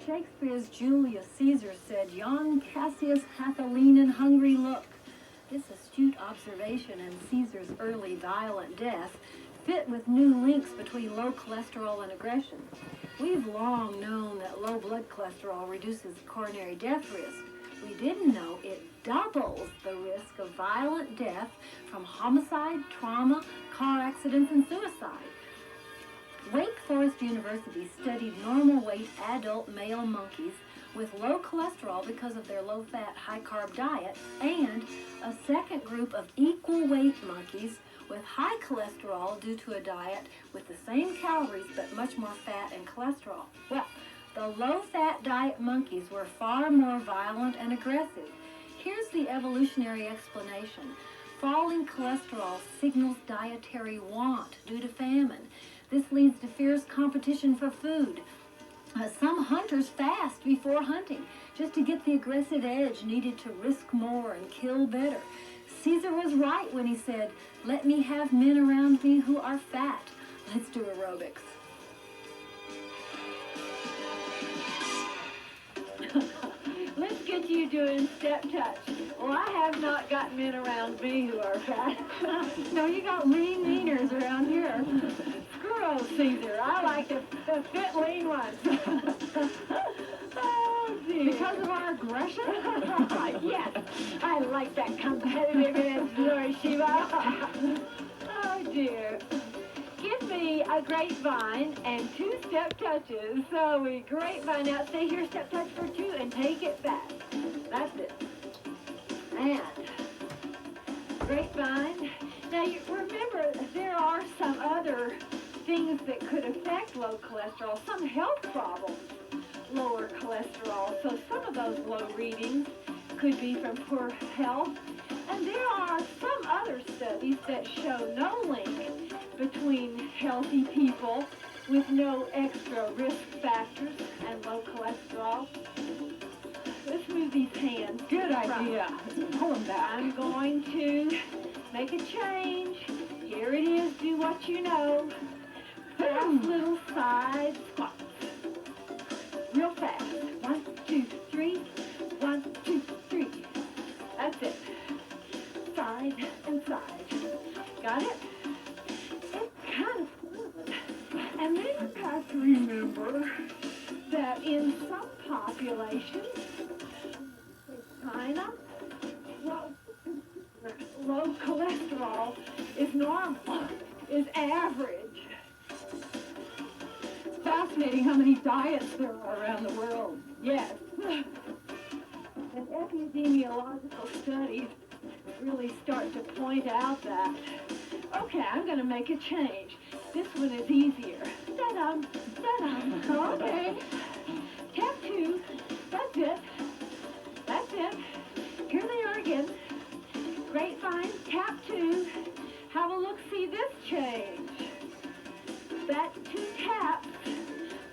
Shakespeare's Julius Caesar said, "Young Cassius hath a lean and hungry look." This astute observation and Caesar's early violent death fit with new links between low cholesterol and aggression. We've long known that low blood cholesterol reduces coronary death risk. We didn't know it doubles the risk of violent death from homicide, trauma, car accidents, and suicide. Wake Forest University studied normal weight adult male monkeys with low cholesterol because of their low-fat, high-carb diet, and a second group of equal weight monkeys with high cholesterol due to a diet with the same calories but much more fat and cholesterol. Well, the low-fat diet monkeys were far more violent and aggressive. Here's the evolutionary explanation. Falling cholesterol signals dietary want due to famine. This leads to fierce competition for food. Some hunters fast before hunting just to get the aggressive edge needed to risk more and kill better. Caesar was right when he said, "Let me have men around me who are fat." Let's do aerobics. Let's get you doing step touch. Well, I have not got men around me who are fat. No, you got lean meaners around here. Screw Caesar. I like the fit lean ones. Oh, dear. Because of our aggression? Yes, I like that competitive edge, Lord Shiva. Oh, dear. Give me a grapevine and 2 step touches. So we grapevine out, stay here, step touch for 2, and take it fast. That's it. And grapevine. Now, you remember, there are some other things that could affect low cholesterol, some health problems, lower cholesterol. So some of those low readings could be from poor health. And there are some other studies that show no link between healthy people with no extra risk factors and low cholesterol. Let's move these hands. Good idea. Pull them back. I'm going to make a change. Here it is. Do what you know. Fast little side squats. Real fast. 1, 2, 3. 1, 2, 3. That's it. Side and side. Got it? It's kind of fun. And then you have to remember that in some populations, China, low cholesterol is normal, is average. It's fascinating how many diets there are around the world. Yes. And epidemiological studies really start to point out that. Okay, I'm going to make a change. This one is easier. Ta-dum, ta-dum. Okay. Tap 2. That's it. That's it. Here they are again. Grapevine, tap 2. Have a look, see this change. That 2 taps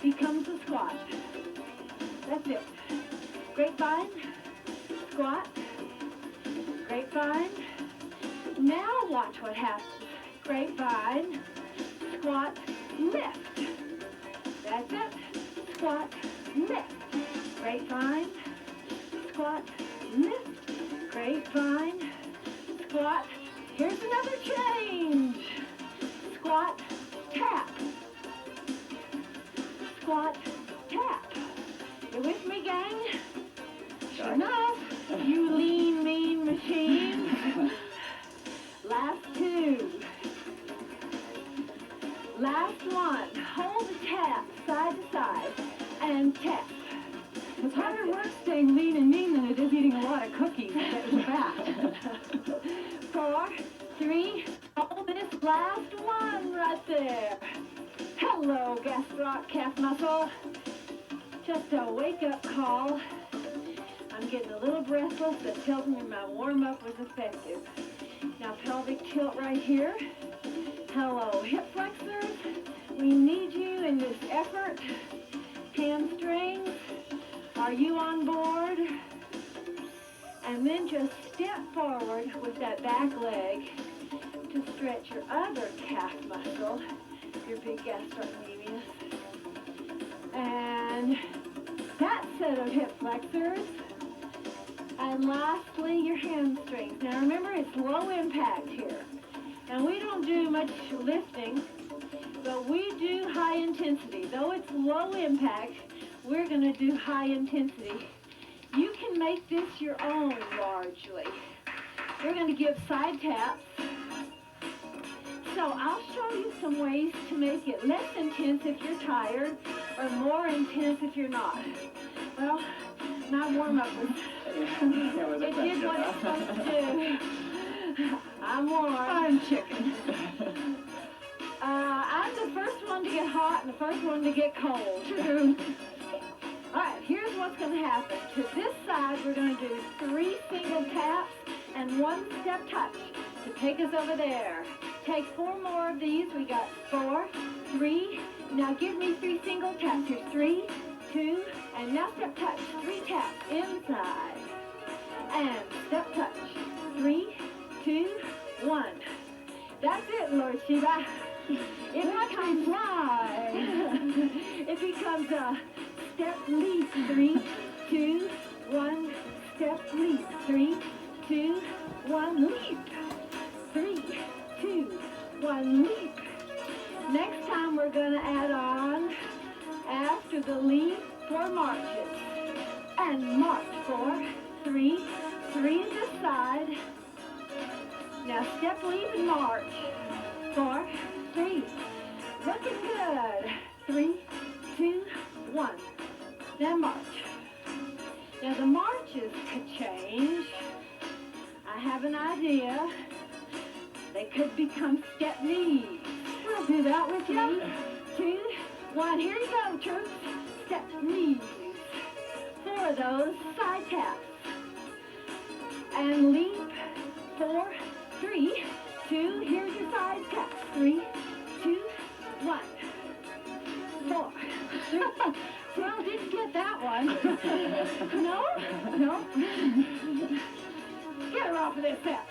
becomes a squat. That's it. Grapevine, squat, grapevine. Now watch what happens. Grapevine, squat, lift. That's it. Squat, lift. Grapevine, squat, lift. Grapevine, squat. Here's another change. Squat, tap. Squat, tap. You with me, gang? Sure enough. You lean, mean machine. Last 2. Last one. Hold the tap side to side and tap. It's harder work staying lean and mean than it is eating a lot of cookies that is fat. 4, 3, hold this last one right there. Hello, gastroc calf muscle. Just a wake-up call. I'm getting a little breathless. That tells me my warm-up was effective. Now pelvic tilt right here. Hello, hip flexors. We need you in this effort. Hamstrings. Are you on board? And then just step forward with that back leg to stretch your other calf muscle, your big gastrocnemius. And of hip flexors. And lastly, your hamstrings. Now remember, it's low impact here. And we don't do much lifting, but we do high intensity. Though it's low impact, we're going to do high intensity. You can make this your own largely. We're going to give side taps. So I'll show you some ways to make it less intense if you're tired, or more intense if you're not. Well, my warm-up was, it did what it's supposed to do. I'm warm. I'm chicken. I'm the first one to get hot and the first one to get cold. True. All right, here's what's going to happen. To this side, we're going to do 3 single taps and 1 step touch to take us over there. Take 4 more of these. We got 4, 3. Now give me 3 single taps. Here's 3, 2, and now step touch. 3 taps inside. And step touch. 3, 2, 1. That's it, Lord Shiva. It becomes fly. It becomes a step leap. 3, 2, 1. Step leap. 3, 2, 1. Leap. 3, 2, 1. Leap. Next time we're going to add on after the leap 4 marches. And march 4, 3, 3 to the side. Now step leap and march. 4, 3. Looking good. 3, 2, 1. Now march. Now the marches could change. I have an idea. They could become step knees. I'll do that with you. 2, 1. Here you go, troops. Step knees. 4 of those side taps. And leap. 4, 3, 2. Here's your side taps. 3, 2, 1. 4, 3. Well, didn't get that one. No? No? Get her off of this step.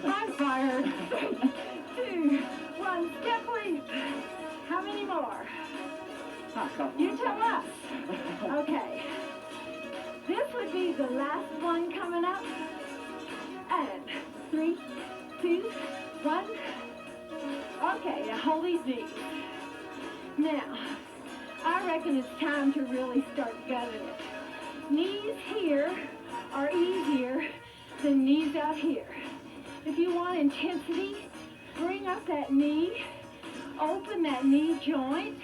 I'm fired. 3, 2, 1. Step leap. How many more? You tell us. Okay. This would be the last one coming up. And 3, 2, 1. Okay, now hold these knees. Now, I reckon it's time to really start gutting it. Knees here are easier than knees out here. If you want intensity, bring up that knee, open that knee joint,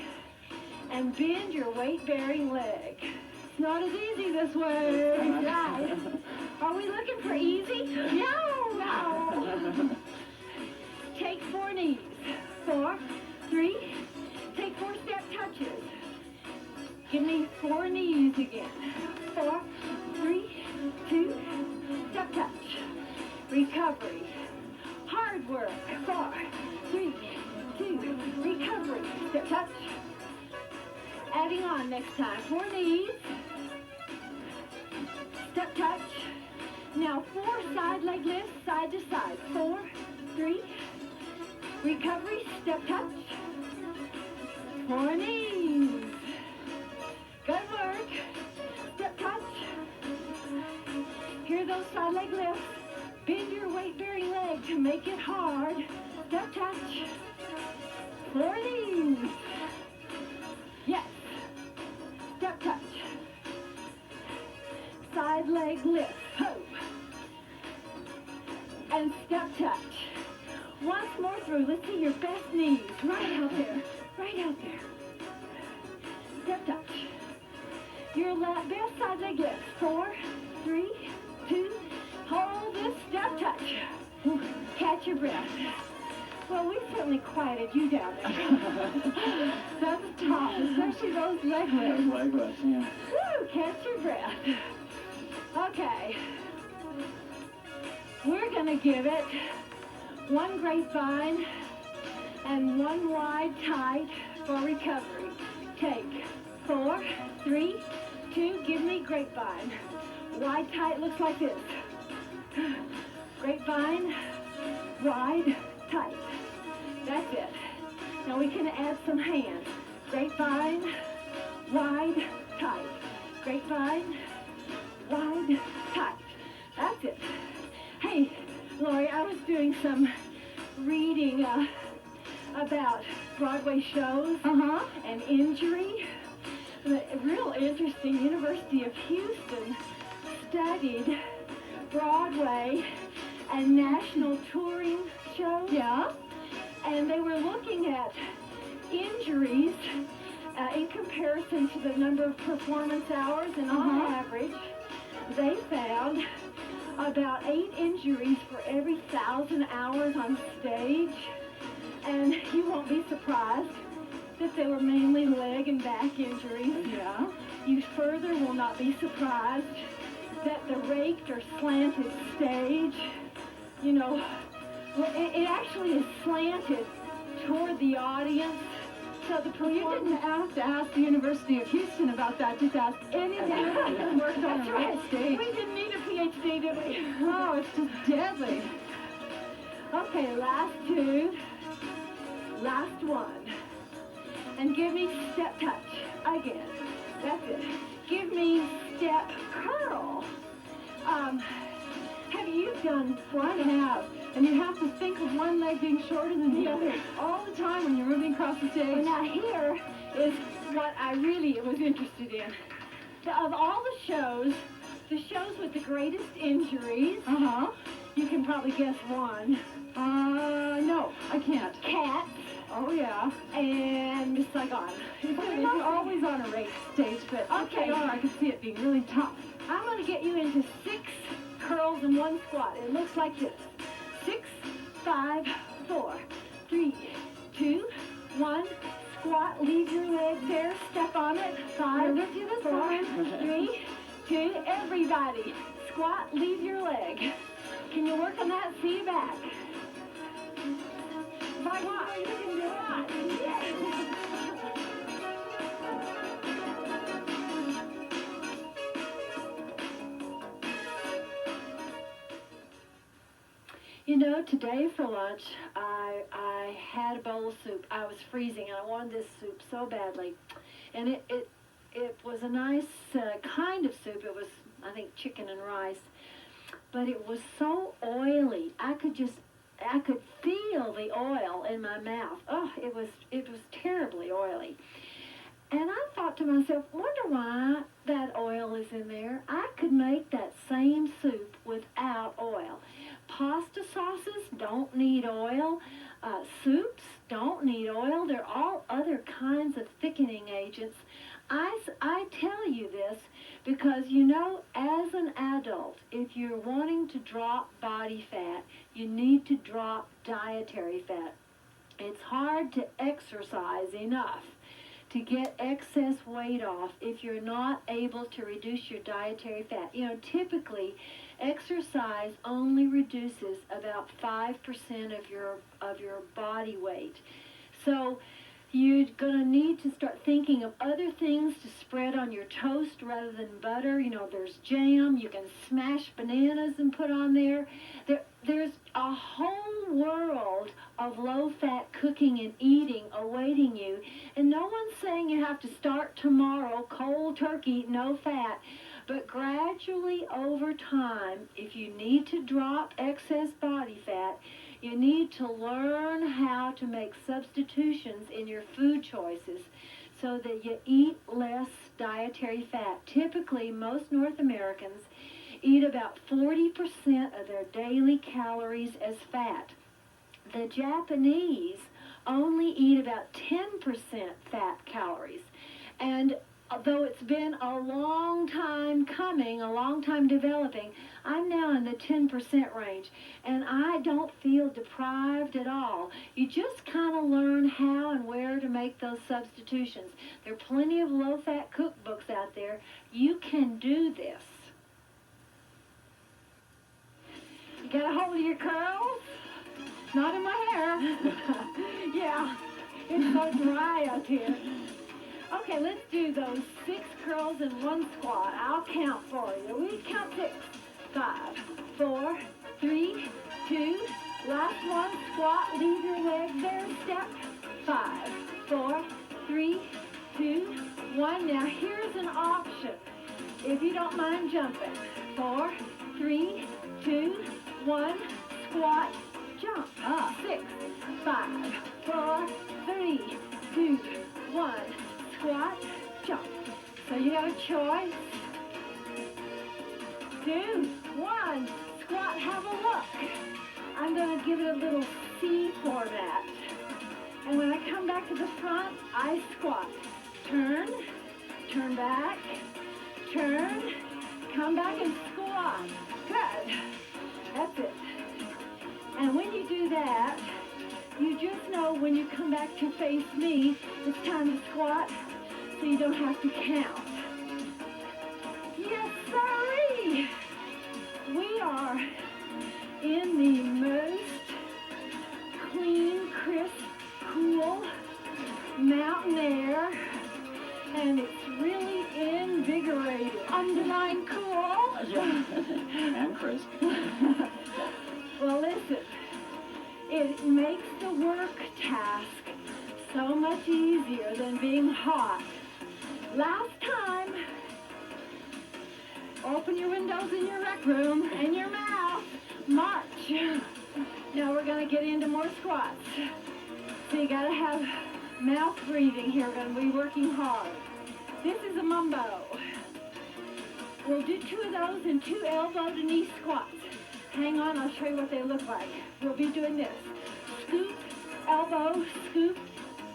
and bend your weight-bearing leg. It's not as easy this way. Right. Are we looking for easy? No, no. Take 4 knees. 4, 3. Take 4 step touches. Give me 4 knees again. 4, 3, 2. Step touch. Recovery. Hard work. 4, 3, 2. Recovery. Step touch. Adding on next time. 4 knees. Step touch. Now 4 side leg lifts, side to side. 4, 3. Recovery. Step touch. 4 knees. Good work. Step touch. Here those side leg lifts. Bend your weight-bearing leg to make it hard. Step touch. 4 knees. Yes. Step touch. Side leg lift. Ho. And step touch. Once more through. Let's see your best knees. Right out there. Right out there. Step touch. Your best side leg lift. 4, 3, 2. Hold this step touch. Catch your breath. Well, we certainly quieted you down there. That's tough, especially those leg lifts. Leg lifts, yeah. Woo, catch your breath. Okay. We're going to give it 1 grapevine and 1 wide tight for recovery. Take 4, 3, 2. Give me grapevine. Wide tight looks like this. Grapevine, wide, tight. That's it. Now we can add some hands. Grapevine, wide, tight. Grapevine, doing some reading about Broadway shows and injury. Real interesting. University of Houston studied Broadway and national touring shows. Yeah? And they were looking at injuries in comparison to the number of performance hours, and on average, they found about 8 injuries for every 1,000 hours on stage. And you won't be surprised that they were mainly leg and back injuries. Yeah. You further will not be surprised that the raked or slanted stage, you know, it actually is slanted toward the audience. So the Well, you didn't have to ask the University of Houston about that. Just ask anyone who worked on a real stage. We didn't need a PhD, did we? Oh, it's just deadly. Okay, last 2. Last 1. And give me step touch again. That's it. Give me step curl. Have you done One half. And you have to think of one leg being shorter than the other all the time when you're moving across the stage. Well, now here is what I really was interested in. Of all the shows with the greatest injuries, you can probably guess one. No, I can't. Cats Oh, yeah. and Miss Saigon. They're not always on a race stage, but Okay. I could see it being really tough. I'm going to get you into 6 curls and 1 squat. It looks like this. 6, 5, 4, 3, 2, 1. Squat, leave your leg there, step on it. 5, with you this 4, time. 3, 2, everybody. Squat, leave your leg. Can you work on that? See you back. My God, you can do it. Yes. You know, today for lunch, I had a bowl of soup. I was freezing, and I wanted this soup so badly. And it was a nice kind of soup. It was, I think, chicken and rice. But it was so oily. I could feel the oil in my mouth. Oh, it was terribly oily. And I thought to myself, wonder why that oil is in there. I could make that same soup without oil. Pasta sauces don't need oil. Soups don't need oil. They're all other kinds of thickening agents. I tell you this because, you know, as an adult, if you're wanting to drop body fat, you need to drop dietary fat. It's hard to exercise enough to get excess weight off if you're not able to reduce your dietary fat. You know, typically, exercise only reduces about 5% of your body weight. So you're going to need to start thinking of other things to spread on your toast rather than butter. You know, there's jam. You can smash bananas and put on there. There's a whole world of low-fat cooking and eating awaiting you. And no one's saying you have to start tomorrow cold turkey, no fat. But gradually over time, if you need to drop excess body fat, you need to learn how to make substitutions in your food choices so that you eat less dietary fat. Typically, most North Americans eat about 40% of their daily calories as fat. The Japanese only eat about 10% fat calories. And although it's been a long time coming, a long time developing, I'm now in the 10% range, and I don't feel deprived at all. You just kind of learn how and where to make those substitutions. There are plenty of low-fat cookbooks out there. You can do this. You got a hold of your curls? Not in my hair. Yeah, it's so dry up here. Okay, let's do those 6 curls and 1 squat. I'll count for you. We count 6. 5, 4, 3, 2, last 1, squat, leave your leg there, step. 5, 4, 3, 2, 1. Now here's an option, if you don't mind jumping. 4, 3, 2, 1, squat, jump. 6, 5, 4, 3, 2, 1. Squat, jump. So you have a choice. 2, 1. Squat, have a look. I'm going to give it a little C format. And when I come back to the front, I squat. Turn, turn back, turn, come back and squat. Good. That's it. And when you do that, you just know when you come back to face me, it's time to squat, so you don't have to count. Yes, sirree! We are in the most clean, crisp, cool mountain air, and it's really invigorating. Underline cool. Yeah, and crisp. Well, listen, it makes the work task so much easier than being hot. Last time, open your windows in your rec room and your mouth. March. Now we're going to get into more squats. So you got to have mouth breathing here. We're going to be working hard. This is a mumbo. We'll do 2 of those and 2 elbow to knee squats. Hang on, I'll show you what they look like. We'll be doing this. Scoop, elbow, scoop,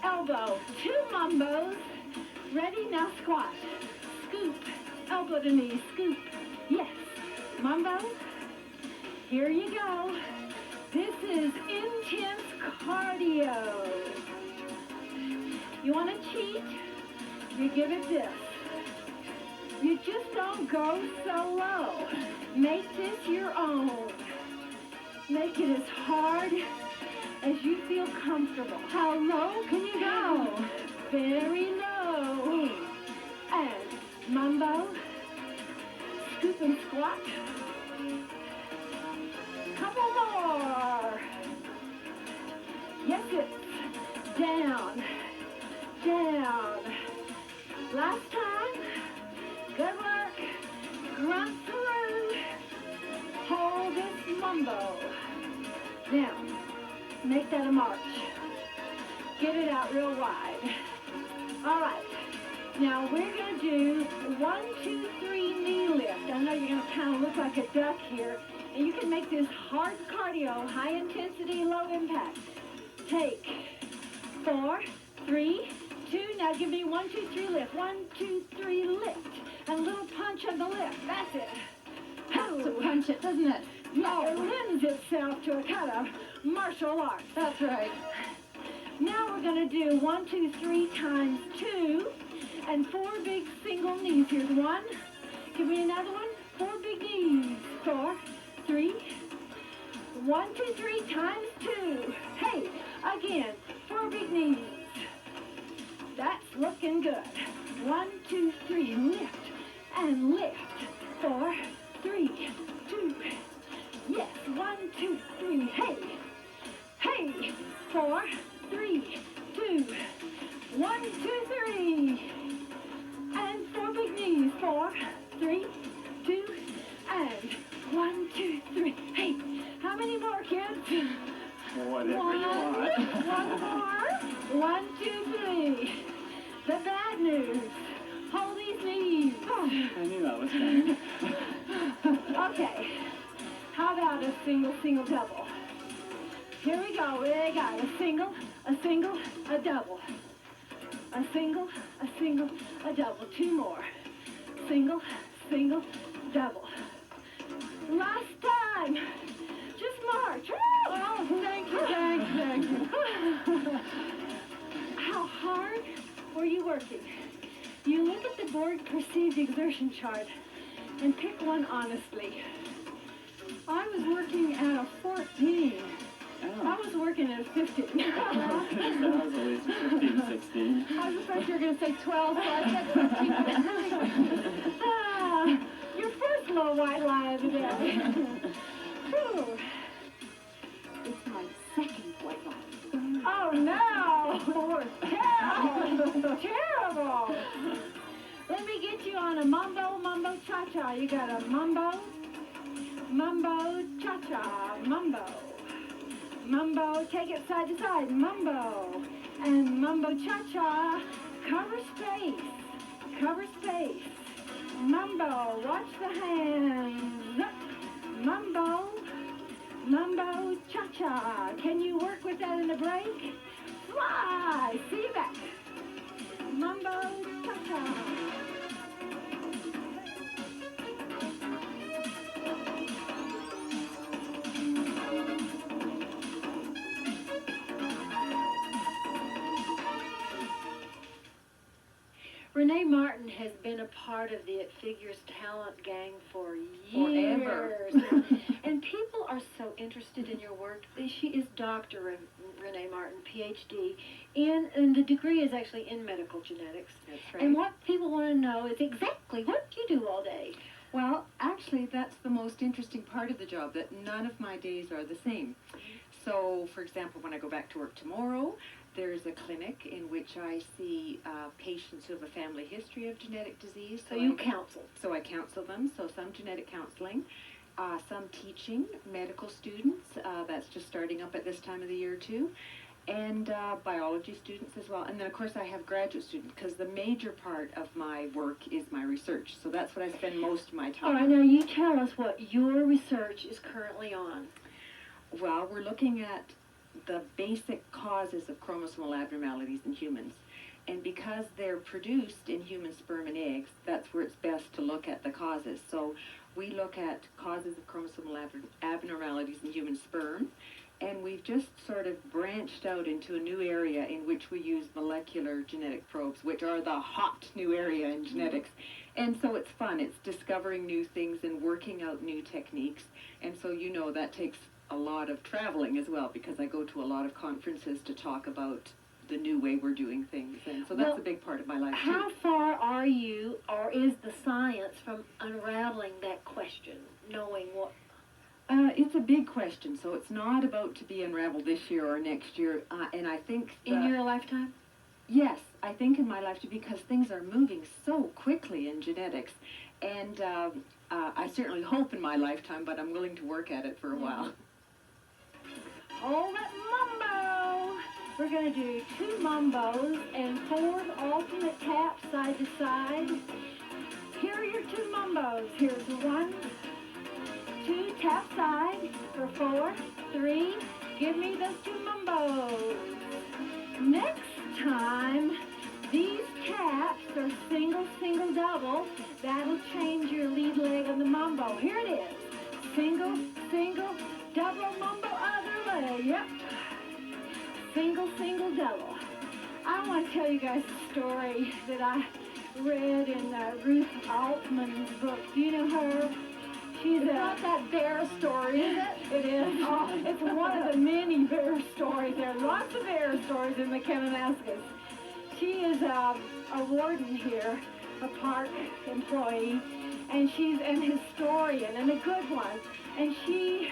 elbow. 2 mumbos. Ready? Now squat. Scoop, elbow to knee, scoop. Yes. Mumbo. Here you go. This is intense cardio. You want to cheat? You give it this. You just don't go so low. Make this your own. Make it as hard as you feel comfortable. How low can you go? Very low. And mumbo. Scoop and squat. Couple more. Yes, it's down, down. Last time. Good work. Grunt through. Hold this mumbo. Now, make that a march. Get it out real wide. All right. Now we're going to do 1, 2, 3 knee lift. I know you're going to kind of look like a duck here. And you can make this hard cardio, high intensity, low impact. Take 4, 3, 2. Now give me 1, 2, 3 lift. 1, 2, 3 lift. And a little punch on the lift. That's it. Has to punch it, doesn't it? Yeah, it lends itself to a kind of martial arts. That's right. Now we're going to do 1, 2, 3 times 2 and 4 big single knees. Here's 1. Give me another one. 4 big knees. 4, 3. 1, 2, 3 times 2. Hey, again, 4 big knees. That's looking good. 1, 2, 3, lift and lift. 4, 3, 2. Yes, 1, 2, 3. Hey, hey. 4, 3, 2. 1, 2, 3. And 4 big knees. 4, 3, 2. And 1, 2, 3. Hey, how many more, kids? Whatever you want. One more. 1, 2, 3. The bad news. Hold these knees. I knew that was coming. Okay. How about a single, double? Here we go. We got a single, a double. A single, a double. 2 more. Single, double. Last time. Just march. Oh, thank you. How hard were you working? You look at the board perceived exertion chart and pick one honestly. I was working at a 14. I was working at a 15. That was at least 15, 16. I was afraid you were going to say 12, so I said 15. Your first little white lie of the day. Whew. It's my second white line. Oh no! Terrible! Let me get you on a mambo cha-cha. You got a mambo cha-cha, mambo Mambo, take it side to side, mambo. And mambo cha-cha, cover space, cover space. Mambo, watch the hands. Mambo, mambo cha-cha. Can you work with that in the break? Fly, see you back. Mambo cha-cha. Renee Martin has been a part of the Figures talent gang for years. Forever. And people are so interested in your work. She is Dr. Renee Martin, PhD, and the degree is actually in medical genetics. That's right. And what people want to know is exactly what you do all day. Well, actually, that's the most interesting part of the job, that none of my days are the same. So, for example, when I go back to work tomorrow, there's a clinic in which I see patients who have a family history of genetic disease. So you counsel. So I counsel them, so some genetic counseling, some teaching medical students, that's just starting up at this time of the year too, and biology students as well. And then of course I have graduate students, because the major part of my work is my research. So that's what I spend most of my time All right, now you tell us what your research is currently on. Well, we're looking at the basic causes of chromosomal abnormalities in humans. And because they're produced in human sperm and eggs, that's where it's best to look at the causes. So we look at causes of chromosomal abnormalities in human sperm, and we've just sort of branched out into a new area in which we use molecular genetic probes, which are the hot new area in genetics. And so it's fun. It's discovering new things and working out new techniques. And so, you know, that takes a lot of traveling as well, because I go to a lot of conferences to talk about the new way we're doing things, and so that's a big part of my life too. How far are you, or is the science, from unraveling that question, knowing what? It's a big question, so it's not about to be unraveled this year or next year, and I think In your lifetime? Yes, I think in my lifetime, because things are moving so quickly in genetics, and I certainly hope in my lifetime, but I'm willing to work at it for a while. Hold it, mambo. We're going to do 2 mambos and 4 alternate taps side to side. Here are your 2 mambos. Here's 1, 2, tap side for 4, 3. Give me those 2 mambos. Next time, these taps are single, single, double. That'll change your lead leg on the mambo. Here it is. Single, single, double mambo, other leg. Yep. Single, single, double. I want to tell you guys a story that I read in Ruth Altman's book. Do you know her? She's not that bear story, is it? It is. Oh, it's one of the many bear stories. There are lots of bear stories in the Kananaskis. She is a warden here, a park employee, and she's an historian, and a good one. And she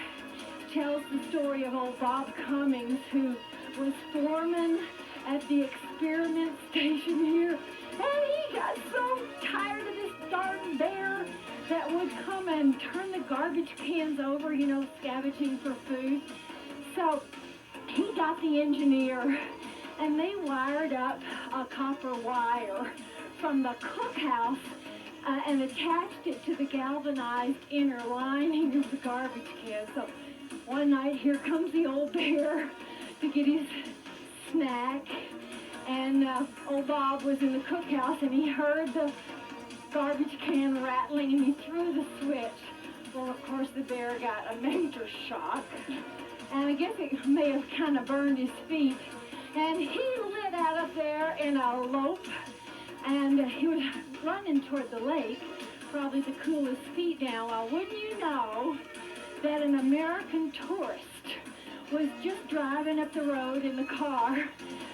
tells the story of old Bob Cummings, who was foreman at the experiment station here. And he got so tired of this darn bear that would come and turn the garbage cans over, you know, scavenging for food. So he got the engineer, and they wired up a copper wire from the cookhouse and attached it to the galvanized inner lining of the garbage can. So one night, here comes the old bear to get his snack, and old Bob was in the cookhouse, and he heard the garbage can rattling, and he threw the switch. Well, of course, the bear got a major shock, and I guess it may have kind of burned his feet, and he lit out of there in a lope, and he was running toward the lake, probably to cool his feet down. Well, wouldn't you know that an American tourist was just driving up the road in the car,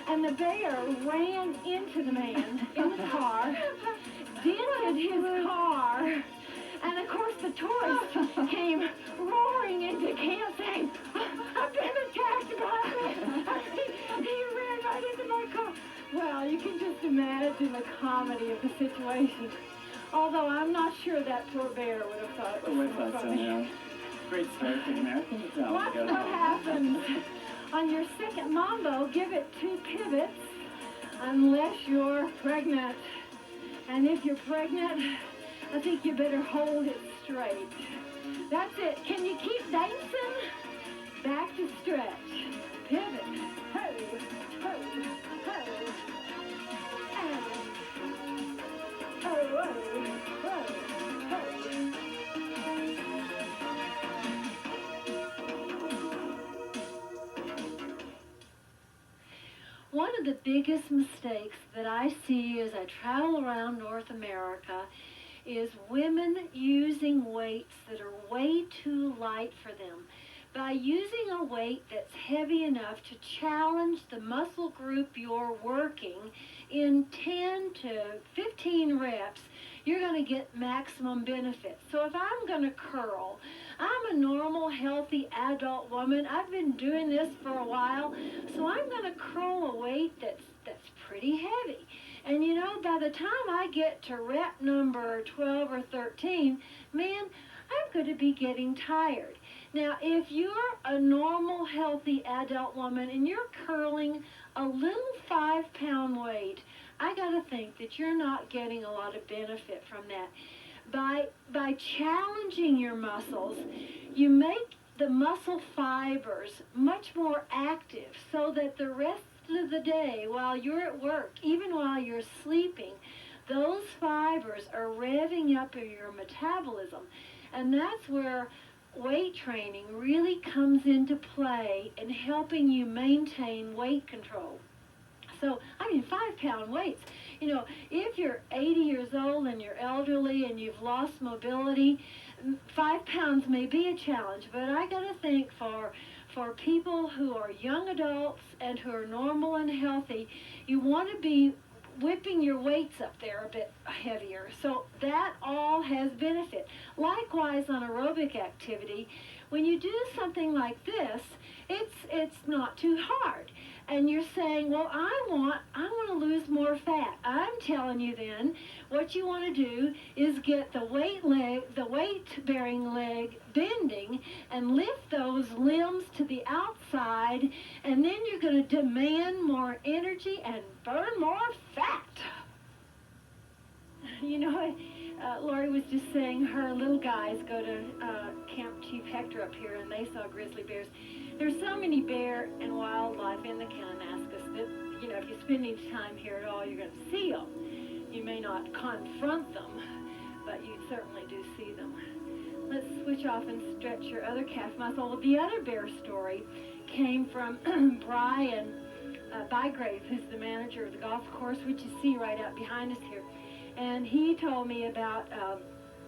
and the bear ran into the man in the car, dented his car, and of course the tourist came roaring into camp saying, "I've been attacked by a bear. He ran right into my car." Well, you can just imagine the comedy of the situation. Although I'm not sure that poor bear would have thought it was so funny. Great story for the American. Watch what happens On your second mambo, give it 2 pivots, unless you're pregnant. And if you're pregnant, I think you better hold it straight. That's it. Can you keep dancing? Back to stretch. Pivot. Ho, ho, ho. And ho, ho, ho, ho. One of the biggest mistakes that I see as I travel around North America is women using weights that are way too light for them. By using a weight that's heavy enough to challenge the muscle group you're working in 10 to 15 reps, you're going to get maximum benefit. So if I'm going to curl, I'm a normal, healthy adult woman. I've been doing this for a while, so I'm going to curl a weight that's pretty heavy. And you know, by the time I get to rep number 12 or 13, man, I'm going to be getting tired. Now, if you're a normal, healthy adult woman and you're curling a little 5-pound weight, I got to think that you're not getting a lot of benefit from that. By challenging your muscles, you make the muscle fibers much more active so that the rest of the day, while you're at work, even while you're sleeping, those fibers are revving up your metabolism. And that's where weight training really comes into play in helping you maintain weight control. So, I mean, 5-pound weights. You know, if you're 80 years old and you're elderly and you've lost mobility, 5 pounds may be a challenge, but I got to think for people who are young adults and who are normal and healthy, you want to be whipping your weights up there a bit heavier. So that all has benefit. Likewise, on aerobic activity, when you do something like this, it's not too hard. And you're saying, well, I want to lose more fat. I'm telling you then, what you want to do is get the weight-bearing leg bending and lift those limbs to the outside, and then you're going to demand more energy and burn more fat. You know, Lori was just saying her little guys go to Camp Chief Hector up here, and they saw grizzly bears. There's so many bear and wildlife in the Kananaskis that, you know, if you spend any time here at all, you're going to see them. You may not confront them, but you certainly do see them. Let's switch off and stretch your other calf muscle. Well, the other bear story came from Brian Bygrave, who's the manager of the golf course, which you see right out behind us here. And he told me about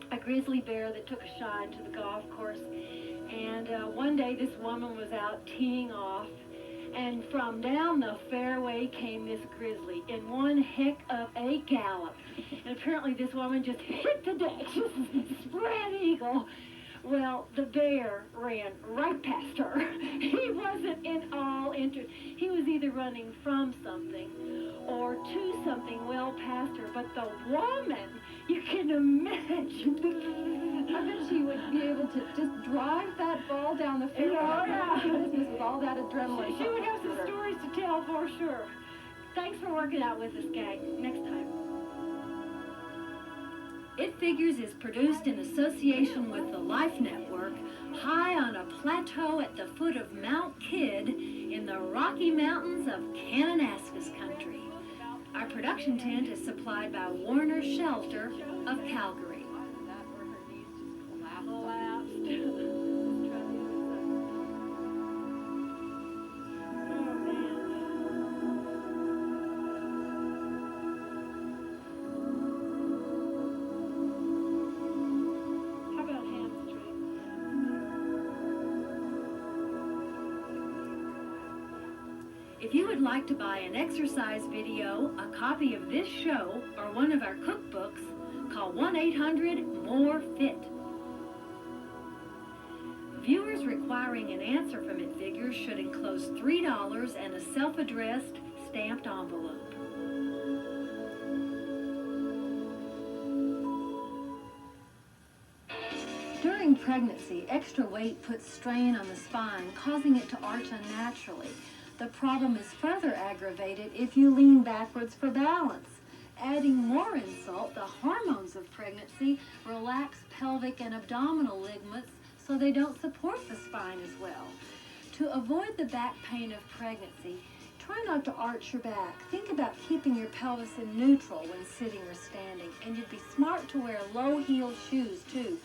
a grizzly bear that took a shine to the golf course. And one day this woman was out teeing off, and from down the fairway came this grizzly in one heck of a gallop. And apparently this woman just hit the deck, just spread eagle. Well, the bear ran right past her. He wasn't in all interest. He was either running from something or to something well past her. But the woman, you can imagine. I bet she would be able to just drive that ball down the field. Oh, yeah. With all that adrenaline. She would have some stories to tell for sure. Thanks for working out with us, gang. Next time. It Figures is produced in association with the Life Network, high on a plateau at the foot of Mount Kidd in the Rocky Mountains of Kananaskis country. Our production tent is supplied by Warner Shelter of Calgary. If you would like to buy an exercise video, a copy of this show, or one of our cookbooks, call 1-800-MORE-FIT. Viewers requiring an answer from It Figures should enclose $3 and a self-addressed stamped envelope. During During pregnancy, extra weight puts strain on the spine, causing it to arch unnaturally. The problem is further aggravated if you lean backwards for balance. Adding more insult, the hormones of pregnancy relax pelvic and abdominal ligaments so they don't support the spine as well. To avoid the back pain of pregnancy, try not to arch your back. Think about keeping your pelvis in neutral when sitting or standing, and you'd be smart to wear low-heeled shoes too.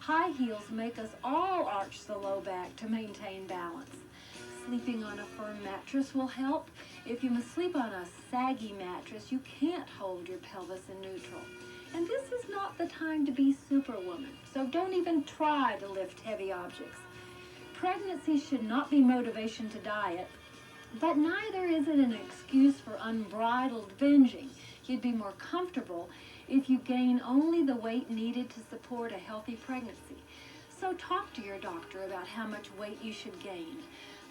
High heels make us all arch the low back to maintain balance. Sleeping on a firm mattress will help. If you must sleep on a saggy mattress, you can't hold your pelvis in neutral. And this is not the time to be superwoman, so don't even try to lift heavy objects. Pregnancy should not be motivation to diet, but neither is it an excuse for unbridled binging. You'd be more comfortable if you gain only the weight needed to support a healthy pregnancy. So talk to your doctor about how much weight you should gain.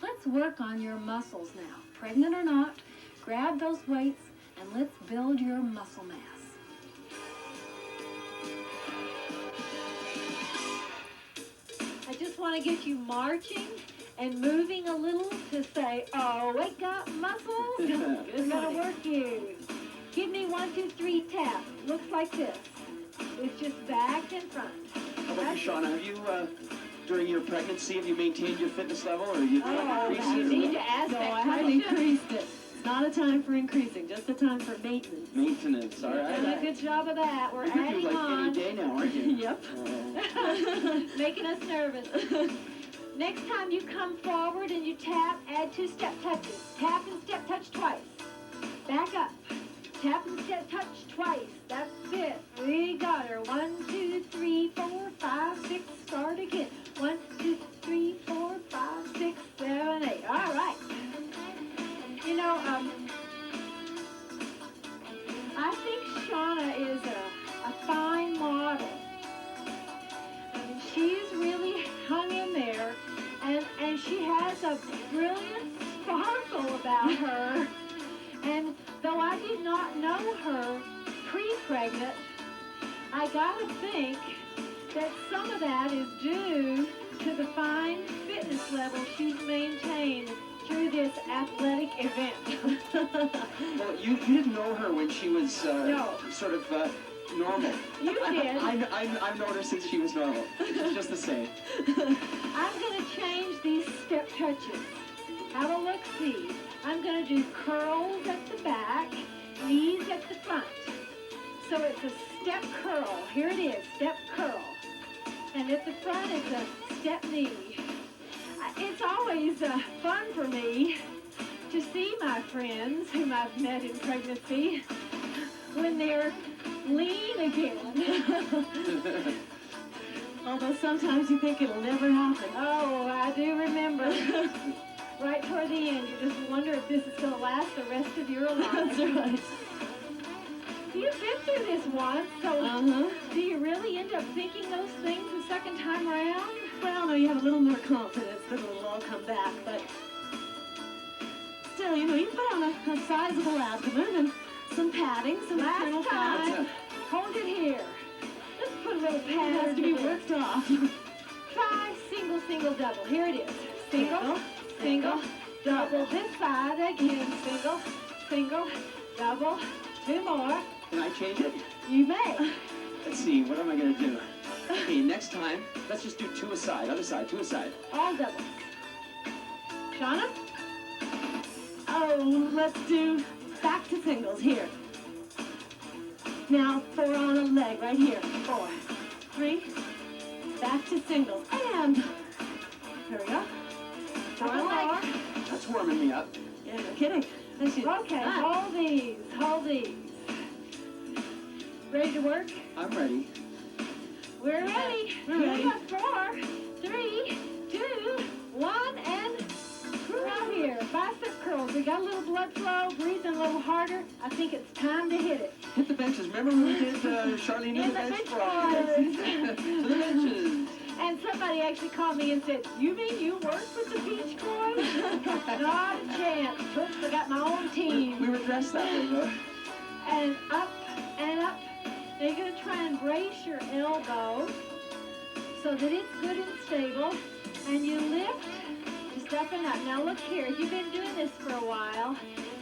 Let's work on your muscles now. Pregnant or not, grab those weights and let's build your muscle mass. I just want to get you marching and moving a little to say, oh, wake up, muscles. We're going to work you. Give me 1, 2, 3 taps. Looks like this. It's just back and front. How about you, Shauna? Have you, during your pregnancy, have you maintained your fitness level, or you increased You it? need to ask No, that I haven't question. increased it. It's not a time for increasing, just a time for maintenance. Maintenance, all right. Doing a good job of that. We're You're gonna adding do like on. any day now, aren't you? Yep. Oh. Making us nervous. Next time you come forward and you tap, add 2 step touches. Tap and step touch twice. Back up. Tap and step touch twice. That's it. We got her. 1, 2, 3, 4, 5, 6. Start again. 1, 2, 3, 4, 5, 6, 7, 8. All right. You know, I think Shauna is a fine model. She's really hung in there, and she has a brilliant sparkle about her. And though I did not know her pre-pregnant, I gotta think that some of that is due to the fine fitness level she's maintained through this athletic event. Well, you didn't know her when she was No. sort of normal. You did. I've known her since she was normal. She's just the same. I'm going to change these step touches. Have a look-see. I'm going to do curls at the back, knees at the front. So it's a step curl. Here it is, step curl. And at the front it's a step knee. It's always fun for me to see my friends whom I've met in pregnancy when they're lean again. Although sometimes you think it'll never happen. Oh, I do remember. Right toward the end, you just wonder if this is going to last the rest of your life. That's right. You've been through this once, so do you really end up thinking those things the second time around? Well, no, you have a little more confidence that it'll all come back, but still, you know, you put on a sizable abdomen and some padding, some internal Last fat. time, hold it here. Let's put a little It pad has to be under there. worked off. Try single, single, double. Here it is. Single, single, double. This side again. Single, single, double. 2 more. Can I change it? You may. Let's see, what am I going to do? Okay, next time, let's just do 2 aside. Other side, 2 aside. All doubles. Shauna? Oh, let's do back to singles here. Now, 4 on a leg right here. 4, 3, back to singles. And here we go. 4 on a leg. That's warming me up. Yeah, no kidding. Let's do Okay, that. hold these. Hold these. Ready to work? I'm ready. We're ready. We're ready. We got 4, 3, 2, 1, and right here. Bicep curls. We got a little blood flow, breathing a little harder. I think it's time to hit it. Hit the benches. Remember when we did Charlene In in the bench bench press? press. To the benches. And somebody actually called me and said, you mean you worked with the Beach Boys? Not a chance. Oops, I got my own team. We were dressed that way, though. And up and up. Now you're going to try and brace your elbow so so that it's good and stable. And you lift just up and up. Now look here, if you've been doing this for a while,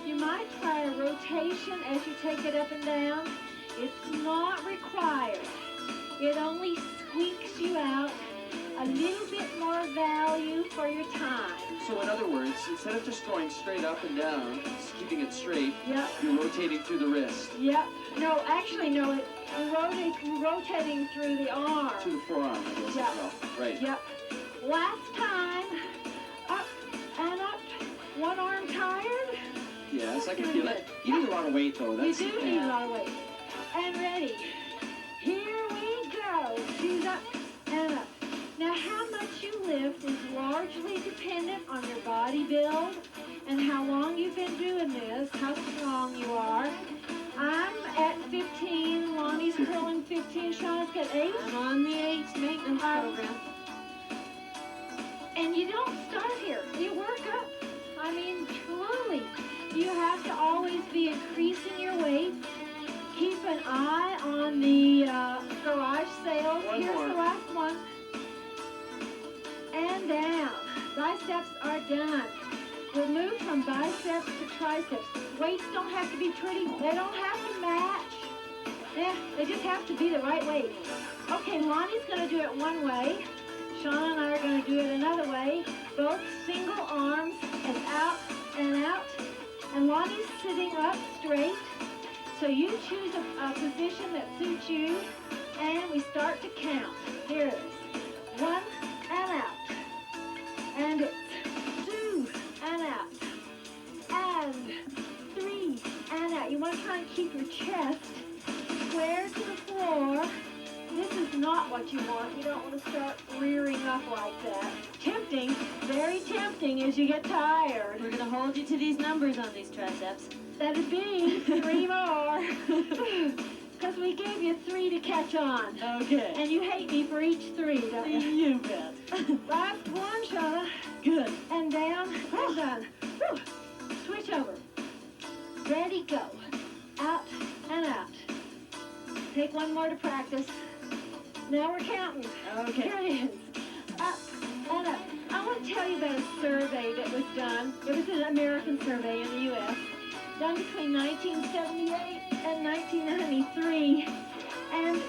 you might try a rotation as you take it up and down. It's not required. It only squeaks you out a little bit more value for your time. So in other words, instead of just going straight up and down, just keeping it straight, Yep. you're rotating through the wrist. Yep. No, actually, no. You're rotating through the arm. To the forearm, I guess, Yep. as well. Right. Yep. Last time. Up and up. One arm tired. Yes, I can feel it. You need a lot of weight, though. You That's, do need a lot of weight. And ready. Here we go. Shoes up and up. Now, how much you lift is largely dependent on your body build and how long you've been doing this, how strong you are. I'm at 15. Lonnie's curling 15. Shauna's got 8. I'm on the 8 maintenance program. And you don't start here. You work up. I mean, truly. You have to always be increasing your weight. Keep an eye on the garage sales. One Here's more. the last one. And down. Biceps are done. We'll move from biceps to triceps. Weights don't have to be pretty. They don't have to match. Yeah, they just have to be the right weight. Okay, Lonnie's going to do it one way. Shauna and I are going to do it another way. Both single arms and out and out. And Lonnie's sitting up straight. So you choose a position that suits you. And we start to count. Here it is. 1 and out. And it's 2 and out. And 3 and out. You want to try and keep your chest square to the floor. This is not what you want. You don't want to start rearing up like that. Tempting, very tempting as you get tired. We're going to hold you to these numbers on these triceps. That'd be 3 more. Because we gave you 3 to catch on. Okay. And you hate me for each 3, don't you? You bet. Last one, Shauna. Good. And down, and done. Whew. Switch over. Ready, go. Out and out. Take one more to practice. Now we're counting. Okay. Here it is. Up and up. I want to tell you about a survey that was done. It was an American survey in the U.S. done between 1978 and 1993. And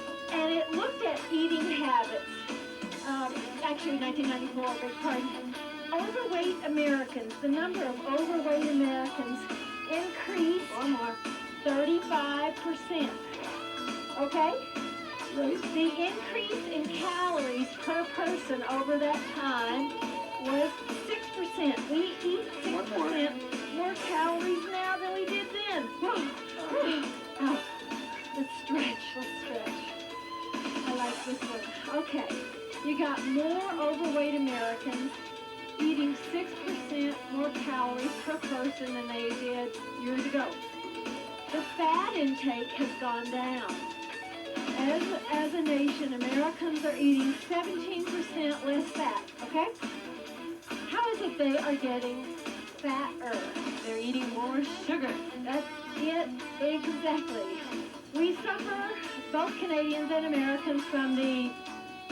it looked at eating habits. Actually, 1994, beg pardon. Overweight Americans, the number of overweight Americans increased 35%. Okay? Right. The increase in calories per person over that time was 6%. We eat 6% more calories now than we did then. Oh, let's stretch. I like this one. Okay, you got more overweight Americans eating 6% more calories per person than they did years ago. The fat intake has gone down. As a nation, Americans are eating 17% less fat, okay? How is it they are getting fatter? They're eating more sugar. That's it, exactly. We suffer, both Canadians and Americans, from the,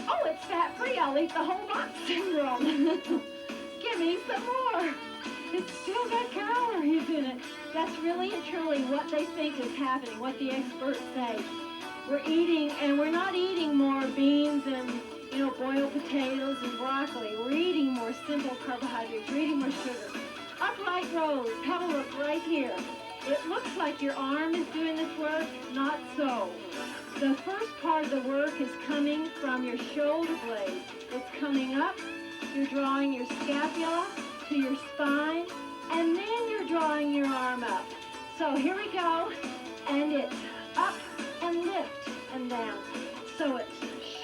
oh, it's fat-free, I'll eat the whole box syndrome. Give me some more. It's still got calories in it. That's really and truly what they think is happening, what the experts say. We're eating, and we're not eating more beans and, boiled potatoes and broccoli. We're eating more simple carbohydrates. We're eating more sugar. Upright rows. Have a look right here. It looks like your arm is doing this work. Not so. The first part of the work is coming from your shoulder blade. It's coming up. You're drawing your scapula to your spine, and then you're drawing your arm up. So here we go, and it's up and lift and down. So it's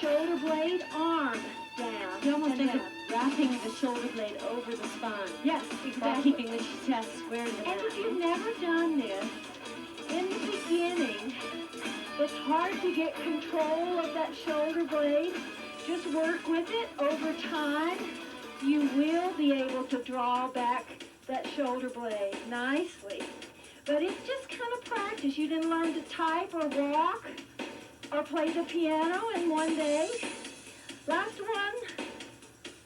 shoulder blade, arm, down. You almost think down. of wrapping the shoulder blade over the spine. Yes, While exactly. keeping the chest square to the And if ground. you've never done this, in the beginning, it's hard to get control of that shoulder blade. Just work with it over time. You will be able to draw back that shoulder blade nicely. But it's just kind of practice. You didn't learn to type or walk or play the piano in one day. Last one.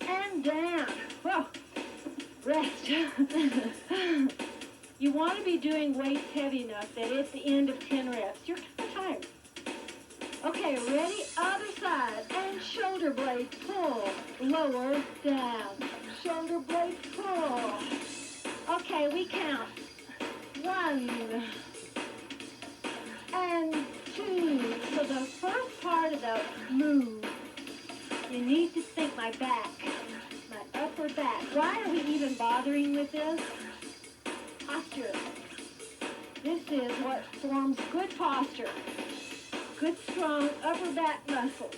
And down. Whoa. Rest. You want to be doing weights heavy enough that at the end of 10 reps, you're kind of tired. Okay, ready? Other side. And shoulder blade pull. Lower, down. Shoulder blade pull. Okay, we count. 1 and 2. So the first part of the move, you need to think my back, my upper back. Why are we even bothering with this? Posture. This is what forms good posture. Good, strong upper back muscles.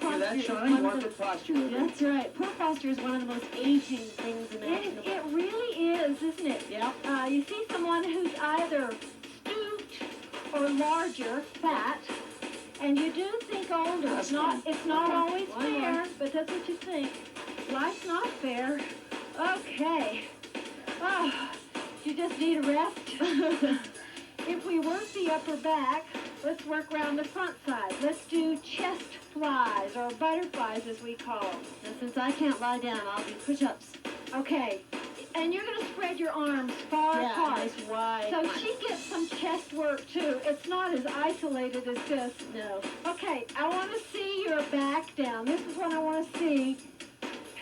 Hear that, Sean? You want good posture. That's right. Poor posture is one of the most aging things imaginable. It really is, isn't it? Yep. You see someone who's either stooped or larger, fat, and you do think older. It's not always fair, but that's what you think. Life's not fair. Okay. Oh, you just need a rest. If we work the upper back, let's work around the front side. Let's do chest flies, or butterflies as we call them. And since I can't lie down, I'll do push-ups. Okay. And you're going to spread your arms far apart. Nice wide. So she gets some chest work too. It's not as isolated as this. No. Okay, I want to see your back down. This is what I want to see.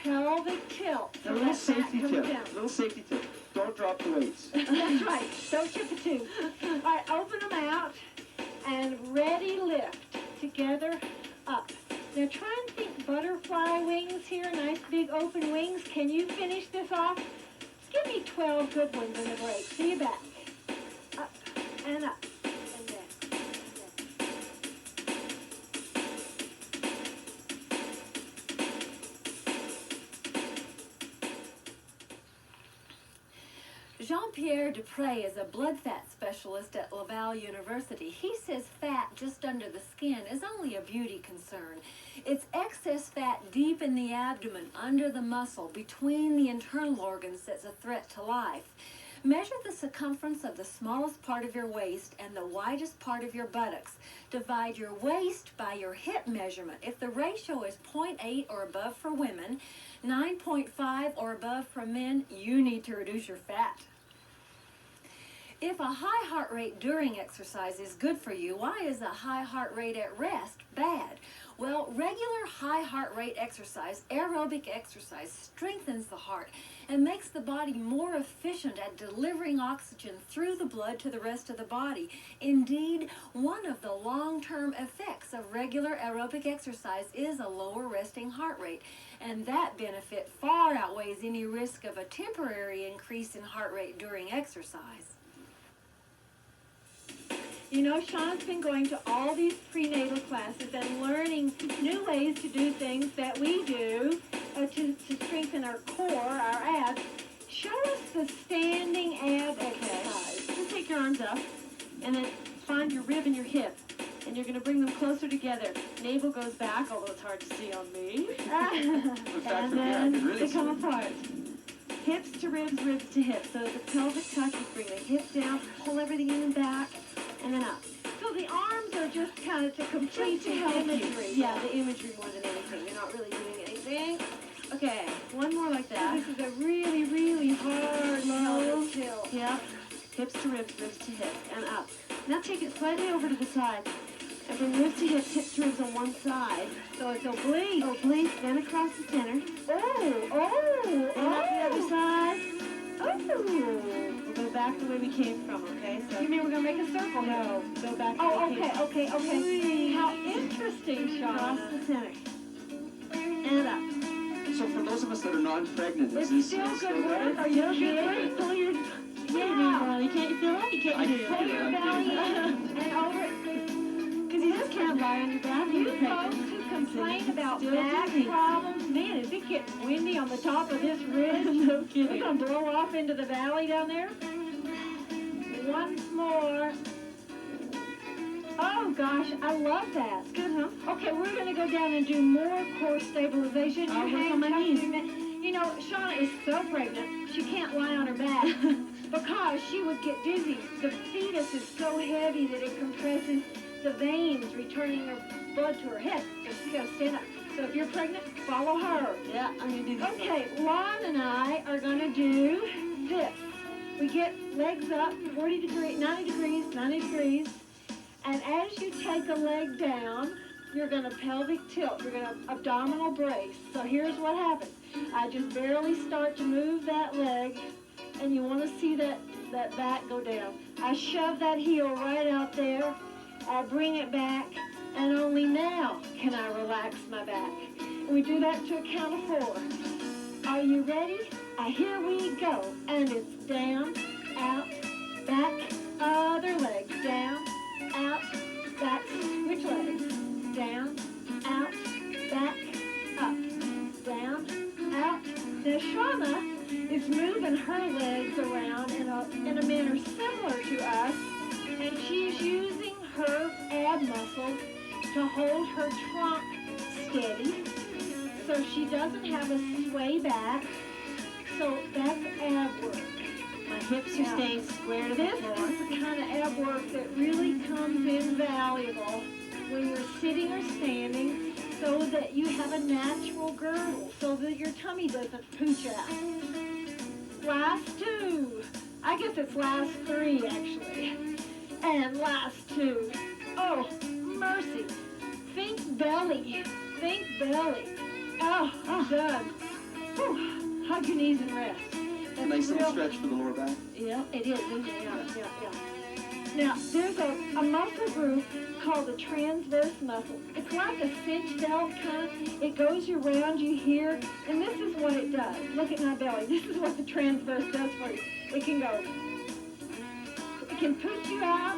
Pelvic tilt. A little safety tip. Little safety tip. Don't drop the weights. That's right. Don't chip a tooth. All right, open them out and ready lift. Together, up. Now try and think butterfly wings here, nice big open wings. Can you finish this off? Give me 12 good ones in the break. See you back. Up and up and down. Jean-Pierre Dupré is a blood fat specialist at Laval University. He says fat just under the skin is only a beauty concern. It's excess fat deep in the abdomen, under the muscle, between the internal organs that's a threat to life. Measure the circumference of the smallest part of your waist and the widest part of your buttocks. Divide your waist by your hip measurement. If the ratio is 0.8 or above for women, 9.5 or above for men, you need to reduce your fat. If a high heart rate during exercise is good for you, why is a high heart rate at rest bad? Well, regular high heart rate exercise, aerobic exercise, strengthens the heart and makes the body more efficient at delivering oxygen through the blood to the rest of the body. Indeed, one of the long-term effects of regular aerobic exercise is a lower resting heart rate, and that benefit far outweighs any risk of a temporary increase in heart rate during exercise. You know, Sean's been going to all these prenatal classes and learning new ways to do things that we do to strengthen our core, our abs. Show us the standing ab exercise. Just take your arms up and then find your rib and your hip. And you're going to bring them closer together. Navel goes back, although it's hard to see on me. And then they come apart. Hips to ribs, ribs to hips. So the pelvic touch, you bring the hips down, pull everything in and back, and then up. So the arms are just kind of to complete the imagery. Yeah, the imagery more than anything. You're not really doing anything. Okay, one more like that. This is a really, really hard low tilt. Yep. Hips to ribs, ribs to hips, and up. Now take it slightly over to the side. And bring ribs to hips to ribs on one side. So it's oblique. Oblique, then across the center. Oh, And up the other side. Oh. We'll go back the way we came from, okay? So You mean we're going to make a circle? no, go back the Oh, way we came okay. How interesting, Across Sean. the center. And up. So for those of us that are non-pregnant, is It's this still is good work. Are you okay? Pull your... Yeah. You can't feel it? You can't I do it. Pull your belly in and over it. Because you just can't lie on your back. You folks who complain about Still back dizzy. problems, man, is it getting windy on the top of this ridge? No It's kidding. going to blow off into the valley down there. Once more. Oh, gosh, I love that. It's good, huh? Okay, we're going to go down and do more core stabilization. I'll You work hang on my tight knees. for a minute. You know, Shauna is so pregnant, she can't lie on her back because she would get dizzy. The fetus is so heavy that it compresses the veins, returning her blood to her head. So she got to stand up. So if you're pregnant, follow her. Yeah, I'm gonna do this. Okay, Lon and I are gonna do this. We get legs up, 40 degrees, 90 degrees, 90 degrees. And as you take a leg down, you're gonna pelvic tilt. You're gonna abdominal brace. So here's what happens. I just barely start to move that leg, and you wanna see that back go down. I shove that heel right out there. I bring it back, and only now can I relax my back. We do that to a count of 4. Are you ready? Here we go. And it's down, out, back, other leg, down, out, back, switch legs, down, out, back, up, down, out. Now Shauna is moving her legs around in a manner similar to us, and she's using her ab muscles to hold her trunk steady so she doesn't have a sway back. So that's ab work. My hips are staying square to the This floor. is the kind of ab work that really comes invaluable when you're sitting or standing, so that you have a natural girdle, so that your tummy doesn't pooch out. Last 2. I guess it's last 3, actually. And last 2. Oh, mercy. Think belly. Think belly. Oh, I'm done. Whew. Hug your knees and rest. That's Nice little real- stretch for the lower back. Yeah, it is, isn't it? Yeah. Now, there's a muscle group called the transverse muscle. It's like a cinch belt kind of. It goes around you here, and this is what it does. Look at my belly. This is what the transverse does for you. It can go, it can push you out,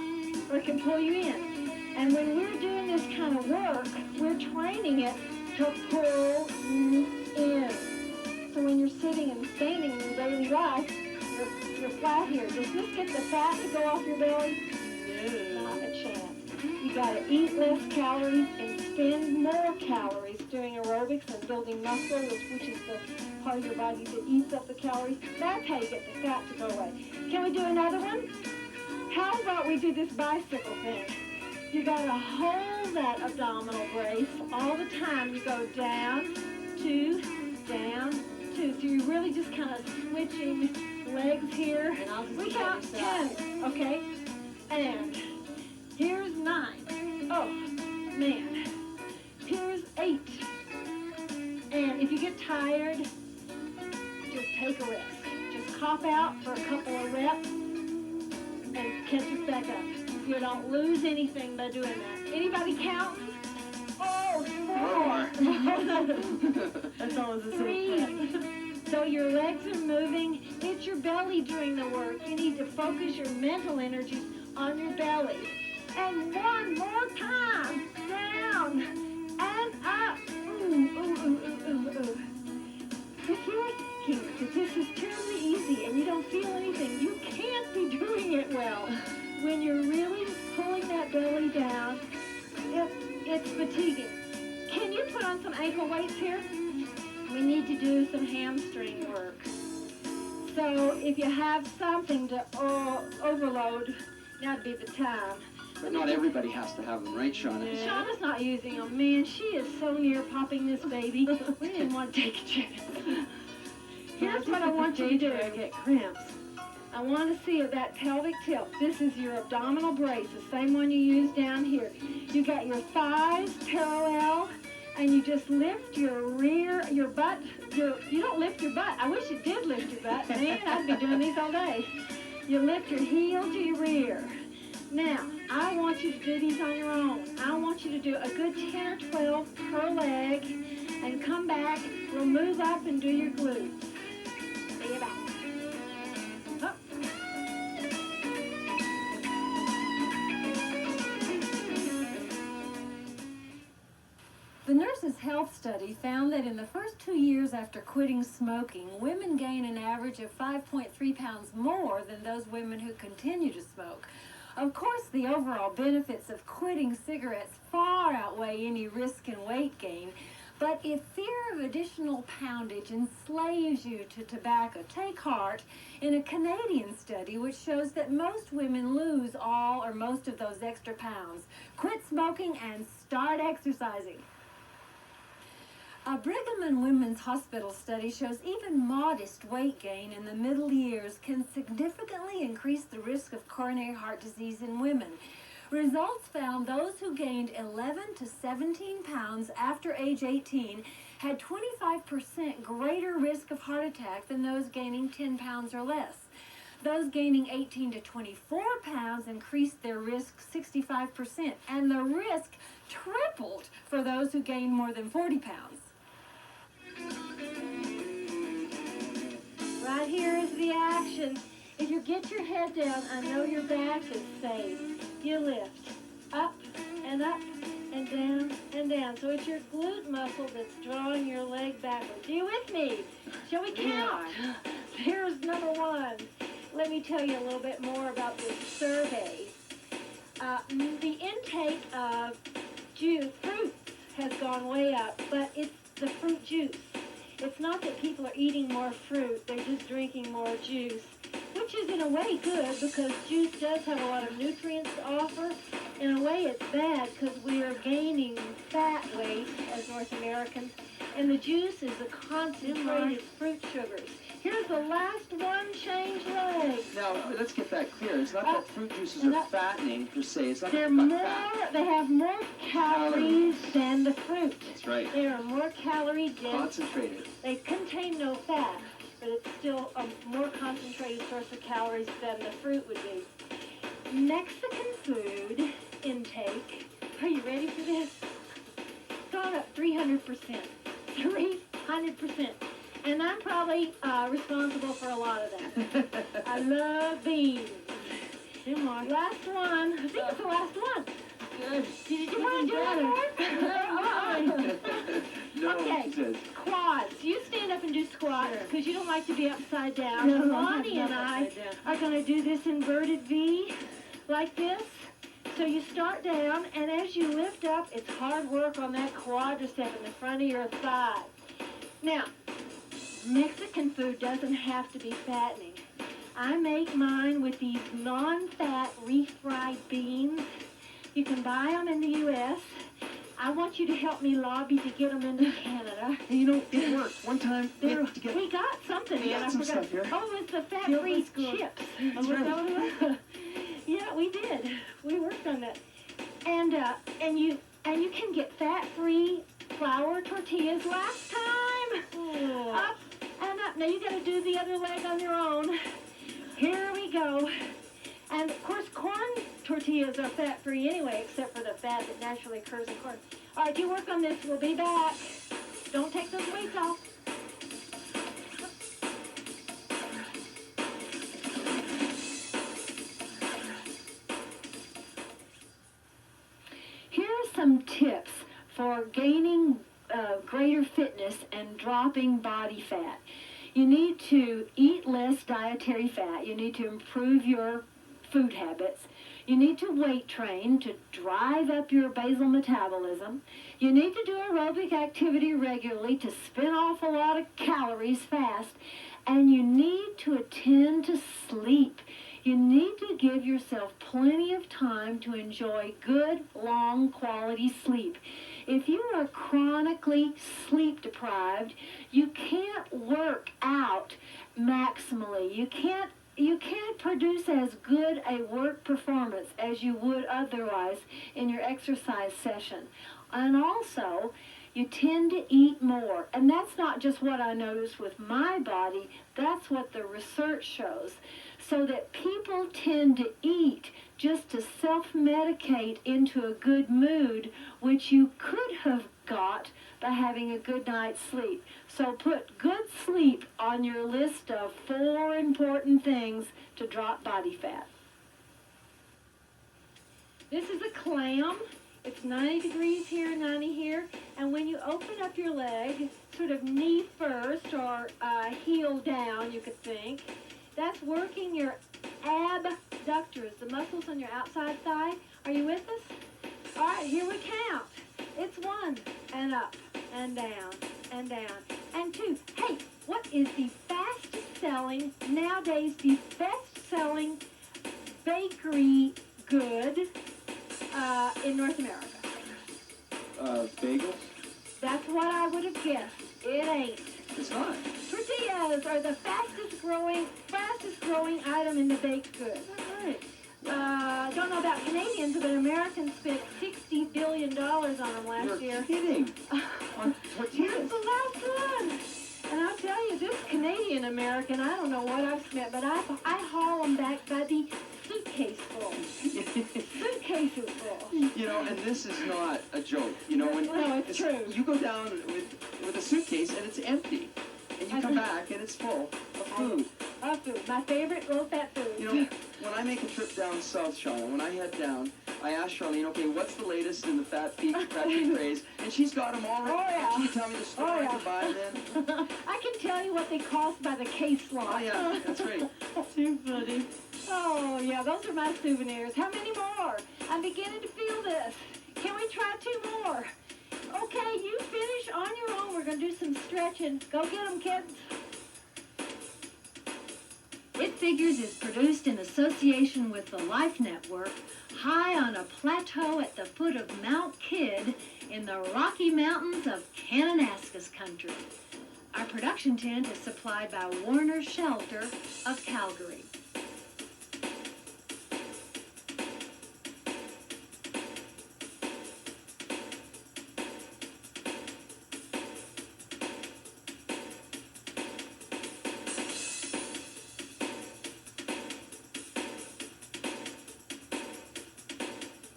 or it can pull you in. And when we're doing this kind of work, we're training it to pull you in. So when you're sitting and standing in your daily life, you're flat here. Does this get the fat to go off your belly? No. Not a chance. You gotta eat less calories and spend more calories doing aerobics and building muscle, which is the part of your body that eats up the calories. That's how you get the fat to go away. Can we do another one? How about we do this bicycle thing? You gotta hold that abdominal brace all the time. You go down, 2, down, 2. So you're really just kind of switching legs here. And I'll just We do count the other 10, okay? And here's 9. Oh, man. Here's 8. And if you get tired, just take a rest. Just cop out for a couple of reps and catch us back up. You don't lose anything by doing that. Anybody counting? Oh, 4. That's always the 3. So your legs are moving. It's your belly doing the work. You need to focus your mental energies on your belly. And one more time. Down and up. Ooh, ooh, ooh, ooh, ooh, ooh. If you're thinking that this is terribly easy and you don't feel anything, you can't be doing it well. When you're really pulling that belly down, it's fatiguing. Can you put on some ankle weights here? We need to do some hamstring work. So if you have something to overload, now'd be the time. But not everybody has to have them, right, Shauna? Shauna's not using them. Man, she is so near popping this baby. We didn't want to take a chance. Here's what I want you to do. I get cramps. I want to see that pelvic tilt. This is your abdominal brace, the same one you use down here. You got your thighs parallel, and you just lift your butt. You don't lift your butt. I wish you did lift your butt. Man, I'd be doing these all day. You lift your heel to your rear. Now, I want you to do these on your own. I want you to do a good 10 or 12 per leg, and come back. We'll move up and do your glutes. See you back. Up. The Nurses' Health Study found that in the first 2 years after quitting smoking, women gain an average of 5.3 pounds more than those women who continue to smoke. Of course, the overall benefits of quitting cigarettes far outweigh any risk in weight gain, but if fear of additional poundage enslaves you to tobacco, take heart in a Canadian study which shows that most women lose all or most of those extra pounds. Quit smoking and start exercising. A Brigham and Women's Hospital study shows even modest weight gain in the middle years can significantly increase the risk of coronary heart disease in women. Results found those who gained 11 to 17 pounds after age 18 had 25% greater risk of heart attack than those gaining 10 pounds or less. Those gaining 18 to 24 pounds increased their risk 65%, and the risk tripled for those who gained more than 40 pounds. Right here is the action. If you get your head down, I know your back is safe. You lift up and up and down and down. So it's your glute muscle that's drawing your leg backwards. Are you with me? Shall we count? Here's number one. Let me tell you a little bit more about this survey. The intake of fruit has gone way up, but it's the fruit juice. It's not that people are eating more fruit, they're just drinking more juice, which is in a way good because juice does have a lot of nutrients to offer. In a way it's bad because we are gaining fat weight as North Americans, and the juice is a concentrated fruit sugars. Here's the last one, change legs. Now, let's get that clear. It's not that fruit juices are fattening per se. It's not They're fat. they have more calories than the fruit. That's right. They are more calorie dense. Concentrated. They contain no fat, but it's still a more concentrated source of calories than the fruit would be. Mexican food intake, are you ready for this? It's gone up 300%. 300%. And I'm probably responsible for a lot of that. I love beans. Last one. I think it's the last one. Good. Did you want to do that more? No, okay. she says. Squats. You stand up and do squats because you don't like to be upside down. No, Lonnie and I are going to do this inverted V like this. So you start down, and as you lift up, it's hard work on that quadricep in the front of your thigh. Now, Mexican food doesn't have to be fattening. I make mine with these non-fat refried beans. You can buy them in the U.S. I want you to help me lobby to get them into Canada. You know, it worked. One time, we got something in. I forgot. Oh, it's the fat-free chips. That's right. Yeah, we did. We worked on that. And you can get fat-free flour tortillas last time. Oh. Up and up. Now you got to do the other leg on your own. Here we go. And of course, corn tortillas are fat-free anyway, except for the fat that naturally occurs in corn. All right, you work on this. We'll be back. Don't take those weights off. Here are some tips for gaining greater fitness and dropping body fat. You need to eat less dietary fat. You need to improve your food habits. You need to weight train to drive up your basal metabolism. You need to do aerobic activity regularly to spin off a lot of calories fast. And you need to attend to sleep. You need to give yourself plenty of time to enjoy good, long, quality sleep. If you are chronically sleep deprived, you can't work out maximally. You can't produce as good a work performance as you would otherwise in your exercise session. And also, you tend to eat more. And that's not just what I noticed with my body, that's what the research shows. So that people tend to eat just to self-medicate into a good mood, which you could have got by having a good night's sleep. So put good sleep on your list of 4 important things to drop body fat. This is a clam. It's 90 degrees here, 90 here. And when you open up your leg, sort of knee first or heel down, you could think, that's working your abductors, the muscles on your outside thigh. Are you with us? All right, here we count. It's 1 and up and down and down. And 2. Hey, what is the fastest selling, nowadays the best selling bakery good in North America? Bagels? That's what I would have guessed. It ain't. It's not. Tortillas are the fastest growing item in the baked goods. All right. Don't know about Canadians, but Americans spent $60 billion on them last year. You're kidding. On tortillas? That's the last one. And I'll tell you, this Canadian American, I don't know what I've spent, but I haul them back by the suitcase full. Suitcases full. You know, and this is not a joke. You know, when No, it's true. you go down with a suitcase and it's empty, and you come back and it's full of food. Of food. My favorite low-fat food. You know, when I make a trip down south, Charlene, when I head down, I ask Charlene, okay, what's the latest in the fat pig craze? And she's got them all right. Oh, yeah. Can you tell me the store I can buy them? I can tell you what they cost by the case lot. Oh, yeah, that's right. Too funny. Oh, yeah, those are my souvenirs. How many more? I'm beginning to feel this. Can we try 2 more? Okay, you finish on your own. We're going to do some stretching. Go get them, kids. It Figures is produced in association with the Life Network, high on a plateau at the foot of Mount Kidd in the Rocky Mountains of Kananaskis country. Our production tent is supplied by Warner Shelter of Calgary.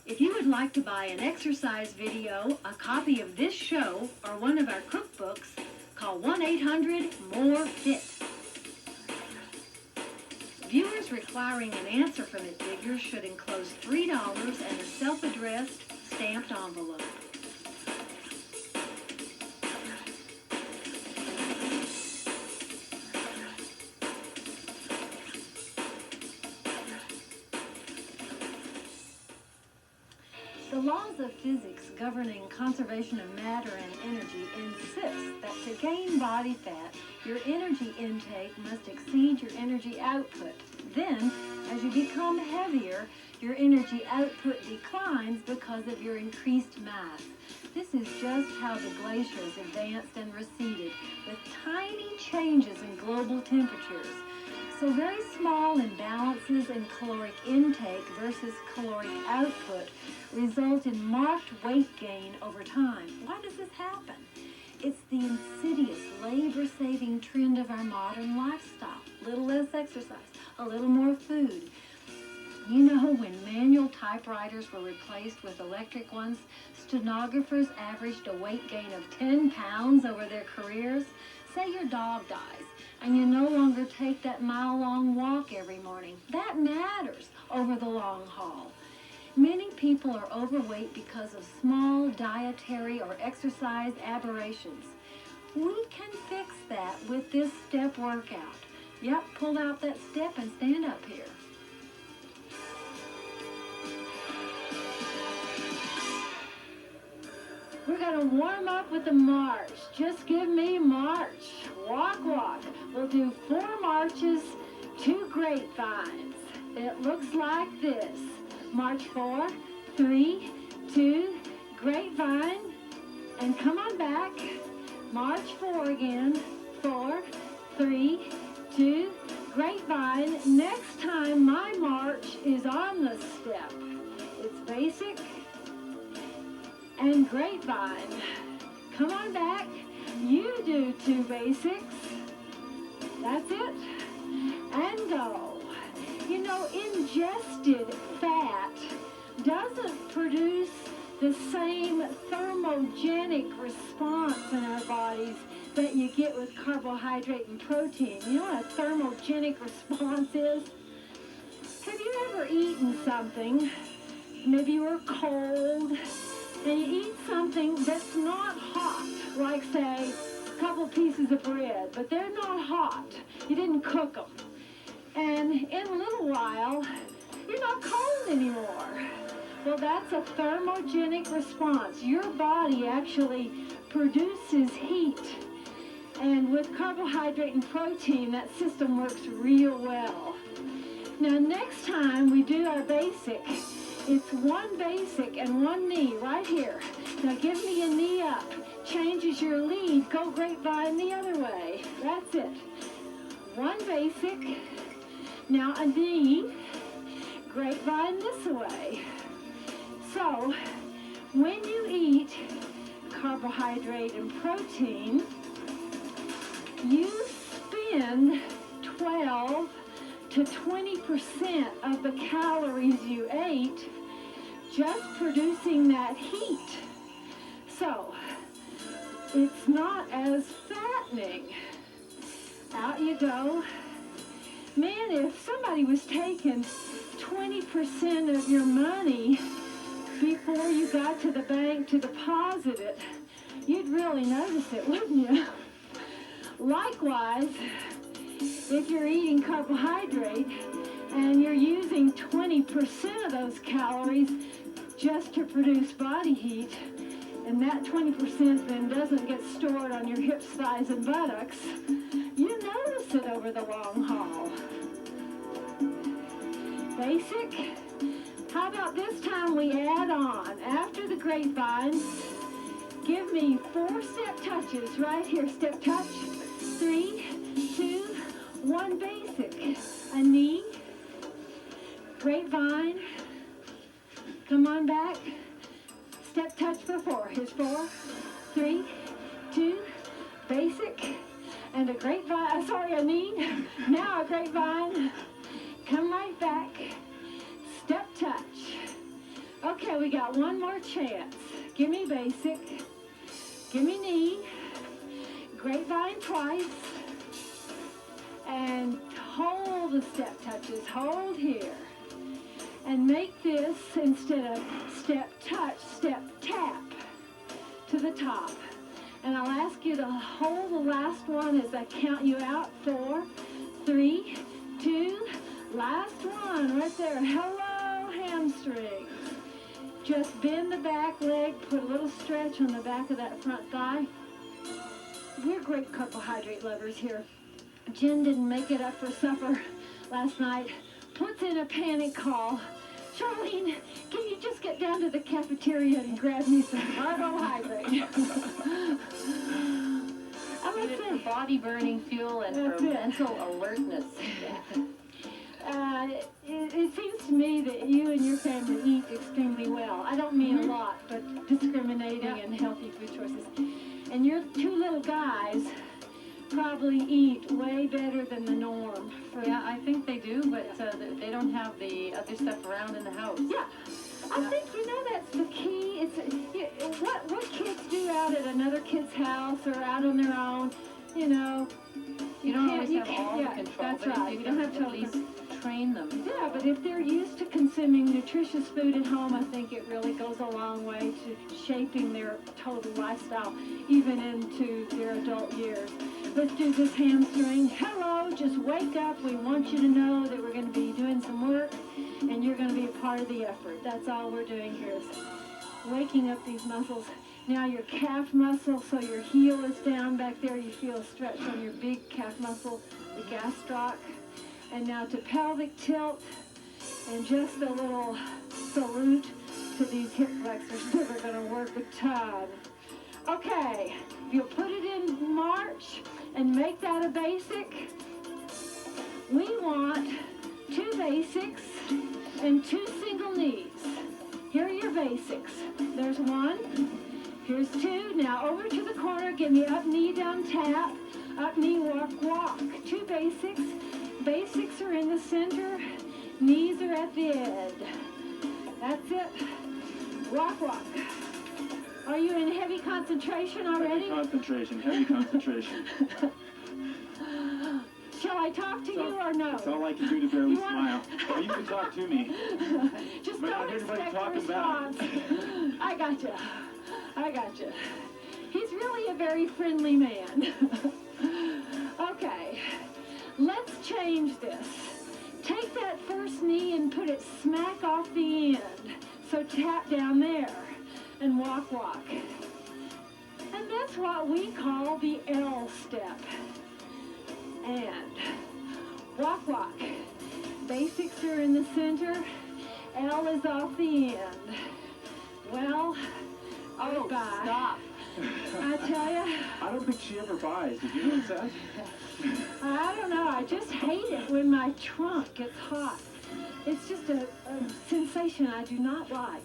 If you would like to buy an exercise video, a copy of this show, or one of our cookbooks, call 1-800-MORE-FIT. Viewers requiring an answer from It Figures should enclose $3 and a self-addressed stamped envelope. The laws of physics governing conservation of matter and energy insist that to gain body fat, your energy intake must exceed your energy output. Then, as you become heavier, your energy output declines because of your increased mass. This is just how the glaciers advanced and receded, with tiny changes in global temperatures. So very small imbalances in caloric intake versus caloric output result in marked weight gain over time. Why does this happen? It's the insidious, labor-saving trend of our modern lifestyle. A little less exercise, a little more food. You know, when manual typewriters were replaced with electric ones, stenographers averaged a weight gain of 10 pounds over their careers. Say your dog dies, and you no longer take that mile-long walk every morning. That matters over the long haul. Many people are overweight because of small dietary or exercise aberrations. We can fix that with this step workout. Yep, pull out that step and stand up here. We're going to warm up with a march. Just give me march. Walk, walk. We'll do 4 marches, 2 grapevines. It looks like this. March 4, 3, 2, grapevine, and come on back. March 4 again. 4, 3, 2, grapevine. Next time my march is on the step. It's basic and grapevine. Come on back. You do 2 basics. That's it. And go. You know, ingested fat doesn't produce the same thermogenic response in our bodies that you get with carbohydrate and protein. You know what a thermogenic response is? Have you ever eaten something, maybe you were cold, and you eat something that's not hot, like, say, a couple pieces of bread, but they're not hot. You didn't cook them. And in a little while, you're not cold anymore. Well, that's a thermogenic response. Your body actually produces heat. And with carbohydrate and protein, that system works real well. Now, next time we do our basic, it's 1 basic and 1 knee right here. Now, give me a knee up. changes your lead, go grapevine the other way. That's it. One basic. Now a knee, grapevine this way. So when you eat carbohydrate and protein, you spend 12 to 20% of the calories you ate just producing that heat. So it's not as fattening. Out you go. Man, if somebody was taking 20% of your money before you got to the bank to deposit it, you'd really notice it, wouldn't you? Likewise, if you're eating carbohydrate and you're using 20% of those calories just to produce body heat, and that 20% then doesn't get stored on your hips, thighs, and buttocks, you notice it over the long haul. Basic. How about this time we add on, after the grapevine, give me 4 step touches right here. Step touch, 3, 2, 1, basic. A knee, grapevine, come on back. Step touch for 4. Here's 4, 3, 2, basic, and a grapevine, a knee, now a grapevine. Come right back. Step touch. Okay, we got one more chance. Give me basic. Give me knee. Grapevine twice. And hold the step touches. Hold here. And make this, instead of step touch, step tap to the top. And I'll ask you to hold the last one as I count you out. 4, 3, 2, last one right there. Hello, hamstrings. Just bend the back leg, put a little stretch on the back of that front thigh. We're great carbohydrate lovers here. Jen didn't make it up for supper last night. Puts in a panic call. Charlene, can you just get down to the cafeteria and grab me some carbohydrate? I would say for body burning fuel and for mental alertness. It seems to me that you and your family eat extremely well. I don't mean a lot, but discriminating and healthy food choices. And your 2 little guys probably eat way better than the norm. Yeah, I think they do, but they don't have the other stuff around in the house. Yeah, I think that's the key. It's what kids do out at another kid's house or out on their own. You don't always have all the control. That's but right. You You don't have to to at least train them. Yeah, but if they're used to consuming nutritious food at home, I think it really goes a long way to shaping their total lifestyle, even into their adult years. Let's do this hamstring. Hello, just wake up. We want you to know that we're going to be doing some work, and you're going to be a part of the effort. That's all we're doing here is waking up these muscles. Now your calf muscle, so your heel is down back there. You feel a stretch on your big calf muscle, the gastroc. And now to pelvic tilt, and just a little salute to these hip flexors that are going to work a ton. Okay, you'll put it in march and make that a basic. We want 2 basics and 2 single knees. Here are your basics. There's 1. Here's 2. Now over to the corner. Give me up knee, down tap. Up knee, walk, walk. 2 basics. Basics are in the center. Knees are at the edge. That's it. Walk, walk. Are you in heavy concentration already? Heavy concentration. Shall I talk to you or no? That's all I can do to barely smile. Or you can talk to me. Just But don't everybody expect a talking response. back. I gotcha. He's really a very friendly man. Okay, let's change this. Take that first knee and put it smack off the end. So tap down there and walk, walk. And that's what we call the L step. And walk, walk. Basics are in the center. L is off the end. Well, Oh, goodbye. stop. I tell you, I don't think she ever buys. Did you notice that? I don't know, I just hate it when my trunk gets hot. It's just a sensation I do not like.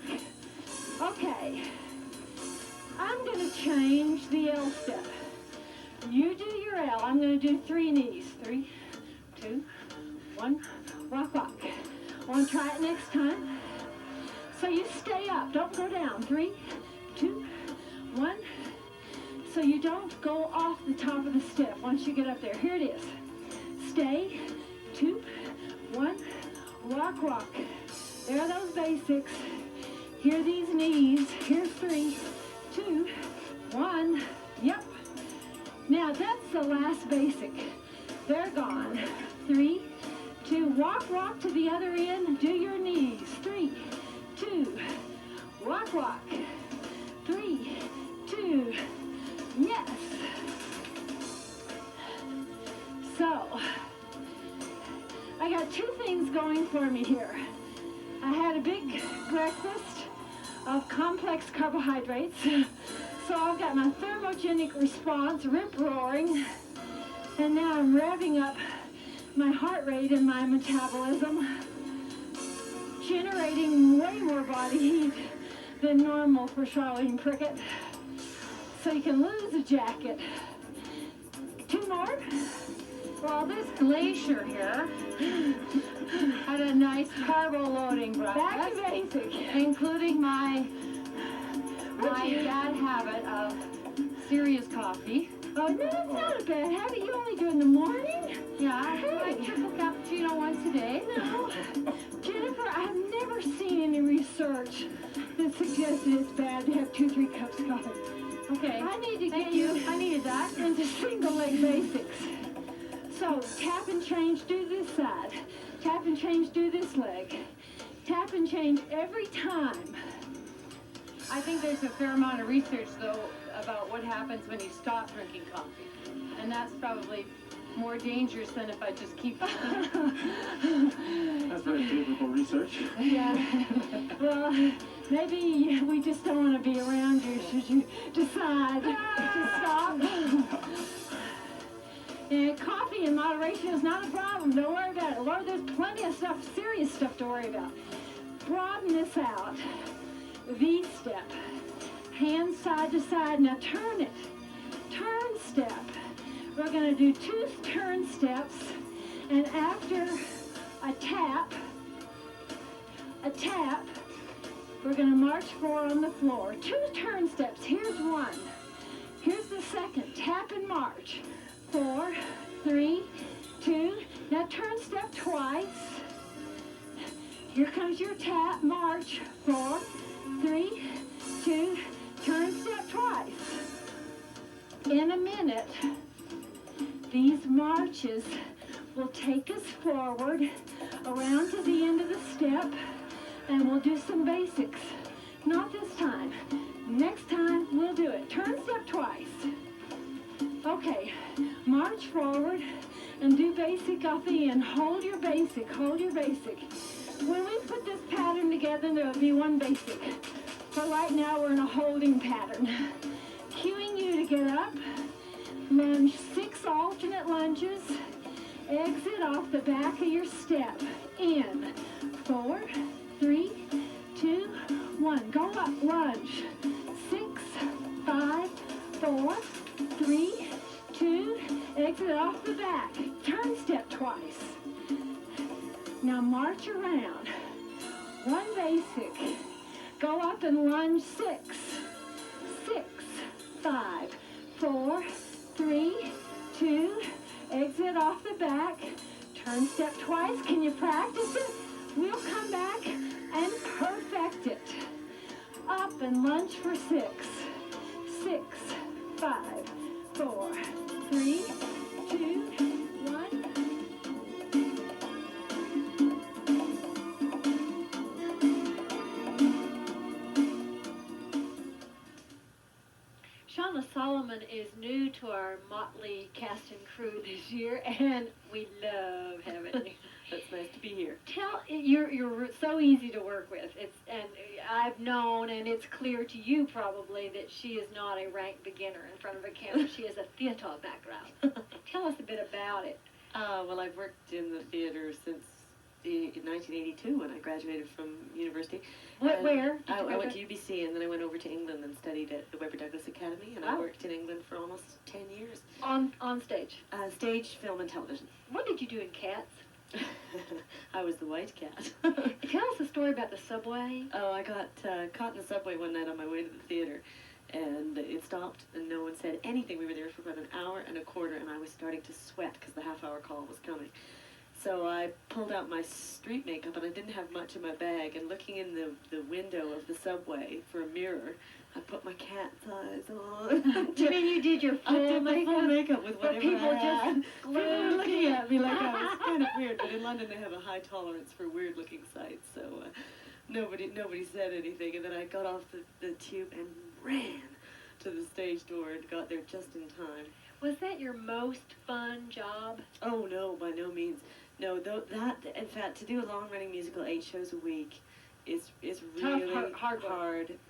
Okay, I'm gonna change the L step. You do your L, I'm gonna do 3 knees. 3, 2, 1, rock, rock. Wanna try it next time? So you stay up, don't go down. 3, 2, 1. So you don't go off the top of the step once you get up there. Here it is. Stay, 2, 1, rock, rock. There are those basics. Here are these knees. Here's 3, 2, 1. Yep. Now that's the last basic. They're gone. 3, 2, walk, rock to the other end. Do your knees. 3, 2, rock, rock. 3, 2, yes. So, I got 2 things going for me here. I had a big breakfast of complex carbohydrates, so I've got my thermogenic response rip-roaring, and now I'm revving up my heart rate and my metabolism, generating way more body heat than normal for Charlene Prickett, so you can lose a jacket. 2 more. Well, this glacier here had a nice carbo loading Back to breakfast, basic. including my bad habit of serious coffee. Oh, no, that's not a bad habit. You only do it in the morning? Yeah, I Hey. triple cappuccino once a day. No. Jennifer, I've never seen any research that suggested it's bad to have 2-3 cups of coffee. Okay. I need to Thank get you. you I needed that. into single leg basics. So, tap and change, do this side. Tap and change, do this leg. Tap and change every time. I think there's a fair amount of research, though, about what happens when you stop drinking coffee. And that's probably more dangerous than if I just keep That's very favorable research. Yeah. Well, maybe we just don't want to be around you should you decide to stop. And coffee in moderation is not a problem. Don't worry about it. Lord, there's plenty of stuff, serious stuff to worry about. Broaden this out. V step. Hands side to side. Now turn it. Turn step. We're going to do 2 turn steps. And after a tap, we're going to march 4 on the floor. 2 turn steps. Here's 1. Here's the second. Tap and march. 4, 3, 2. Now turn step twice. Here comes your tap. March. 4, 3, 2. Turn step twice. In a minute, these marches will take us forward around to the end of the step, and we'll do some basics. Not this time. Next time, we'll do it. Turn step twice. Okay, march forward and do basic off the end. Hold your basic, hold your basic. When we put this pattern together, there will be 1 basic. But right now, we're in a holding pattern. Cueing you to get up, lunge 6 alternate lunges, exit off the back of your step. In 4, 3, 2, 1. Go up, lunge. 6, 5, 4, 3, 2, exit off the back. Turn step twice. Now march around. 1 basic. Go up and lunge 6, 6, 5, 4, 3, 2, exit off the back. Turn step twice. Can you practice it? We'll come back and perfect it. Up and lunge for 6, 6, 5, 4, 3, 2, 1. Shauna Solomon is new to our motley cast and crew this year, and we love having you. That's nice to be be here. You're so easy to work with. And I've known, and it's clear to you probably, that she is not a rank beginner in front of a camera. She has a theater background. Tell us a bit about it. Well, I've worked in the theater since 1982 when I graduated from university. Where? I went to UBC, and then I went over to England and studied at the Webber Douglas Academy, and I worked in England for almost 10 years. On stage? Stage, film, and television. What did you do in Cats? I was the white cat. Tell us a story about the subway. Oh, I got caught in the subway one night on my way to the theater, and it stopped, and no one said anything. We were there for about an hour and a quarter, and I was starting to sweat because the half-hour call was coming. So I pulled out my street makeup, and I didn't have much in my bag, and looking in the window of the subway for a mirror, I put my cat's eyes on. You mean you did your full makeup with whatever people I had. just People were looking at me like I was kind of weird, but in London they have a high tolerance for weird-looking sights, so nobody said anything, and then I got off the tube and ran to the stage door and got there just in time. Was that your most fun job? Oh, no, by no means. No, that, in fact, to do a long-running musical 8 shows a week is really hard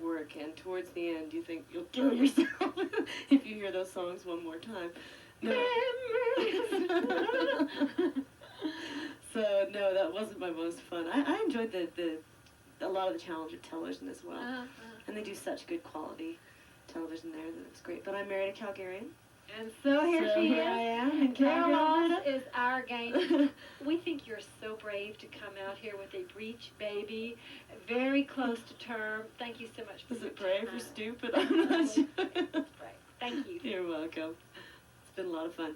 work, and towards the end you think you'll kill yourself if you hear those songs one more time. No. So, no, that wasn't my most fun. I enjoyed a lot of the challenge of television as well, and they do such good quality television there that it's great. But I'm married a Calgarian. And so here she is. I am. And Caroline is our game. We think you're so brave to come out here with a breech baby, very close to term. Thank you so much for Is it brave or stupid? I'm not sure. It's brave. Thank you. You're welcome. It's been a lot of fun.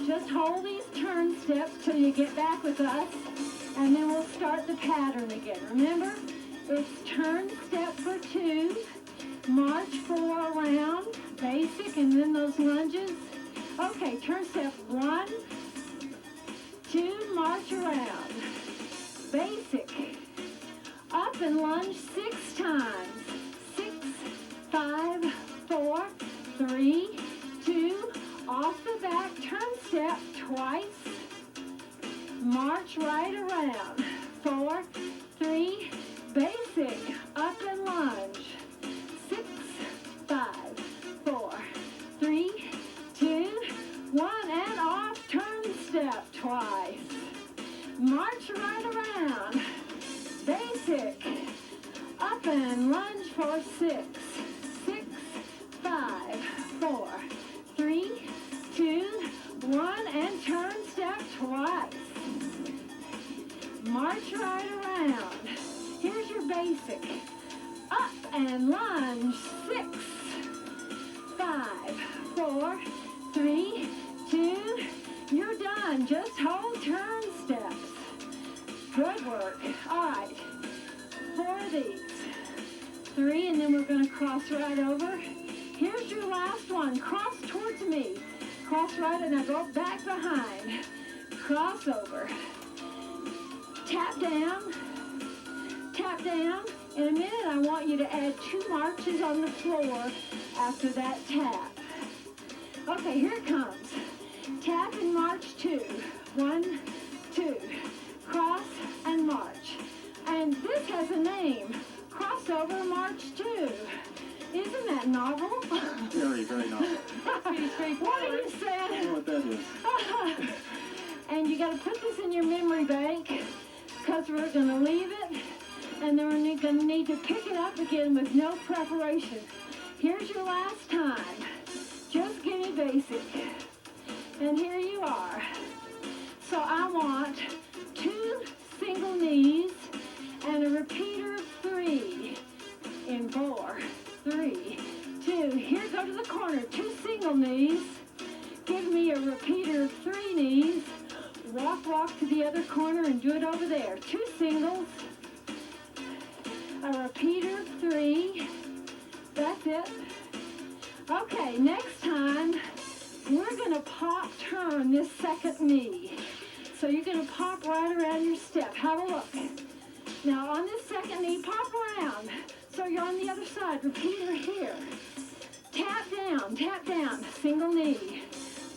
Just hold these turn steps till you get back with us, and then we'll start the pattern again. Remember, it's turn step for 2. March 4 around, basic, and then those lunges. Okay, turn step 1, 2, march around. Basic. Up and lunge 6 times. 6, 5, 4, 3, 2. Off the back, turn step twice. March right around. 4, 3, basic. Up and lunge. 6, 5, 4, 3, 2, 1, and off, turn step twice. March right around. Basic. Up and lunge for 6, 6, 5, 4, 3, 2, 1, and turn step twice. March right around. Here's your basic. Up and lunge. 6, 5, 4, 3, 2. You're done. Just hold turn steps. Good work. All right. 4 of these. 3, and then we're going to cross right over. Here's your last one. Cross towards me. Cross right, and now go back behind. Cross over. Tap down. Tap down. In a minute, I want you to add 2 marches on the floor after that tap. Okay, here it comes. Tap and march 2. 1, 2. Cross and march. And this has a name. Crossover March 2. Isn't that novel? Very, very novel. What do you say? I don't know what that is. And you got to put this in your memory bank, because we're going to leave it, and then we're going to need to pick it up again with no preparation. Here's your last time. Just give me basic. And here you are. So I want 2 single knees and a repeater of 3 in 4, 3, 2. Here, go to the corner. 2 single knees. Give me a repeater of 3 knees. Walk to the other corner and do it over there. 2 singles. A repeater of 3. That's it. Okay, next time, we're going to pop turn this second knee. So you're going to pop right around your step. Have a look. Now on this second knee, pop around. So you're on the other side. Repeater here. Tap down, single knee.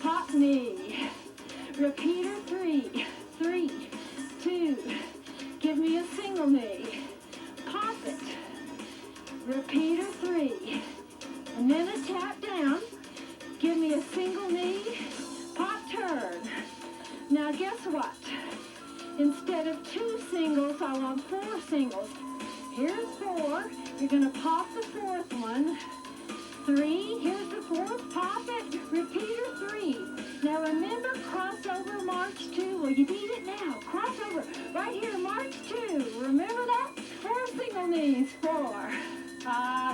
Pop knee. Repeater 3. 3, 2, give me a single knee, pop it, repeater 3, and then a tap down, give me a single knee, pop turn. Now guess what? Instead of 2 singles, I want 4 singles. Here's 4, you're gonna pop the 4th one, 3, here's the 4th, pop it, repeater 3. Now remember crossover march 2, well you need it now, crossover, right here, march 2, remember that? 4 single knees, 4.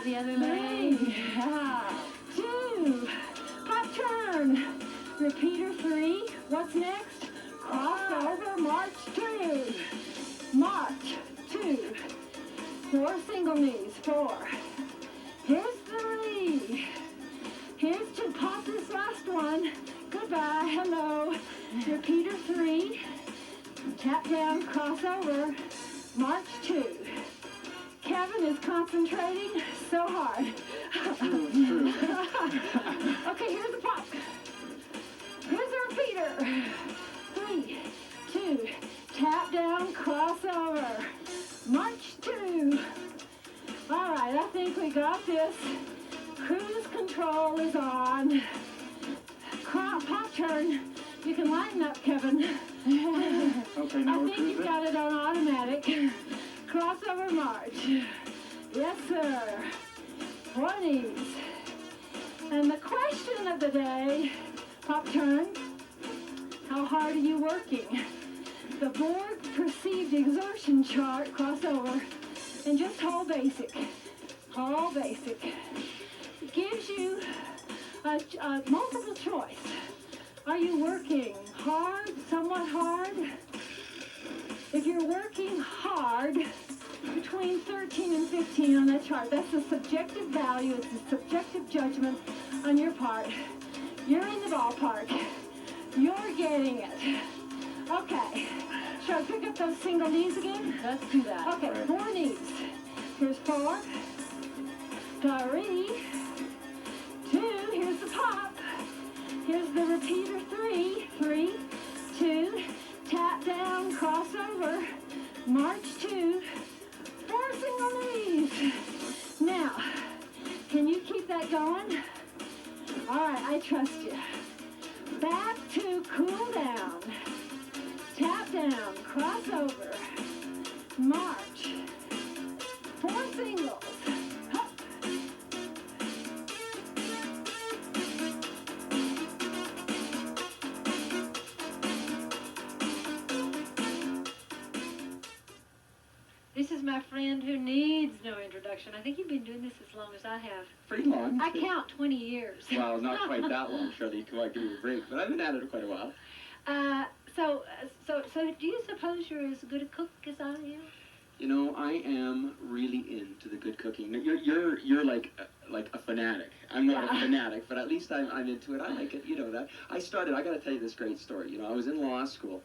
The other leg. 2, pop turn, repeater 3, what's next? Crossover, march 2, march 2, 4 single knees, 4, here's 3, here's 2, pop this last one, goodbye, hello, repeater 3, tap down, crossover, march 2. Kevin is concentrating so hard. Okay, here's the pop. Here's the repeater. 3, 2, tap down, crossover, march 2. All right, I think we got this. Cruise control is on. Pop turn. You can lighten up, Kevin. Okay, now I we're think you've cruising. got it on automatic. Crossover march. Yes, sir. 4 knees. And the question of the day, pop turn, how hard are you working? The board perceived exertion chart, crossover, and just hold basic. Hold basic. It gives you a multiple choice. Are you working hard, somewhat hard? If you're working hard, between 13 and 15 on that chart, that's a subjective value, it's a subjective judgment on your part. You're in the ballpark. You're getting it. Okay. Shall I pick up those single knees again? Let's do that. Okay, Right. 4 knees. Here's 4. 3. 2. Here's the pop. Here's the repeater 3. 3, 2. Tap down, crossover. March 2. 4 single knees. Now, can you keep that going? All right, I trust you. Back to cool down. Tap down, crossover, march, 4 singles, hup. This is my friend who needs no introduction. I think you've been doing this as long as I have. Pretty long. I count 20 years. Well, not quite that long, Charlene. Come on, give me a break. But I've been at it quite a while. So do you suppose you're as good a cook as I am? You know, I am really into the good cooking. Now, you're like a fanatic. I'm not a fanatic, but at least I'm into it. I like it. You know that. I got to tell you this great story. You know, I was in law school,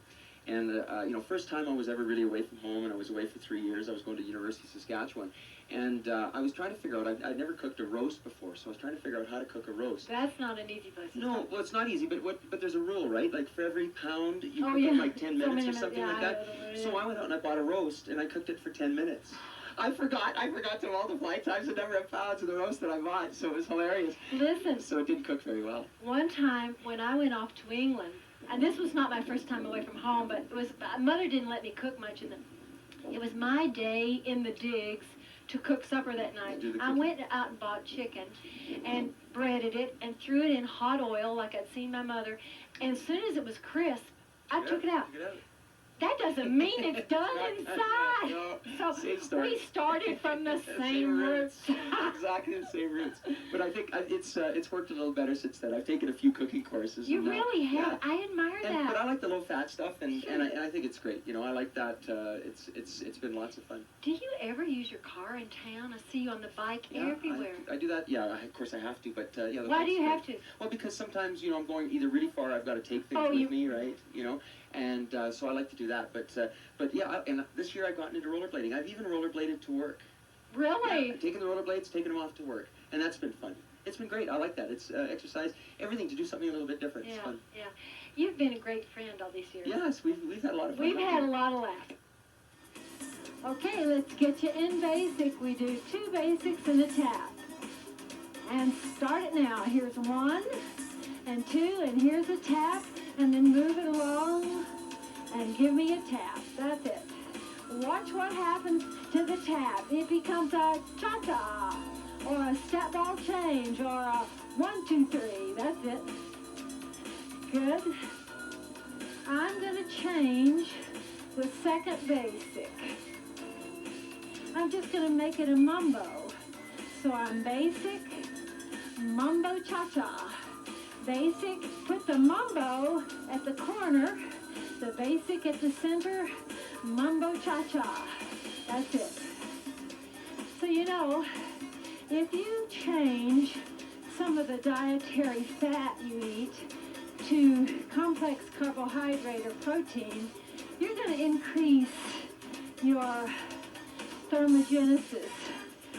and you know, first time I was ever really away from home, and I was away for 3 years. I was going to University of Saskatchewan, and I was trying to figure out. I'd never cooked a roast before, so I was trying to figure out how to cook a roast. That's not an easy place to No, cook. well, it's not easy, but there's a rule, right? Like for every pound, you Oh, cook yeah. it like 10 So minutes many or something minutes, like yeah, that. yeah. So I went out and I bought a roast, and I cooked it for 10 minutes. I forgot to multiply times the number of pounds of the roast that I bought, so it was hilarious. Listen, So it didn't cook very well. one time when I went off to England, and this was not my first time away from home, but it was, Mother didn't let me cook much in it was my day in the digs to cook supper that night. Do the I cooking. went out and bought chicken and breaded it and threw it in hot oil like I'd seen my mother. And as soon as it was crisp, I took it out. That doesn't mean it's done inside. No, So same story. we started from the same roots. Exactly the same roots. But I think it's worked a little better since then. I've taken a few cooking courses. You and, really have. yeah. I admire But I that. like the low fat stuff, and I think it's great. You know, I like that. It's been lots of fun. Do you ever use your car in town? I see you on the bike Yeah, everywhere. I do that. Yeah, of course I have to. But yeah. Why do you have to? Well, because sometimes I'm going either really far. I've got to take things Oh, with me, right? And so I like to do that. But yeah. And this year I've gotten into rollerblading. I've even rollerbladed to work. Really? Yeah, taking the rollerblades, taking them off to work, and that's been fun. it's been great. I like that. It's exercise, everything to do something a little bit different. It's fun. Yeah. You've been a great friend all these years. Yes, we've had a lot of fun. We've had a lot of laughs. Okay, let's get you in basic. We do 2 basics and a tap. And start it now. Here's 1 and 2, and here's a tap, and then move it along and give me a tap. That's it. Watch what happens to the tap. It becomes a cha-cha, or a step ball change, or a 1, 2, 3. That's it. Good. I'm going to change the second basic. I'm just going to make it a mumbo. So I'm basic, mumbo cha-cha. Basic, put the mumbo at the corner, the basic at the center, mumbo cha-cha. That's it. So you know, if you change some of the dietary fat you eat to complex carbohydrate or protein, you're going to increase your thermogenesis,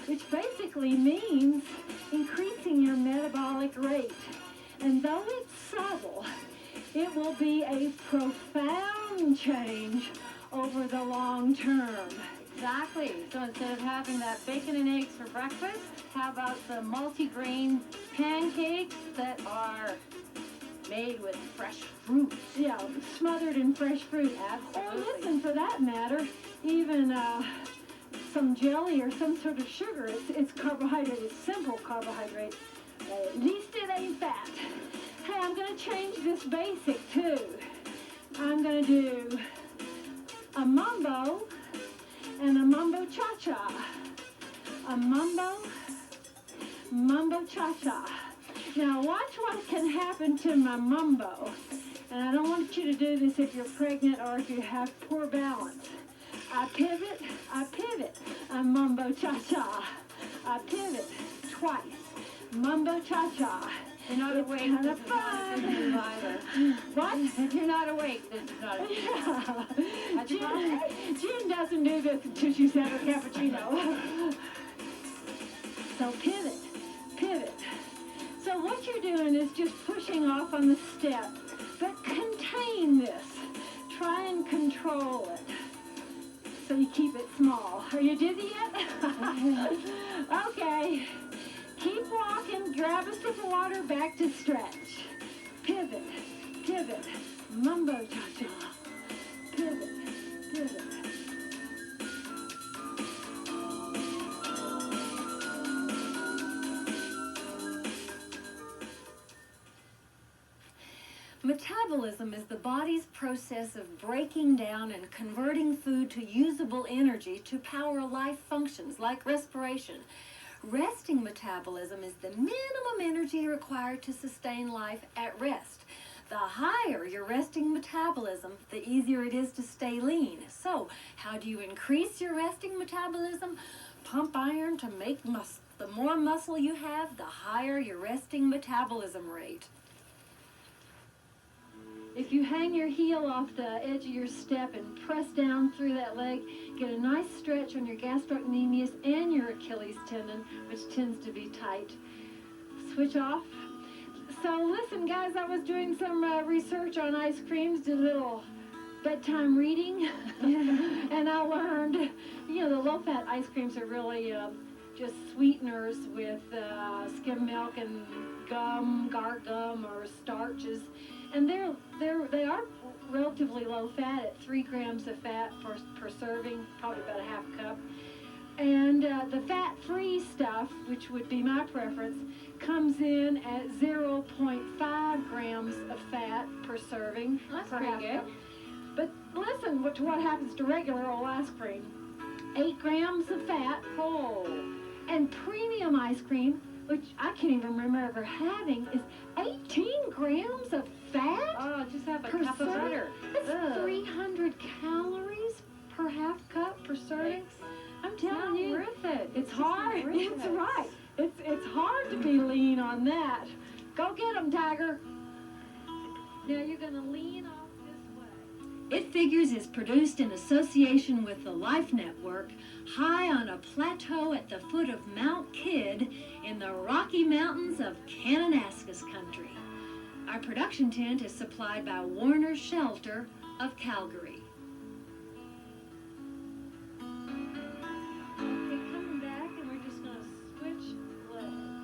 which basically means increasing your metabolic rate. And though it's subtle, it will be a profound change over the long term. Exactly. So instead of having that bacon and eggs for breakfast, how about the multi-grain pancakes that are made with fresh fruit? Yeah, smothered in fresh fruit. Absolutely. Or listen, for that matter, even some jelly or some sort of sugar. It's carbohydrate. It's simple carbohydrate. At least it ain't fat. Hey, I'm going to change this basic too. I'm going to do a mumbo and a mumbo cha-cha. A mumbo cha-cha. Now watch what can happen to my mumbo. And I don't want you to do this if you're pregnant or if you have poor balance. I pivot, a mumbo cha-cha. I pivot twice, mumbo cha-cha. You're not awake. Kind of fun. What? If you're not awake, this is not a Yeah. Jean doesn't do this until she's had her cappuccino. So pivot. So what you're doing is just pushing off on the step, but contain this. Try and control it. So you keep it small. Are you dizzy yet? Okay. Keep walking, grab a sip of water, back to stretch. Pivot, mumbo cha-cha. Pivot. Metabolism is the body's process of breaking down and converting food to usable energy to power life functions like respiration. Resting metabolism is the minimum energy required to sustain life at rest. The higher your resting metabolism, the easier it is to stay lean. So, how do you increase your resting metabolism? Pump iron to make muscle. The more muscle you have, the higher your resting metabolism rate. If you hang your heel off the edge of your step and press down through that leg, get a nice stretch on your gastrocnemius and your Achilles tendon, which tends to be tight. Switch off. So listen, guys, I was doing some research on ice creams, did a little bedtime reading, and I learned, the low-fat ice creams are really just sweeteners with skim milk and gum, guar gum, or starches. And they are relatively low fat at 3 grams of fat per serving, probably about a half cup. And the fat-free stuff, which would be my preference, comes in at 0.5 grams of fat per serving. That's per pretty half good. cup. But listen to what happens to regular old ice cream. 8 grams of fat. Oh. And premium ice cream, which I can't even remember having, is 18 grams of fat? Oh, just have a per cup of serving? butter. That's 300 calories per half cup per serving. I'm telling you, Worth it. it's hard. worth It's it. right. It's hard to be lean on that. Go get 'em, Tiger. Now you're going to lean off this way. It Figures is produced in association with the Life Network, high on a plateau at the foot of Mount Kidd in the Rocky Mountains of Kananaskis country. Our production tent is supplied by Warner Shelter of Calgary. Okay, coming back, and we're just going to switch legs.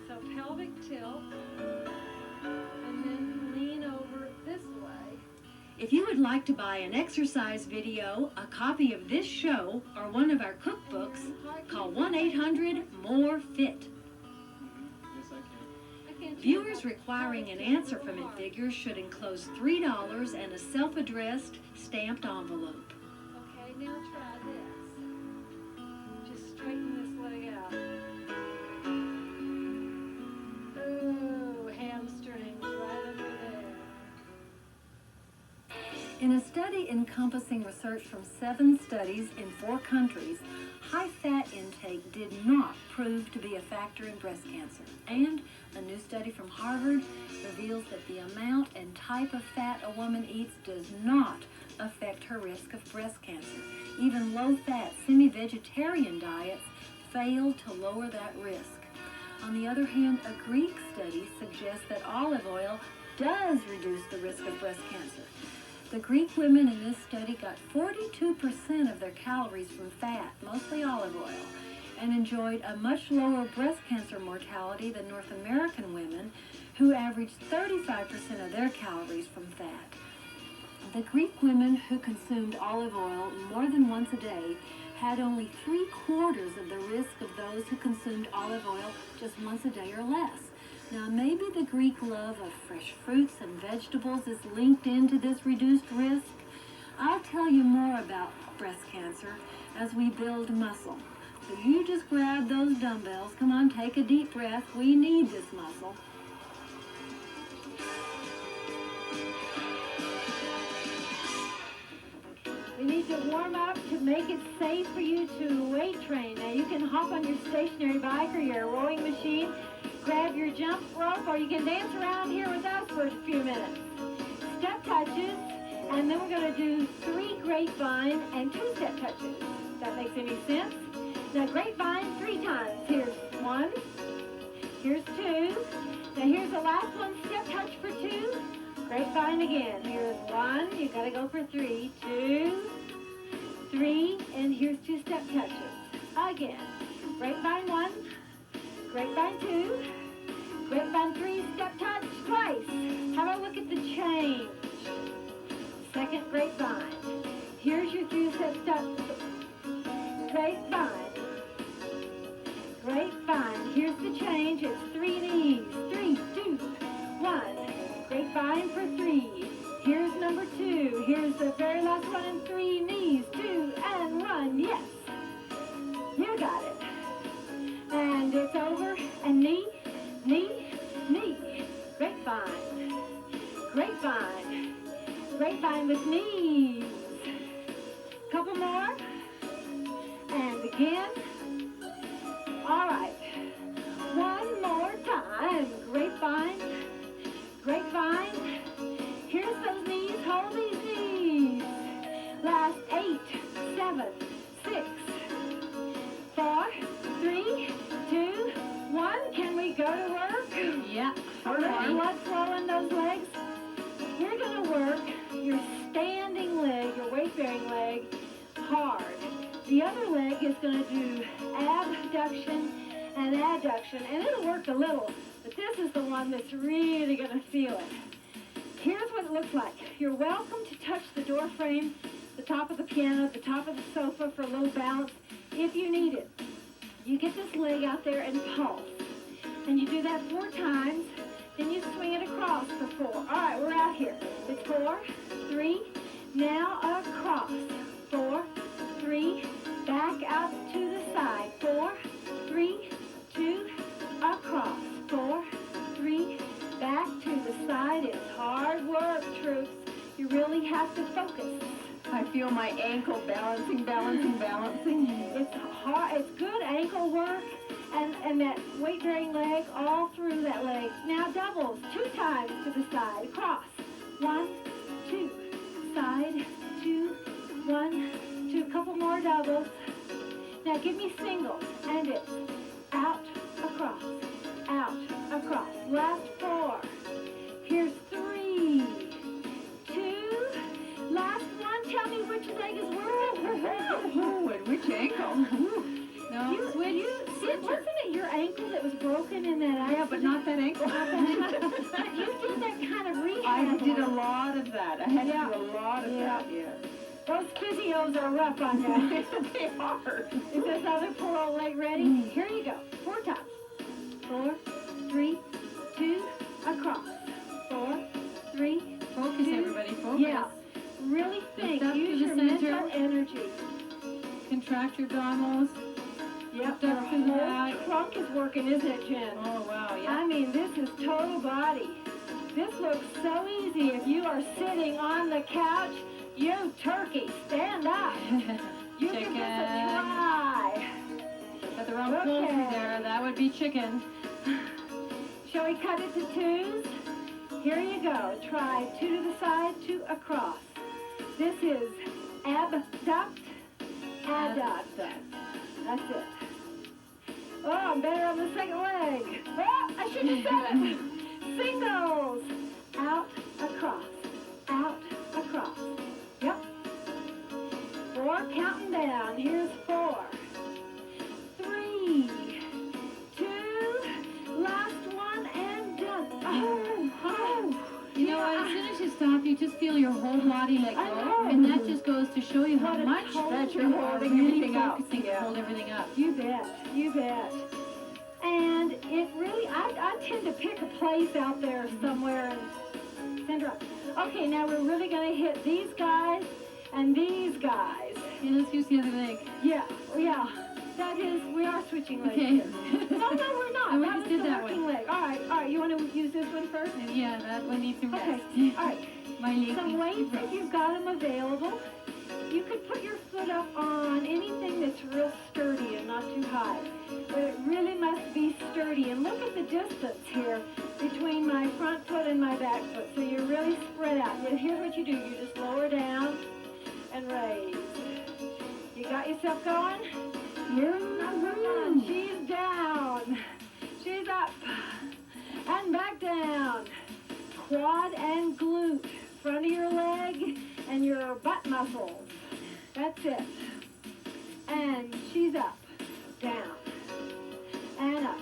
So pelvic tilt, and then lean over this way. If you would like to buy an exercise video, a copy of this show, or one of our cookbooks, call 1-800-MORE-FIT. Yes, I can. Viewers requiring an answer from It Figures should enclose $3 and a self-addressed stamped envelope. Okay, now try this. Just straighten this leg out. Ooh, hamstrings right under there. In a study encompassing research from 7 studies in 4 countries, high fat intake did not prove to be a factor in breast cancer. And a new study from Harvard reveals that the amount and type of fat a woman eats does not affect her risk of breast cancer. Even low-fat, semi-vegetarian diets fail to lower that risk. On the other hand, a Greek study suggests that olive oil does reduce the risk of breast cancer. The Greek women in this study got 42% of their calories from fat, mostly olive oil, and enjoyed a much lower breast cancer mortality than North American women, who averaged 35% of their calories from fat. The Greek women who consumed olive oil more than once a day had only 3/4 of the risk of those who consumed olive oil just once a day or less. Now, maybe the Greek love of fresh fruits and vegetables is linked into this reduced risk. I'll tell you more about breast cancer as we build muscle. So you just grab those dumbbells. Come on, take a deep breath. We need this muscle. We need to warm up to make it safe for you to weight train. Now you can hop on your stationary bike or your rowing machine, grab your jump rope, or you can dance around here with us for a few minutes. Step touches, and then we're going to do 3 grapevine and 2 step touches. If that makes any sense? Now grapevine 3 times. Here's 1, here's 2. Now here's the last one, step touch for 2. Grapevine again. Here's 1, you got to go for 3, 2, 3, and here's 2 step touches. Again, grapevine 1, grapevine 2, grapevine 3, step touch twice. How about look at the change? Second grapevine. Here's your 2 step grapevine. Grapevine. Here's the change. It's 3 knees. 3, 2, 1. Grapevine for 3. Here's number 2. Here's the very last one in 3 knees. 2 and 1. Yes. You got it. And it's over. And knee, knee, knee. Grapevine. Grapevine. Grapevine with knees. Couple more. And again. All right. One more time. Grapevine. Grapevine. Here's those knees. Hold these knees. Last 8, 7, 6, 4, 3, 2, 1. Can we go to work? Yeah. Okay. Blood flow in those legs. We're going to work your standing leg, your weight-bearing leg, hard. The other leg is going to do abduction and adduction, and it'll work a little, but this is the one that's really going to feel it. Here's what it looks like. You're welcome to touch the door frame, the top of the piano, the top of the sofa for a little balance if you need it. You get this leg out there and pulse, and you do that 4 times. Then you swing it across for 4. All right, we're out here. It's 4, 3, now across. 4, 3, back out to the side. 4, 3, 2, across. 4, 3, back to the side. It's hard work, troops. You really have to focus. I feel my ankle balancing, balancing, balancing. It's hard. It's good ankle work. And that weight-bearing leg all through that leg. Now doubles 2 times to the side, across. 1, 2, side, 2, 1, 2, a couple more doubles. Now give me singles, and it's out, across, last 4. Here's 3, 2, last 1. Tell me which leg is working. Oh, and which ankle? No, Wasn't it your ankle that was broken in that accident? yeah, but not that ankle. But you did that kind of rehab. I did a lot of that. I had to do a lot of that, yeah. Those physios are rough on you. They are. Is this other poor old leg ready? Here you go. 4 times. 4, 3, 2, across. 4, 3, Focus, 2. everybody, focus. Yeah. Really think. Lift up Use to your the center. mental energy. Contract your abdominals. Yep. Lift up Your through the whole back. trunk is working, isn't it, Jen? Oh, wow, yeah. I mean, this is total body. This looks so easy. If you are sitting on the couch, you turkey, stand up. You give this a try. Got the wrong pull through there. That would be chicken. Shall we cut it to 2s? Here you go. Try 2 to the side, 2 across. This is abduct, adduct. That's it. Oh, I'm better on the second leg. Oh, I shouldn't have said it. Singles. Out, across. Out, across. Yep. 4, counting down. Here's 4. 3, 2, last 1, and done. Oh. You know what? As soon as you stop, you just feel your whole body let I go. know. And that just goes to show you how What a much total that you're holding really everything up. focusing. To hold everything up. You bet. You bet. And it really, I tend to pick a place out there somewhere and send her up. Okay, now we're really going to hit these guys and these guys. Okay, let's use the other leg. Yeah. That is, we are switching legs Okay. here. No, we're not. No, we that just was did the that working one. leg. All right. You want to use this one first? Yeah, that one needs to rest. Okay. All right. My leg Some needs weights, to if rest. you've got them available. You could put your foot up on anything that's real sturdy and not too high. But it really must be sturdy. And look at the distance here between my front foot and my back foot. So you're really spread out. And here's what you do. You just lower down and raise. You got yourself going? She's down. She's up. And back down. Quad and glute. Front of your leg and your butt muscles. That's it. And she's up, down, and up.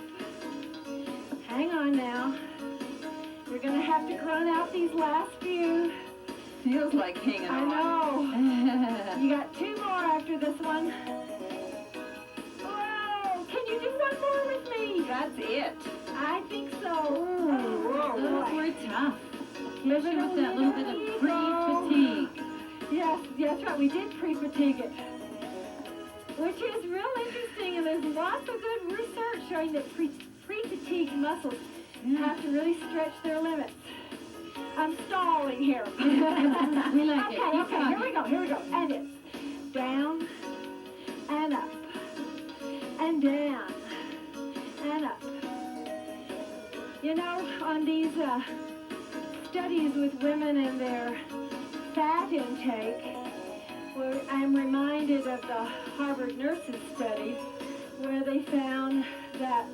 Hang on now. You're going to have to grunt out these last few. Feels like hanging I on. know. You got 2 more after this one. Whoa! Can you do one more with me? That's it. I think so. Those boy. were tough. Especially with that little bit of pre-fatigue. Yes, that's right. We did pre-fatigue it. Which is real interesting, and there's lots of good research showing that pre-fatigued muscles have to really stretch their limits. I'm stalling here. We like it. Keep Okay, talking. here we go. And it's down and up and down and up. You know, on these studies with women and their fat intake, where I'm reminded of the Harvard nurses study, where they found that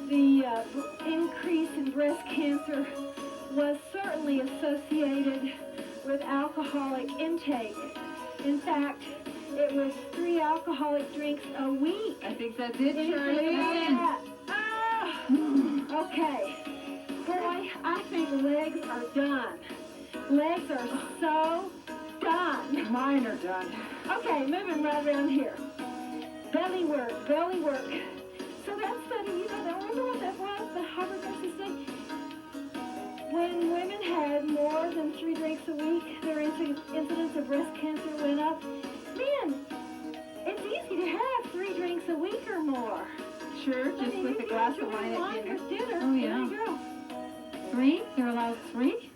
the increase in breast cancer was certainly associated with alcoholic intake. In fact, it was 3 alcoholic drinks a week. I think that's it, Anything Charlene. about that? Okay. Boy, I think legs are done. Legs are so done. Mine are done. Okay, moving right around here. Belly work, belly work. So that study, you know, remember what that was, the Harvard nurses study? When women had more than 3 drinks a week, their incidence of breast cancer went up. Man, it's easy to have 3 drinks a week or more. Sure, just I mean, with you a glass can of wine enjoy at dinner. with dinner. Oh, yeah. There you go. 3? They're allowed 3?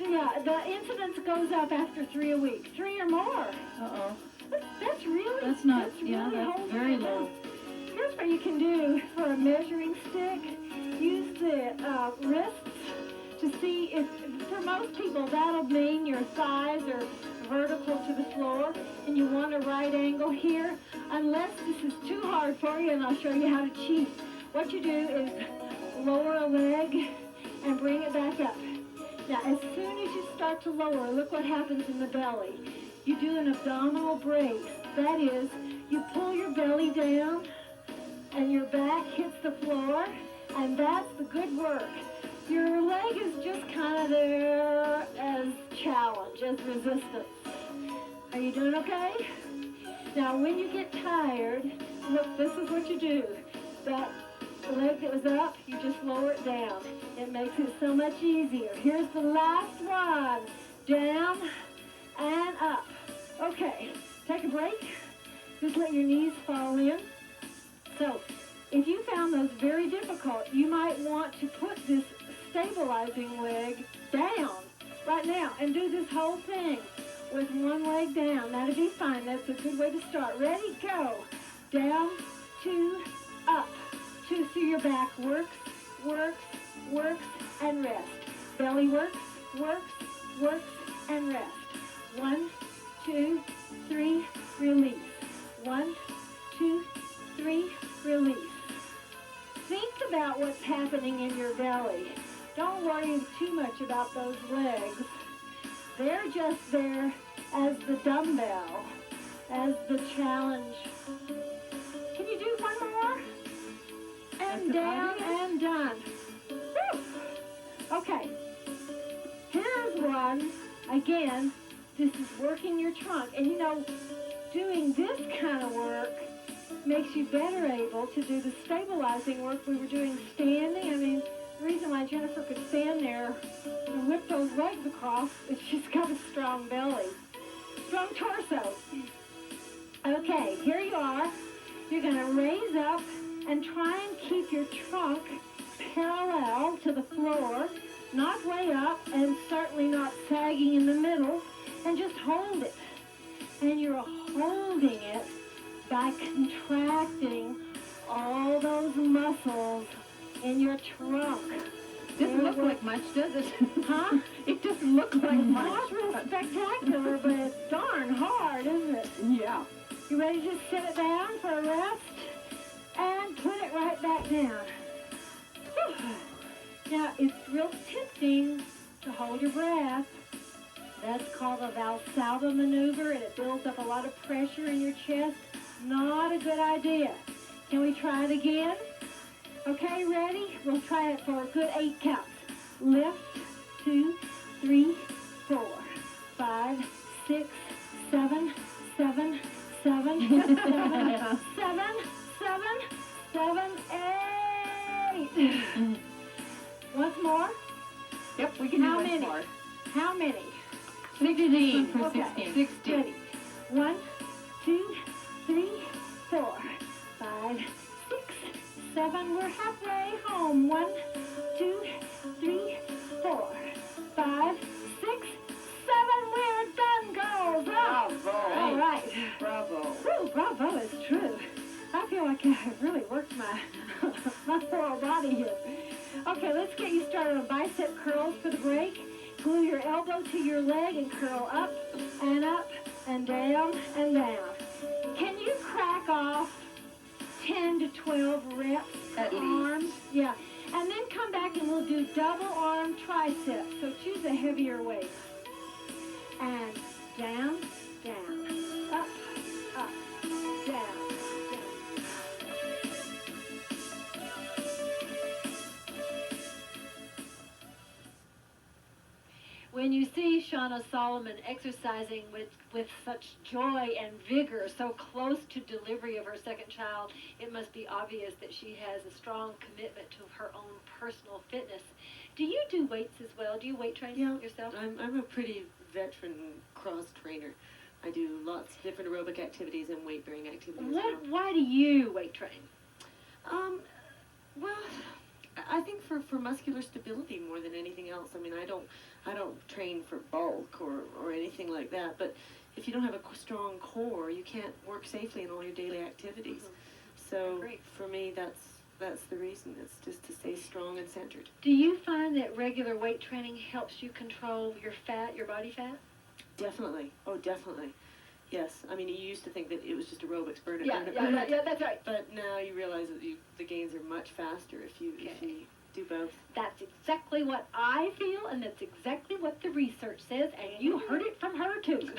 Yeah, the incidence goes up after 3 a week. 3 or more. Uh-oh. That's really, That's not, really yeah, that's holding very it low. down. Here's what you can do for a measuring stick. Use the wrists to see if, for most people, that'll mean your thighs are vertical to the floor and you want a right angle here. Unless this is too hard for you, and I'll show you how to cheat. What you do is lower a leg and bring it back up. Now, as soon as you start to lower, look what happens in the belly. You do an abdominal brace. That is, you pull your belly down and your back hits the floor, and that's the good work. Your leg is just kind of there as challenge, as resistance. Are you doing okay? Now, when you get tired, look, this is what you do. That leg that was up, you just lower it down. It makes it so much easier. Here's the last one. Down and up. Okay, take a break. Just let your knees fall in. So, if you found those very difficult, you might want to put this stabilizing leg down right now and do this whole thing with one leg down. That'd be fine. That's a good way to start. Ready? Go. Down, 2, up. 2, so your back works, and rest. Belly works, and rest. 1, 2, 3, release. 1, 2, 3, release. Think about what's happening in your belly. Don't worry too much about those legs. They're just there as the dumbbell, as the challenge. Can you do one more? And down and done. Woo. Okay. Here's one. Again, this is working your trunk. And you know, doing this kind of work makes you better able to do the stabilizing work we were doing standing. I mean, the reason why Jennifer could stand there and whip those legs across is she's got a strong belly, strong torso. Okay, here you are. You're going to raise up and try and keep your trunk parallel to the floor, not way up and certainly not sagging in the middle, and just hold it. And you're holding it by contracting all those muscles in your trunk. Doesn't look like much, does it? Huh? It doesn't look like much. Not real spectacular, but it's darn hard, isn't it? Yeah. You ready to just sit it down for a rest? And put it right back down. Whew. Now, it's real tempting to hold your breath. That's called a Valsalva maneuver, and it builds up a lot of pressure in your chest. Not a good idea. Can we try it again? Okay, ready? We'll try it for a good 8 counts. Lift, 2, 3, 4, 5, 6, 7, 7, 7, 7, 7, 8. Once more? Yep, we can do How one many? more. How many? 16 for Okay, 16. 16. Ready? 1, 2, 3, 4, 5, 6, 7. We're halfway home. 1, 2, 3, 4, 5, 6, 7. We're done, girls. Bravo. All right. Bravo. Woo, bravo is true. I feel like I've really worked my whole body here. Okay, let's get you started on bicep curls for the break. Glue your elbow to your leg and curl up and down and down. Can you crack off 10 to 12 reps At per arm? Yeah. And then come back and we'll do double arm triceps. So choose a heavier weight. And down, up, down, down. When you see Shauna Solomon exercising with such joy and vigor, so close to delivery of her second child, it must be obvious that she has a strong commitment to her own personal fitness. Do you do weights as well? Do you weight train yourself? I'm a pretty veteran cross trainer. I do lots of different aerobic activities and weight-bearing activities as well. Why do you weight train? Well, I think for muscular stability more than anything else. I mean, I don't train for bulk or anything like that, but if you don't have a strong core, you can't work safely in all your daily activities. So Great. for me, That's the reason. It's just to stay strong and centered. Do you find that regular weight training helps you control your fat, your body fat? Definitely. Oh, definitely. Yes. I mean, you used to think that it was just aerobics, burn it, Yeah, burn it, yeah, burn yeah, it. yeah, that's right. But now you realize that the gains are much faster if you do both. That's exactly what I feel, and that's exactly what the research says, and you heard it from her too.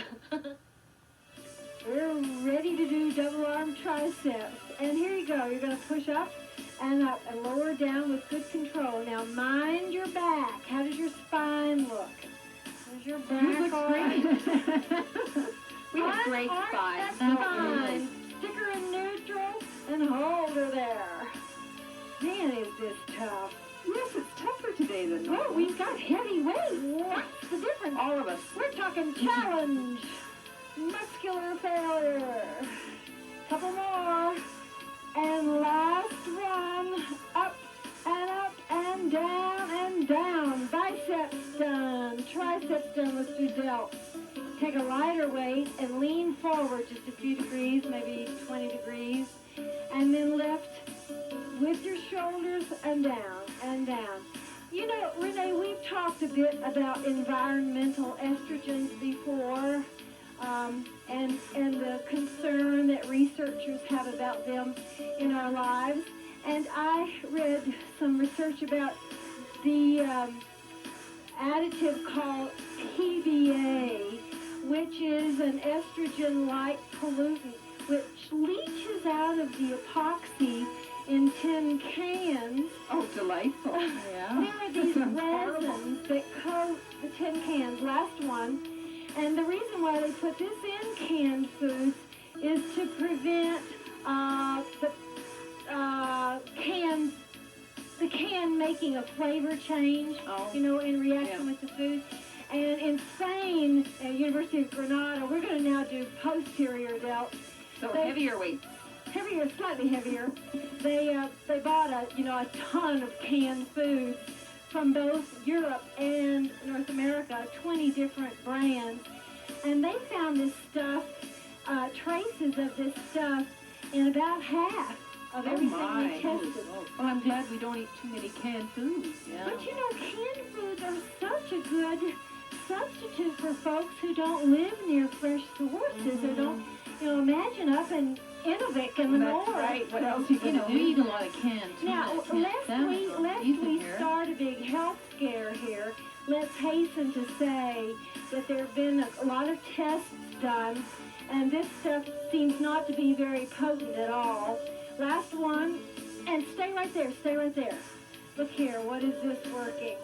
We're ready to do double arm triceps. And here you go. You're going to push up and lower down with good control. Now mind your back. How does your spine look? How's your back? Yours looks great. We have great spine. Spine. Stick her in neutral and hold her there. Man, is this tough. Yes, it's tougher today than normal. Well, we've got heavy weights. What's the difference? All of us. We're talking challenge. Muscular failure. Couple more. And last one. Up and down and down. Biceps done. Triceps done. Let's do delts. Take a lighter weight and lean forward just a few degrees, maybe 20 degrees. And then lift with your shoulders and down and down. You know, Renee, we've talked a bit about environmental estrogens before. And the concern that researchers have about them in our lives. And I read some research about the additive called PBA, which is an estrogen-like pollutant, which leaches out of the epoxy in tin cans. Oh, delightful. Yeah. There are these resins that coat the tin cans. Last one. And the reason why they put this in canned foods is to prevent the can making a flavor change, in reaction with the food. And in Spain, at University of Granada, we're going to now do posterior delts. So heavier weights. Heavier, slightly heavier. They bought a ton of canned foods from both Europe and North America, 20 different brands, and they found this stuff, traces of this stuff in about half of everything they tested. Well, I'm glad we don't eat too many canned foods. Yeah. But canned foods are such a good substitute for folks who don't live near fresh sources or don't, imagine up in Aerobic in the north. That's right. What else are you going to do? We eat a lot of canned too. Now, lest we start a big health scare here, let's hasten to say that there have been a lot of tests done, and this stuff seems not to be very potent at all. Last one, and stay right there. Look here, what is this working?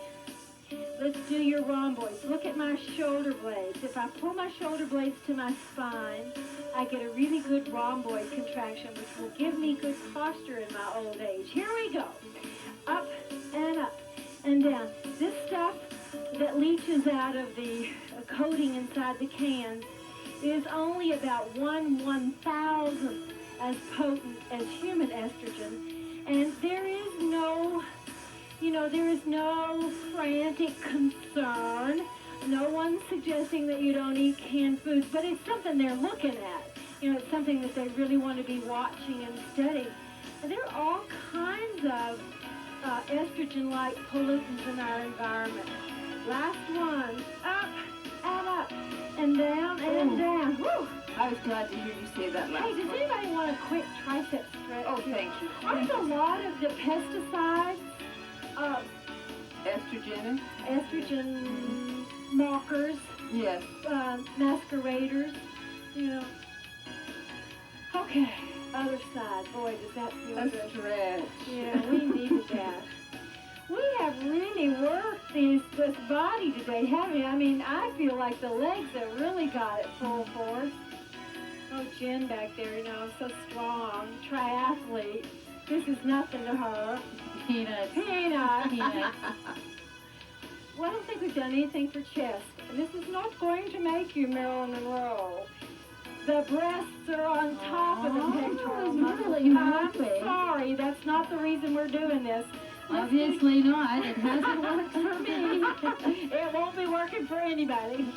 Let's do your rhomboids. Look at my shoulder blades. If I pull my shoulder blades to my spine, I get a really good rhomboid contraction, which will give me good posture in my old age. Here we go. Up and down. This stuff that leaches out of the coating inside the cans is only about 1/1000th as potent as human estrogen. And there is no frantic concern. No one's suggesting that you don't eat canned foods, but it's something they're looking at. It's something that they really want to be watching and studying. And there are all kinds of estrogen-like pollutants in our environment. Last one, up, and down, and down. Woo! I was glad to hear you say that last Hey, does anybody want a quick tricep stretch? Oh, thank you. Aren't a lot of the pesticides estrogen markers, yes, masqueraders, Okay, other side. Boy, does that feel a good. stretch. Yeah, we needed that. We have really worked this body today, haven't we? I mean, I feel like the legs have really got it full force. Oh, Jen back there, so strong, triathlete. This is nothing to her. Peanuts. Well, I don't think we've done anything for chest. This is not going to make you Marilyn Monroe. The breasts are on top of the pectoral muscles. I'm sorry, that's not the reason we're doing this. Obviously not. It hasn't worked for me. It won't be working for anybody.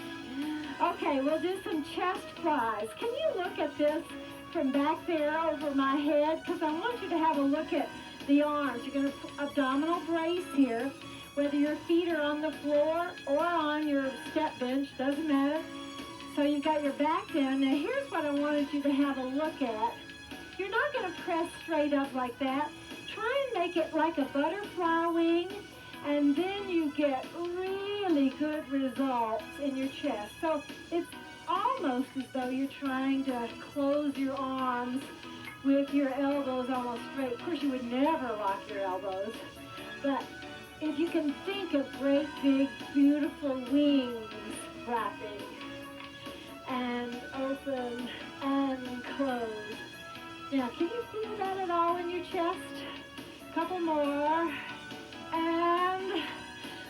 Okay, we'll do some chest flies. Can you look at this from back there over my head? Because I want you to have a look at the arms. You're going to abdominal brace here, whether your feet are on the floor or on your step bench, doesn't matter. So you've got your back down. Now here's what I wanted you to have a look at. You're not going to press straight up like that. Try and make it like a butterfly wing, and then you get really good results in your chest. So it's almost as though you're trying to close your arms with your elbows almost straight. Of course, you would never lock your elbows, but if you can think of great big beautiful wings flapping and open and close. Now, can you feel that at all in your chest? Couple more, and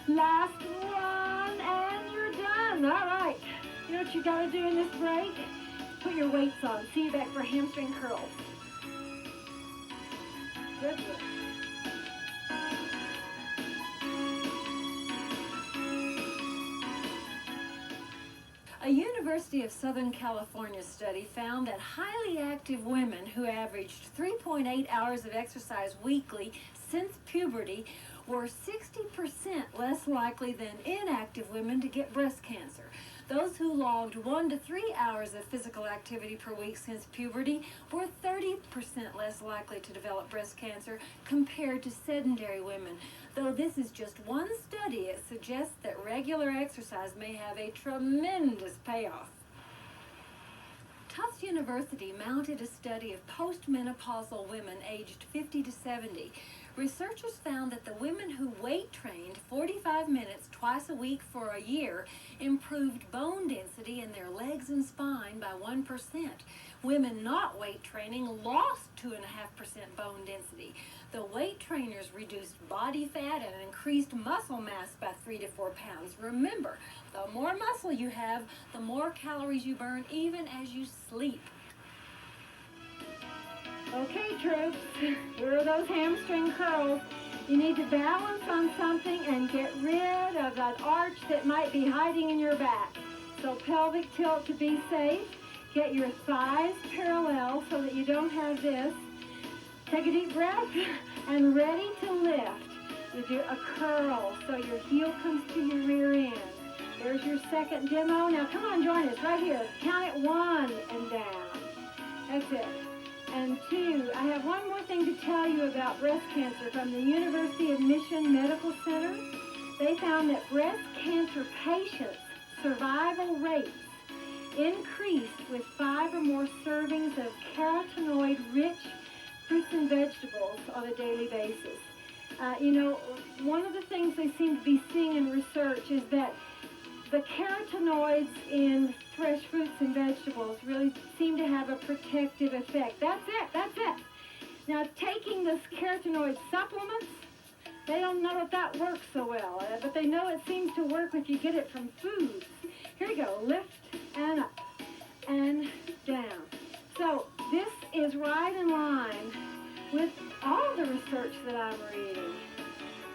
last one, and you're done. All right. You know what you got to do in this break? Put your weights on. See you back for hamstring curls. Good. A University of Southern California study found that highly active women who averaged 3.8 hours of exercise weekly since puberty were 60% less likely than inactive women to get breast cancer. Those who logged 1 to 3 hours of physical activity per week since puberty were 30% less likely to develop breast cancer compared to sedentary women. Though this is just one study, it suggests that regular exercise may have a tremendous payoff. Tufts University mounted a study of postmenopausal women aged 50 to 70. Researchers found that the women who weight trained 45 minutes twice a week for a year improved bone density in their legs and spine by 1%. Women not weight training lost 2.5% bone density. The weight trainers reduced body fat and increased muscle mass by 3 to 4 pounds. Remember, the more muscle you have, the more calories you burn even as you sleep. Okay, troops, here are those hamstring curls. You need to balance on something and get rid of that arch that might be hiding in your back. So pelvic tilt to be safe. Get your thighs parallel so that you don't have this. Take a deep breath and ready to lift. You do a curl so your heel comes to your rear end. There's your second demo. Now come on, join us right here. Count it 1 and down. That's it. And 2, I have one more thing to tell you about breast cancer from the University of Mission Medical Center. They found that breast cancer patients' survival rates increased with 5 or more servings of carotenoid-rich fruits and vegetables on a daily basis. You know, one of the things they seem to be seeing in research is that the carotenoids in fresh fruits and vegetables really seem to have a protective effect. That's it. Now, taking this carotenoid supplements, they don't know if that works so well, but they know it seems to work if you get it from foods. Here we go, lift and up and down. So this is right in line with all the research that I'm reading,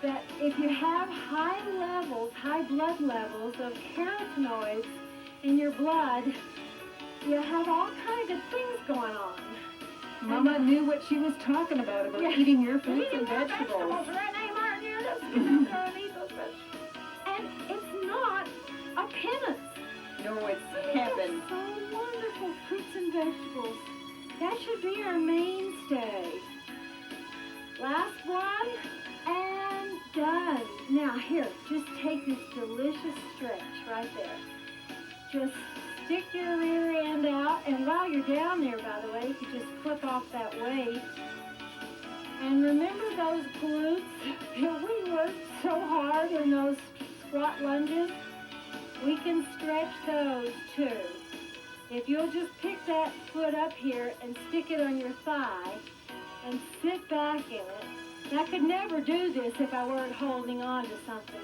that if you have high blood levels of carotenoids in your blood, you have all kinds of good things going on. Mama knew what she was talking about eating your fruits and vegetables. Renee Martin, you're just going to eat those vegetables. And it's not a penance. No, it's heaven. So wonderful, fruits and vegetables. That should be our mainstay. Last one, and done. Now here, just take this delicious stretch right there. Just stick your rear end out, and while you're down there, by the way, you can just flip off that weight. And remember those glutes that we worked so hard in those squat lunges? We can stretch those too. If you'll just pick that foot up here and stick it on your thigh and sit back in it. And I could never do this if I weren't holding on to something.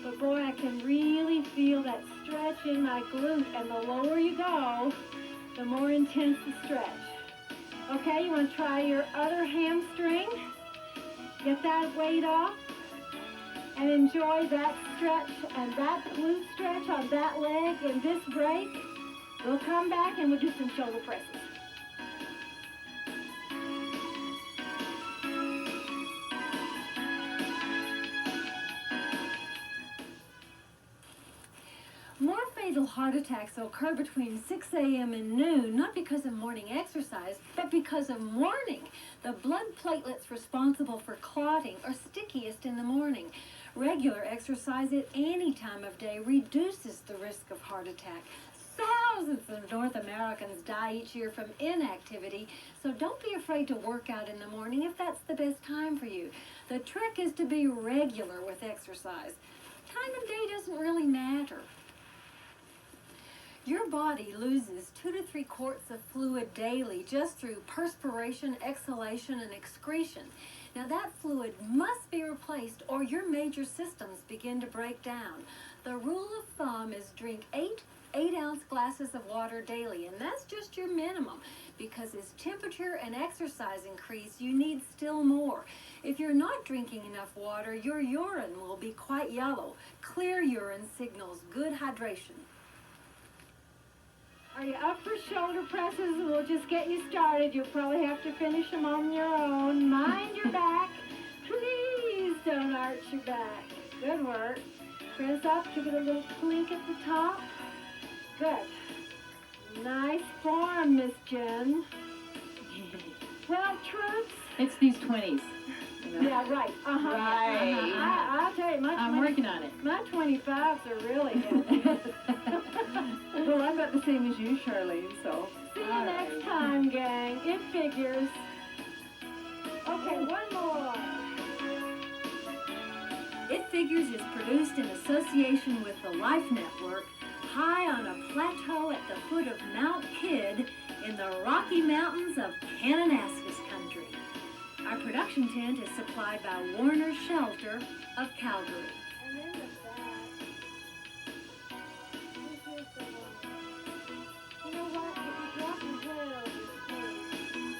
But boy, I can really feel that stretch in my glute. And the lower you go, the more intense the stretch. Okay, you want to try your other hamstring? Get that weight off. And enjoy that stretch and that glute stretch on that leg in this break. We'll come back and we'll do some shoulder presses. fatal heart attacks occur between 6 a.m. and noon, not because of morning exercise, but because of morning. The blood platelets responsible for clotting are stickiest in the morning. Regular exercise at any time of day reduces the risk of heart attack. Thousands of North Americans die each year from inactivity, so don't be afraid to work out in the morning if that's the best time for you. The trick is to be regular with exercise. Time of day doesn't really matter. Your body loses 2 to 3 quarts of fluid daily just through perspiration, exhalation, and excretion. Now that fluid must be replaced or your major systems begin to break down. The rule of thumb is drink 8-ounce glasses of water daily, and that's just your minimum, because as temperature and exercise increase, you need still more. If you're not drinking enough water, your urine will be quite yellow. Clear urine signals good hydration. Are you up for shoulder presses? We'll just get you started. You'll probably have to finish them on your own. Mind your back. Please don't arch your back. Good work. Press up. Give it a little clink at the top. Good. Nice form, Miss Jen. Well, troops. It's these 20s. You know? Yeah, right. Uh-huh. Right. I'll tell you, I'm working on it. my 25s are really heavy. Well, I'm about the same as you, Charlene, so. See you next time, gang. It figures. Okay, one more. It Figures is produced in association with the Life Network, high on a plateau at the foot of Mount Kidd in the Rocky Mountains of Kananaskis country. Our production tent is supplied by Warner Shelter of Calgary. And then the back. This is the one. You know what? If you drop your head over the page.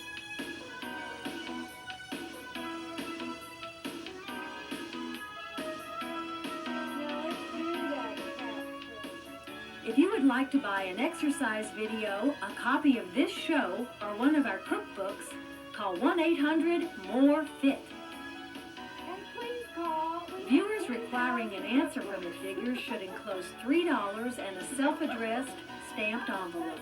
Now let's do that crap trick. If you would like to buy an exercise video, a copy of this show, or one of our cookbooks, call 1-800-MORE-FIT. And please call. Viewers requiring an answer from the figures should enclose $3 and a self-addressed stamped envelope.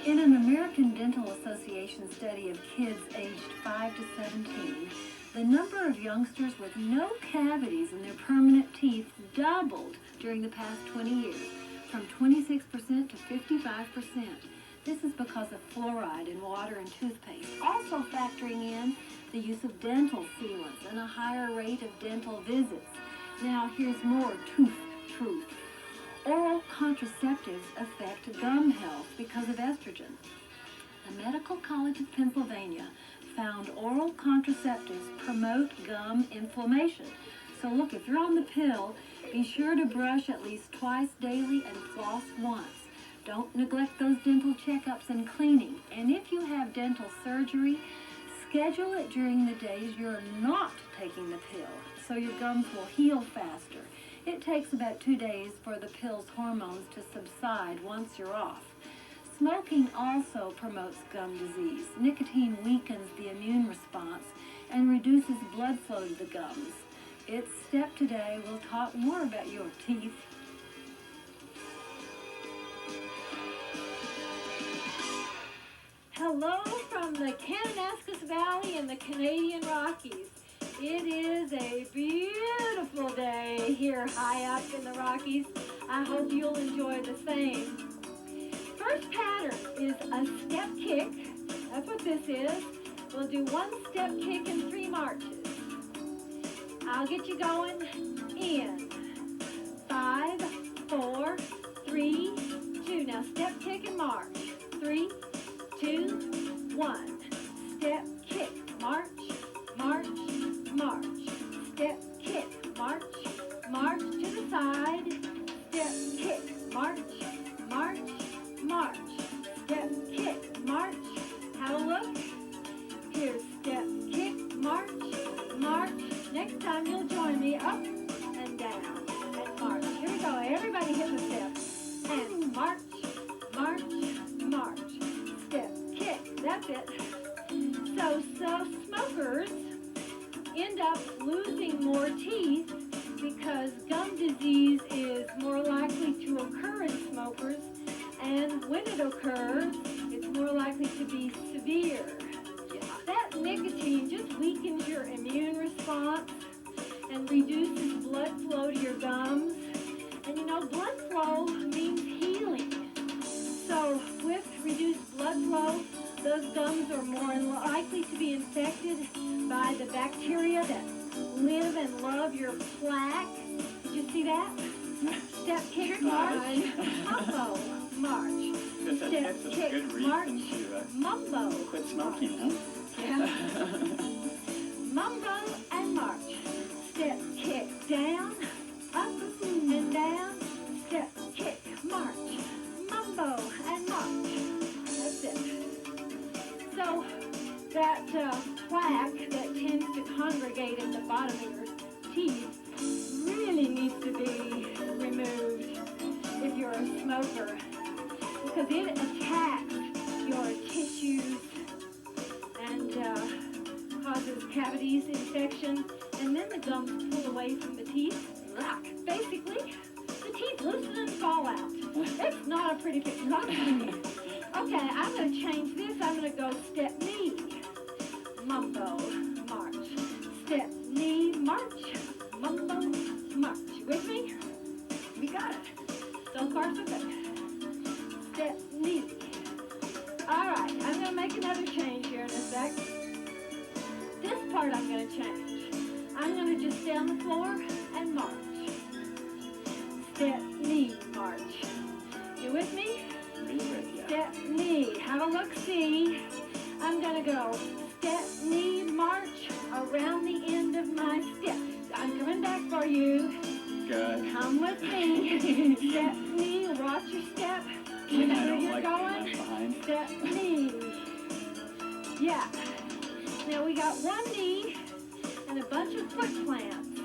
In an American Dental Association study of kids aged 5 to 17, the number of youngsters with no cavities in their permanent teeth doubled during the past 20 years, from 26% to 55%. This is because of fluoride in water and toothpaste, also factoring in the use of dental sealants and a higher rate of dental visits. Now here's more truth. Oral contraceptives affect gum health because of estrogen. The Medical College of Pennsylvania found oral contraceptives promote gum inflammation. So look, if you're on the pill, be sure to brush at least twice daily and floss once. Don't neglect those dental checkups and cleaning. And if you have dental surgery, schedule it during the days you're not taking the pill, so your gums will heal faster. It takes about 2 days for the pill's hormones to subside once you're off. Smoking also promotes gum disease. Nicotine weakens the immune response and reduces blood flow to the gums. It's Step Today. We'll talk more about your teeth. Hello from the Kananaskis Valley in the Canadian Rockies. It is a beautiful day here high up in the Rockies. I hope you'll enjoy the same. First pattern is a step kick. That's what this is. We'll do 1 step kick and 3 marches. I'll get you going in 5, 4, 3, 2. Now step kick and march. 3, 2, 1. Step kick, march, march, march. Step kick, march, march to the side. Step kick, march, march, march. Step, kick, march. Have a look. Here's step, kick, march, march. Next time you'll join me up and down and march. Here we go. Everybody hit the step. And march, march, march. Step, kick. That's it. So smokers end up losing more teeth because gum disease is more likely to occur in smokers, and when it occurs, it's more likely to be severe. That nicotine just weakens your immune response and reduces blood flow to your gums. And you know, blood flow means healing. So with reduced blood flow, those gums are more likely to be infected by the bacteria that live and love your plaque. Did you see that? Step, kick, march, mumbo, march. Step, kick, march, mumbo. Quit smoking, huh? Yeah. Mumbo and march. Step, kick, down, up and down. Step, kick, march. Mumbo and march. That's it. So that plaque that tends to congregate at the bottom of your teeth really needs to be removed if you're a smoker, because it attacks your tissues and causes cavities, infection, and then the gums pull away from the teeth. Basically, the teeth loosen and fall out. It's not a pretty picture. Okay, I'm going to change this. I'm going to go step, knee, mumbo, march. Step, knee, march, mumbo, march. You with me? We got it. So far, so good. Step, knee. All right, I'm going to make another change here in a sec. This part I'm going to change. I'm going to just stay on the floor and march. Step, knee, march. You with me? Step, knee. Have a look-see. I'm going to go step, knee, march around the end of my step. I'm coming back for you. Good. Come with me. Step, knee, watch your step. You know where you're going? Step, knee. Yeah. Now we got one knee and a bunch of foot plants.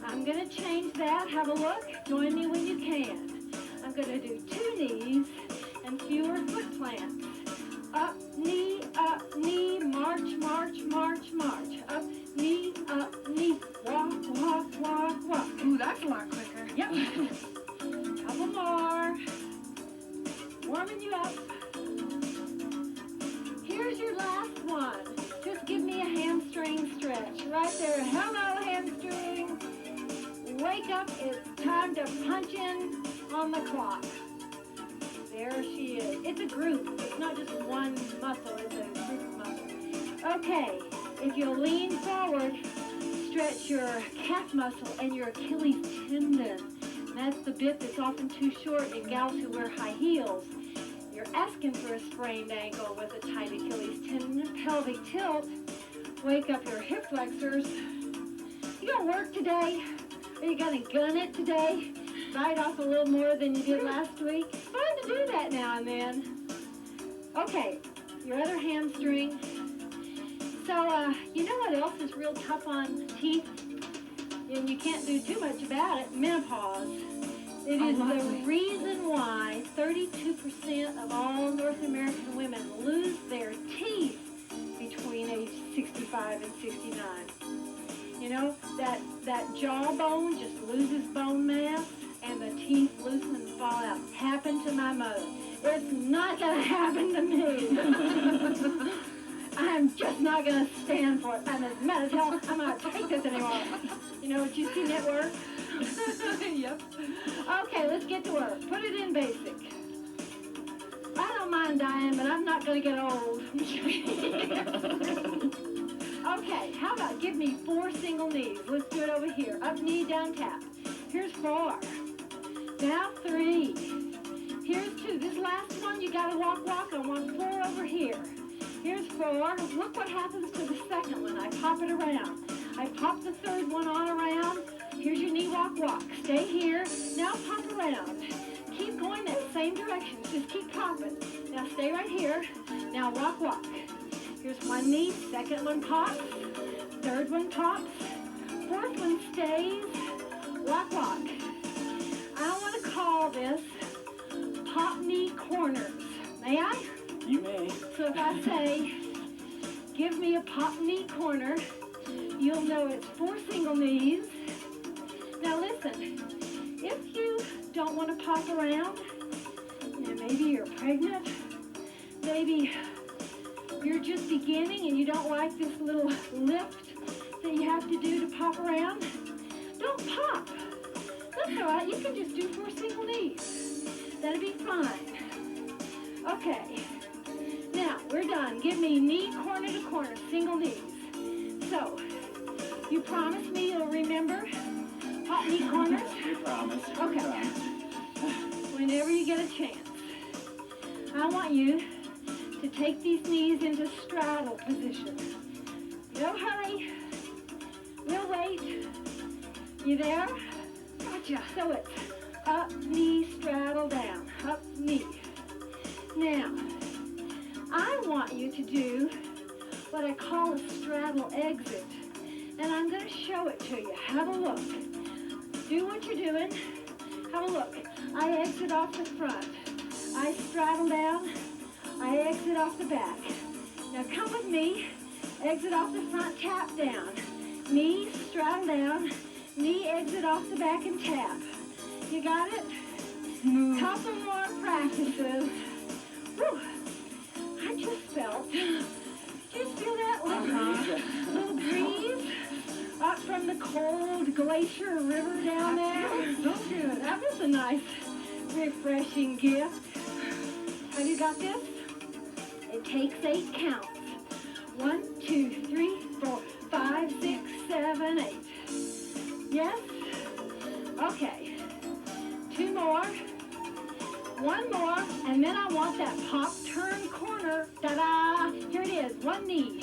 I'm going to change that. Have a look. Join me when you can. I'm going to do 2 knees and fewer foot plants. Up, knee, march, march, march, march. Up, knee, walk, walk, walk, walk. Ooh, that's a lot quicker. Yep. Couple more. Warming you up. Here's your last one. Just give me a hamstring stretch. Right there. Hello, hamstring. Wake up. It's time to punch in on the clock. There she is. It's a group. It's not just one muscle. It's a group of muscles. Okay. If you'll lean forward, stretch your calf muscle and your Achilles tendon. And that's the bit that's often too short in gals who wear high heels. You're asking for a sprained ankle with a tight Achilles tendon. Pelvic tilt. Wake up your hip flexors. You gonna work today? Are you gonna gun it today? Bite off a little more than you did last week? It's fun to do that now and then. Okay, your other hamstring. So, you know what else is real tough on teeth? And you can't do too much about it. Menopause. It is the reason why 32% of all North American women lose their teeth between age 65 and 69. You know, that jawbone just loses bone mass and the teeth loosen and fall out. Happened to my mother. It's not going to happen to me. I'm just not going to stand for it. I'm as mad as hell. I'm not going to take this anymore. You know, did you see network? Yep. Okay, let's get to work. Put it in basic. I don't mind dying, but I'm not going to get old. Okay, how about give me 4 single knees? Let's do it over here. Up knee, down tap. Here's 4. Now 3. Here's 2. This last one, you got to walk. I want 4 over here. Here's 4. Look what happens to the second one. I pop it around. I pop the third one on around. Here's your knee walk. Stay here. Now pop around. Keep going that same same directions. Just keep popping. Now stay right here. Now walk, walk. Here's one knee, second one pops, third one pops, fourth one stays. Walk, walk. I want to call this pop knee corners. May I? You may. So if I say, give me a pop knee corner, you'll know it's 4 single knees. Now listen, if you don't want to pop around, maybe you're pregnant, maybe you're just beginning and you don't like this little lift that you have to do to pop around, don't pop. That's all right, you can just do 4 single knees. That'll be fine. Okay, now we're done. Give me knee corner to corner, single knees. So, you promise me you'll remember pop knee corners? We promise. Okay. Whenever you get a chance, I want you to take these knees into straddle position. No hurry. We'll wait. You there? Gotcha. So it's up, knee, straddle, down. Up, knee. Now, I want you to do what I call a straddle exit. And I'm going to show it to you. Have a look. Do what you're doing. Have a look. I exit off the front. I straddle down. I exit off the back. Now come with me. Exit off the front, tap down. Knee, straddle down. Knee, exit off the back and tap. You got it? Couple more practices. Whew. I just felt. Did you feel that little breeze up from the cold glacier river down there? So good. That was a nice, refreshing gift. Have you got this? It takes 8 counts. 1, 2, 3, 4, 5, 6, 7, 8. Yes? Okay. 2 more. 1 more, and then I want that pop turn corner. Ta-da! Here it is. 1 knee.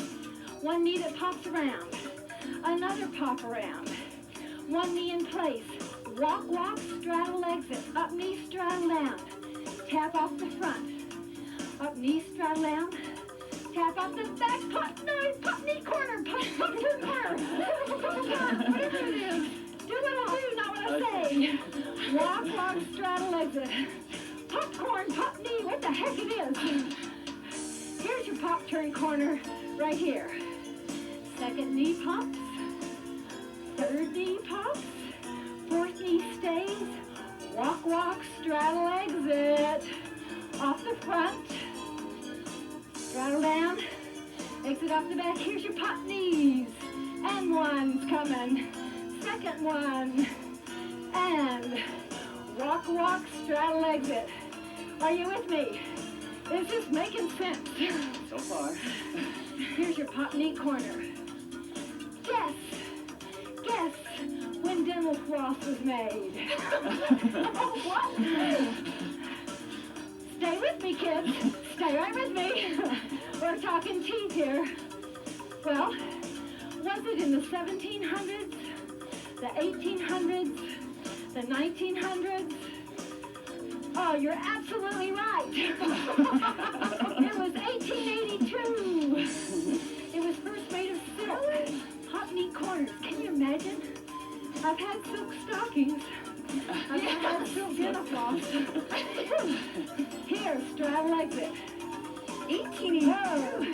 1 knee that pops around. Another pop around. 1 knee in place. Walk, walk, straddle, exit. Up knee, straddle down. Tap off the front. Up knee, straddle down. Tap off the back. Pop knee corner. Pop turn corner. Whatever it is. Do what I do, not what I say. Walk, walk, straddle, exit. Popcorn, pop knee, what the heck it is. Here's your pop turn corner right here. Second knee pops. Third knee pops. Fourth knee stays. Walk, walk, straddle, exit. Off the front. Straddle down. Exit off the back. Here's your pop knees. And one's coming. Second one. And walk, walk, straddle, exit. Are you with me? Is this making sense? So far. Here's your pop knee corner. Guess when dental floss was made. Oh, what? Stay with me, kids. Stay right with me. We're talking teeth here. Well, was it in the 1700s, the 1800s, the 1900s? Oh, you're absolutely right. It was 1882. It was first made of silk. Pop knee corners. Can you imagine? I've had silk stockings. I've had silk dental floss. Here, straddle exit. 1882.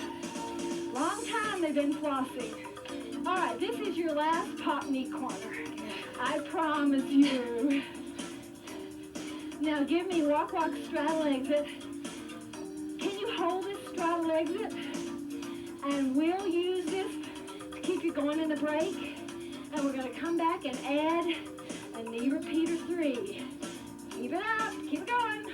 Long time they've been flossing. All right, this is your last pop knee corner. I promise you. Now give me walk, walk, straddle, exit. Can you hold this straddle exit? And we'll use this to keep you going in the break. And we're going to come back and add a knee repeater 3. Keep it up. Keep it going.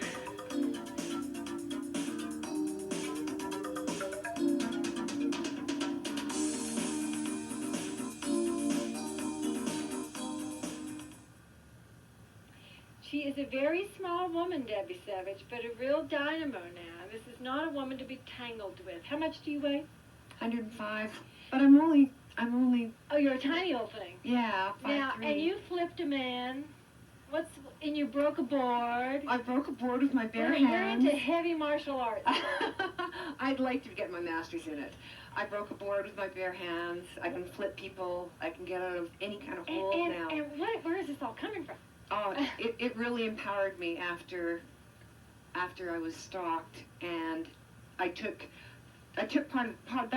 She is a very small woman, Debbie Savage, but a real dynamo now. This is not a woman to be tangled with. How much do you weigh? 105. But I'm only. Oh, you're a tiny old thing. Yeah, 5'3". Now, and you flipped a man. And you broke a board. I broke a board with my bare You're hands. into heavy martial arts. I'd like to get my master's in it. I broke a board with my bare hands. I can flip people. I can get out of any kind of hold now. And where is this all coming from? Oh, it really empowered me after I was stalked, and I took that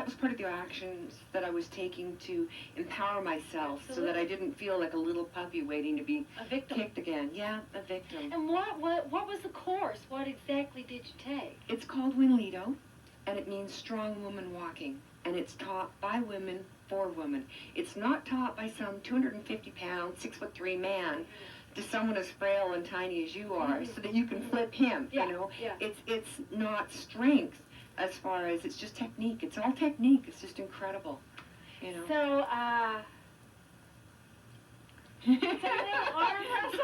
was part of the actions that I was taking to empower myself. Absolutely. So that I didn't feel like a little puppy waiting to be A victim. kicked again. Yeah, a victim. And what was the course? What exactly did you take? It's called Winlido, and it means strong woman walking, and it's taught by women for women. It's not taught by some 250-pound, 6'3" man to someone as frail and tiny as you are, so that you can flip him. Yeah, You know, yeah. it's not strength as far as it's just technique. It's all technique. It's just incredible. You know. So, arm wrestle?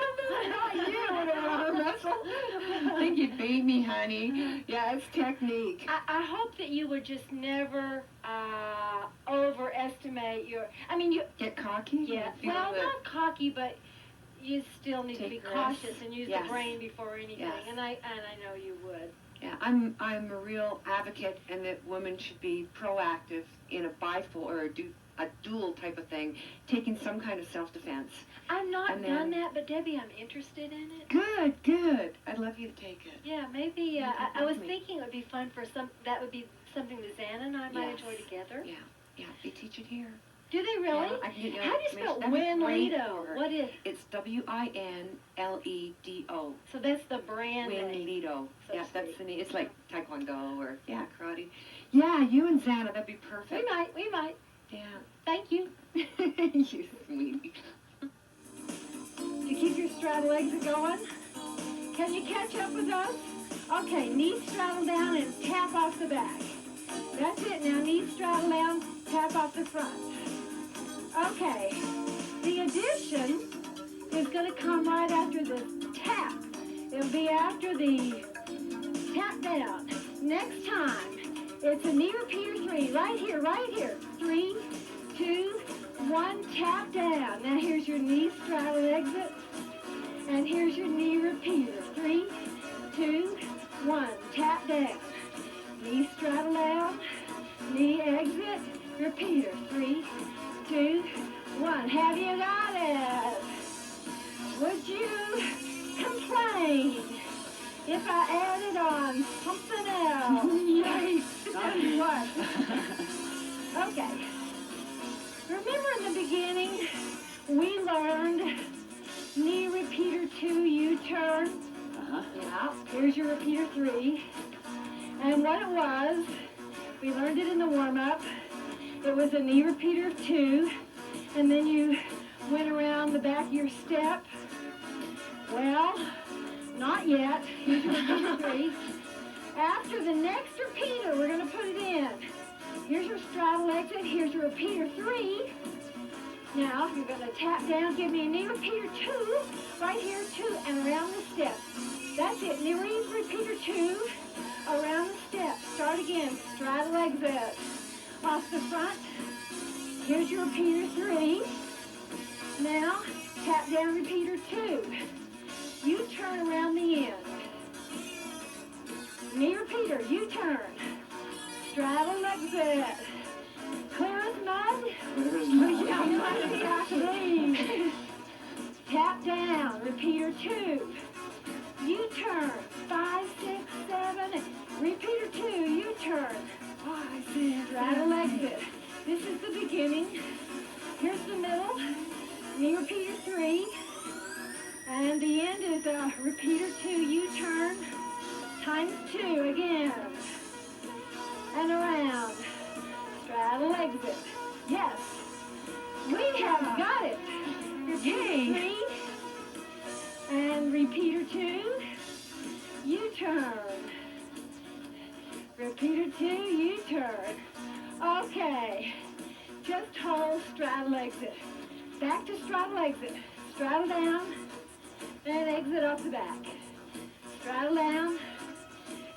Not you, arm wrestle. I think you beat me, honey. Yeah, it's technique. I hope that you would just never overestimate your. I mean, you. Get cocky. Yeah. Feel Well, that- not cocky, but you still need to be Take risks. cautious and use Yes. the brain before anything. Yes. And I know you would. Yeah, I'm a real advocate, and that women should be proactive in a bifold or a dual type of thing, taking some kind of self-defense. I've not And done then- that, but Debbie, I'm interested in it. Good. I'd love you to take it. Yeah, maybe. You can I was help me. thinking it would be fun for that would be something that Xana and I might Yes. enjoy together. Yeah, they teach it here. Do they really? Yeah, I can get you How do you spell that'd be great Winlido? for her. What is? It's Winledo. So that's the brand name. Winledo. So Yeah, to that's speak. the name. It's like Taekwondo or karate. Yeah, you and Xana, that'd be perfect. We might. Yeah. Thank you. You sweetie. To keep your straddle exit going. Can you catch up with us? Okay, knees straddle down and tap off the back. That's it. Now knees straddle down, tap off the front. Okay. The addition is going to come right after the tap. It'll be after the tap down. Next time, it's a knee repeater 3. Right here. 3, 2, 1, tap down. Now here's your knee straddle exit. And here's your knee repeater. 3, 2, 1, tap down. Knee straddle down, knee exit, repeater. 3, 2, 1. Have you got it? Would you complain if I added on something else? Yikes. Tell you what. Okay. Remember in the beginning, we learned knee repeater 2, U-turn? Yeah. Here's your repeater 3. And what it was, we learned it in the warm-up. It was a knee repeater 2, and then you went around the back of your step. Well, not yet. Here's your repeater 3. After the next repeater, we're going to put it in. Here's your straddle exit. Here's your repeater 3. Now, you're going to tap down, give me a knee repeater 2, right here, 2, and around the step. That's it. Knee repeater 2, around the step. Start again. Straddle exit. Off the front. Here's your repeater 3. Now, tap down repeater 2. You turn around the end. Knee repeater, U-turn. Straddle exit. Clear as mud? Yeah, must be clean. Tap down, repeater 2. U-turn, 5, 6, 7, 8. Repeater 2, U-turn. 5, 6, straddle exit. This is the beginning. Here's the middle. Knee repeater 3. And the end is a repeater 2, U-turn. Times 2 again. And around. Straddle exit. Yes. We have got it. Repeater 3. And repeater 2. U-turn. Repeater 2, U-turn. Okay. Just hold straddle exit. Back to straddle exit. Straddle down. And exit off the back. Straddle down.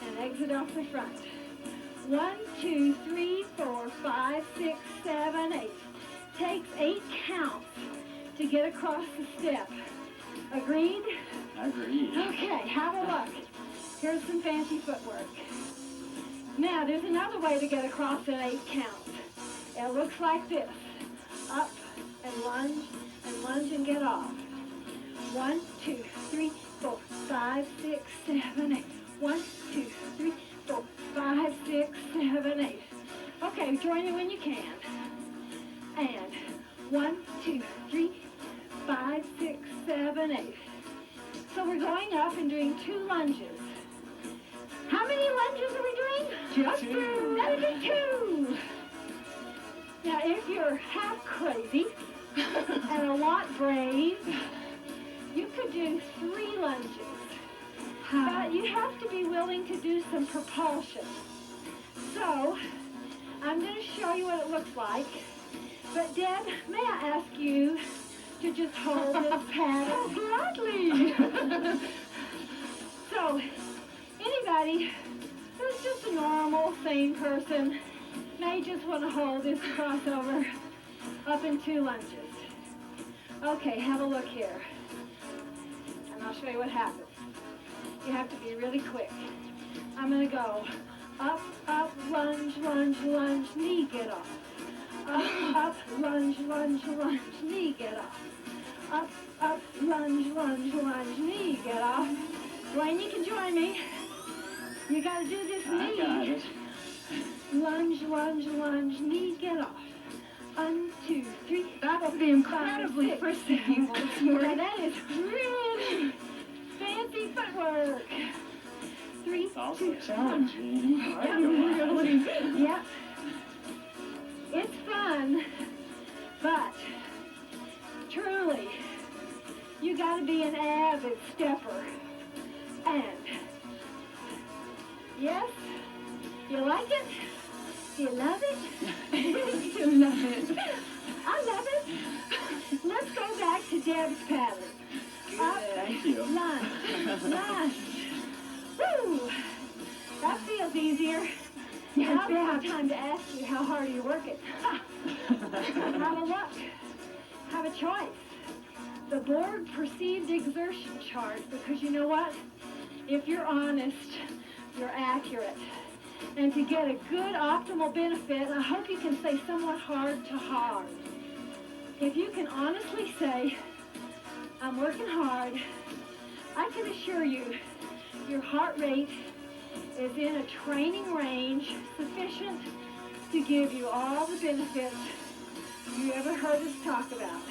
And exit off the front. 1, 2, 3, 4, 5, 6, 7, 8. Takes 8 counts to get across the step. Agreed? Agreed. Okay, have a look. Here's some fancy footwork. Now, there's another way to get across an 8 count. It looks like this. Up and lunge and get off. 1, 2, 3, 4, 5, 6, 7, 8. 1, 2, 3, 4, 5, 6, 7, 8. Okay, join me when you can. And 1, 2, 3, 5, 6, 7, 8. So we're going up and doing 2 lunges. How many lunges are we doing? Just 2. That'll be 2. Now, if you're half crazy and a lot brave, you could do 3 lunges. But you have to be willing to do some propulsion. So, I'm going to show you what it looks like. But, Deb, may I ask you to just hold this paddle? Gladly. So, anybody who's just a normal, sane person may just want to hold this crossover up in 2 lunges. Okay, have a look here. And I'll show you what happens. You have to be really quick. I'm going to go up, up, lunge, lunge, lunge, knee, get off. Up, up, lunge, lunge, lunge, knee, get off. Up, up, lunge, lunge, lunge, knee, get off. Dwayne, you can join me. You got to do this knee. I got it. Lunge, lunge, lunge, knee, get off. 1, 2, 3. That's the incredibly first thing you this Now morning. that is really fancy footwork. 3, It's also 2, 1. challenging. Yep. It's fun, but truly, you got to be an avid stepper. And yes, you like it? You love it? You love it. I love it. Let's go back to Deb's pattern. Up, Thank you. lunge, lunge. Woo! That feels easier. Now I have time to ask you how hard you work it. Have a look. Have a choice. The Borg perceived exertion chart, because you know what? If you're honest, you're accurate. And to get a good optimal benefit, I hope you can say somewhat hard to hard. If you can honestly say, I'm working hard, I can assure you your heart rate is in a training range sufficient to give you all the benefits you ever heard us talk about.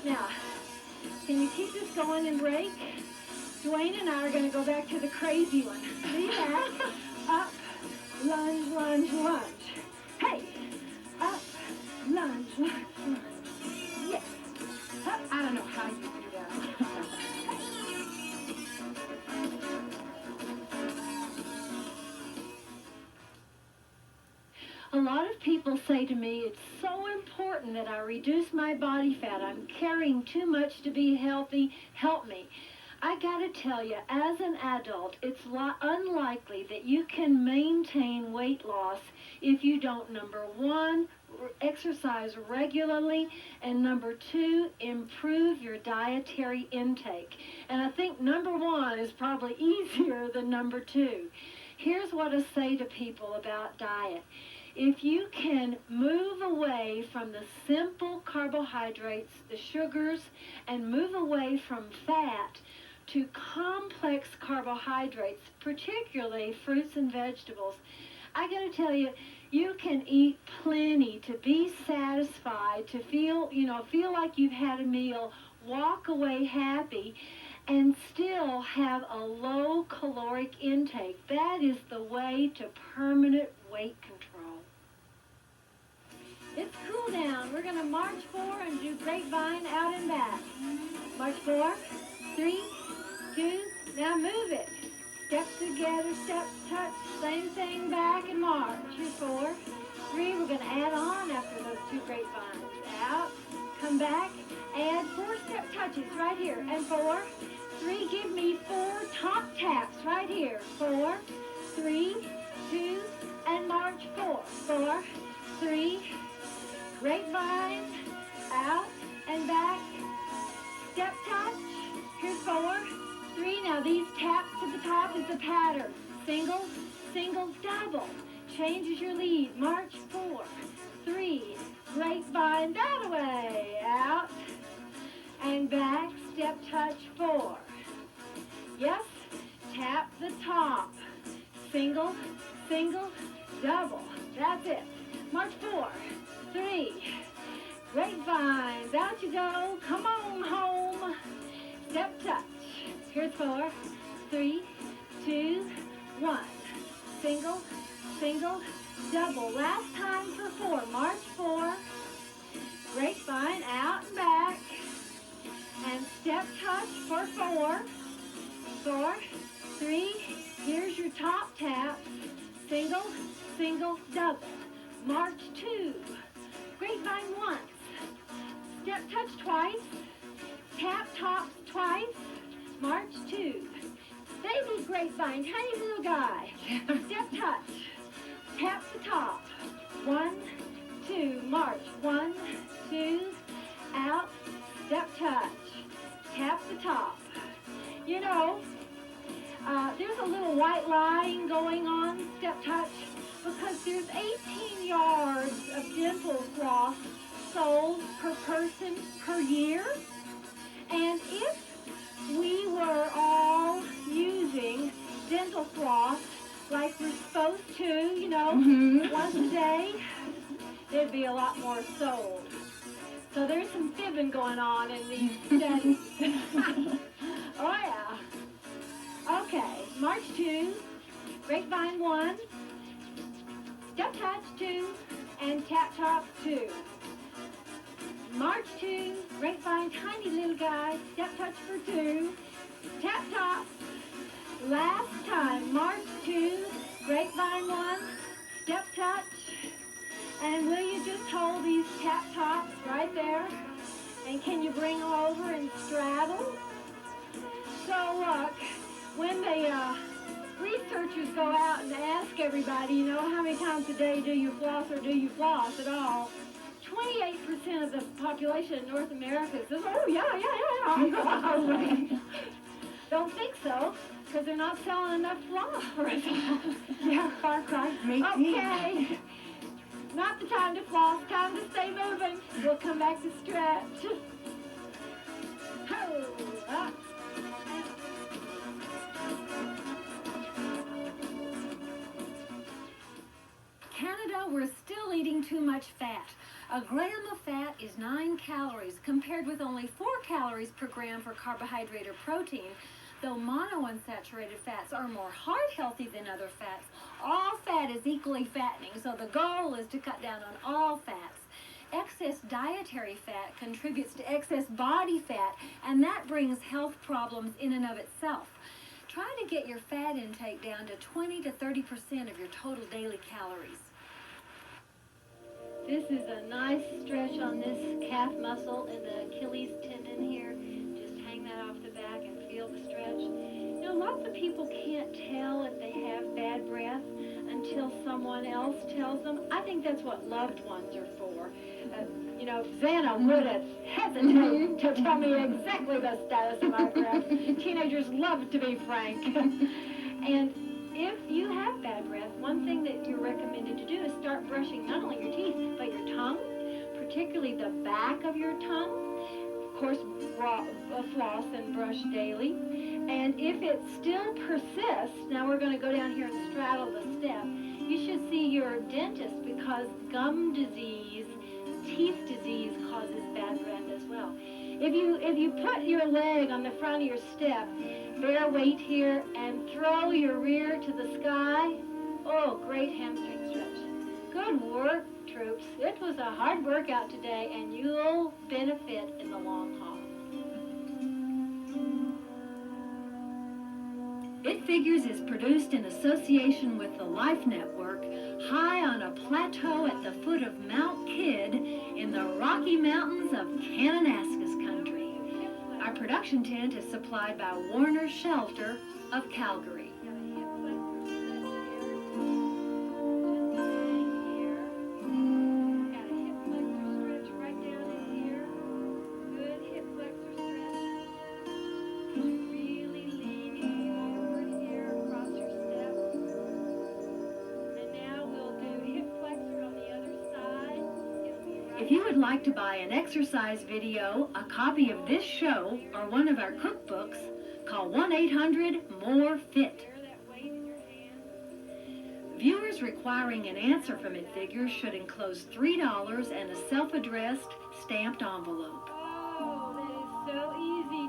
Now, can you keep this going and break? Dwayne and I are going to go back to the crazy one. See that? Up, lunge, lunge, lunge. Hey, up, lunge, lunge, lunge. Yes. Up. I don't know how you do that. A lot of people say to me, it's so important that I reduce my body fat. I'm carrying too much to be healthy. Help me. I gotta tell you, as an adult, it's unlikely that you can maintain weight loss if you don't, number 1, exercise regularly, and number 2, improve your dietary intake. And I think number 1 is probably easier than number 2. Here's what I say to people about diet. If you can move away from the simple carbohydrates, the sugars, and move away from fat to complex carbohydrates, particularly fruits and vegetables, I gotta tell you, you can eat plenty to be satisfied, to feel like you've had a meal, walk away happy, and still have a low caloric intake. That is the way to permanent weight control. It's cool down. We're going to march 4 and do grapevine out and back. March 4, 3, 2, now move it. Step together, step, touch, same thing back and march. Here's 4, 3, we're going to add on after those 2 grapevines. Out, come back, add 4 step touches right here. And 4, 3, give me 4 top taps right here. 4, 3, 2, and march 4. 4, 3, grapevine, out and back, step touch, 4, 3. Now these taps to the top is the pattern. Single, single, double. Changes your lead. March 4, 3. Grapevine that away. Out and back. Step touch 4. Yes. Tap the top. Single, single, double. That's it. March 4, 3. Grapevines. Out you go. Come on home. Step touch. Here's 4, 3, 2, 1. Single, single, double. Last time for 4. March 4. Grapevine out and back. And step touch for 4. 4, 3. Here's your top tap. Single, single, double. March 2. Grapevine once. Step touch twice. Tap tops twice. March 2. Baby grapevine, tiny little guy. Step touch. Tap the top. 1, 2. March. 1, 2. Out. Step touch. Tap the top. You know, there's a little white line going on, step touch, because there's 18 yards of dental floss sold per person per year. And if we were all using dental floss like we're supposed to, you know, once a day, there'd be a lot more sold. So there's some fibbing going on in these studies. Oh, yeah. Okay, March 2, grapevine 1, step touch 2, and tap top 2. March 2, grapevine, tiny little guy, step touch for 2, tap top. Last time, March 2, grapevine 1, step touch. And will you just hold these tap tops right there? And can you bring them over and straddle? So look, when the researchers go out and ask everybody, you know, how many times a day do you floss or do you floss at all? 28% of the population in North America says, oh, yeah. Don't think so, because they're not selling enough floss for us. Yeah, far cry. Okay. Not the time to floss, time to stay moving. We'll come back to stretch. Ho, up. Canada, we're still eating too much fat. A gram of fat is 9 calories, compared with only 4 calories per gram for carbohydrate or protein. Though monounsaturated fats are more heart healthy than other fats, all fat is equally fattening, so the goal is to cut down on all fats. Excess dietary fat contributes to excess body fat, and that brings health problems in and of itself. Try to get your fat intake down to 20 to 30% of your total daily calories. This is a nice stretch on this calf muscle and the Achilles tendon here. Just hang that off the back and feel the stretch. You know, lots of people can't tell if they have bad breath until someone else tells them. I think that's what loved ones are for. You know, Xana wouldn't hesitate to tell me exactly the status of my breath. Teenagers love to be frank. And if you have bad breath, one thing that you're recommended to do is start brushing not only your teeth, but your tongue, particularly the back of your tongue. Of course, floss and brush daily. And if it still persists, now we're going to go down here and straddle the step, you should see your dentist, because gum disease, teeth disease causes bad breath as well. If you put your leg on the front of your step, bear weight here, and throw your rear to the sky, oh, great hamstring stretch. Good work, troops. It was a hard workout today, and you'll benefit in the long haul. It Figures is produced in association with the Life Network, high on a plateau at the foot of Mount Kidd in the Rocky Mountains of Kananaskis country. Our production tent is supplied by Warner Shelter of Calgary. Right down in here. Good hip flexor stretch. would like to buy an exercise video, a copy of this show, or one of our cookbooks, call 1-800-MORE-FIT. Viewers requiring an answer from It Figures should enclose $3 and a self-addressed, stamped envelope. Oh, that is so easy.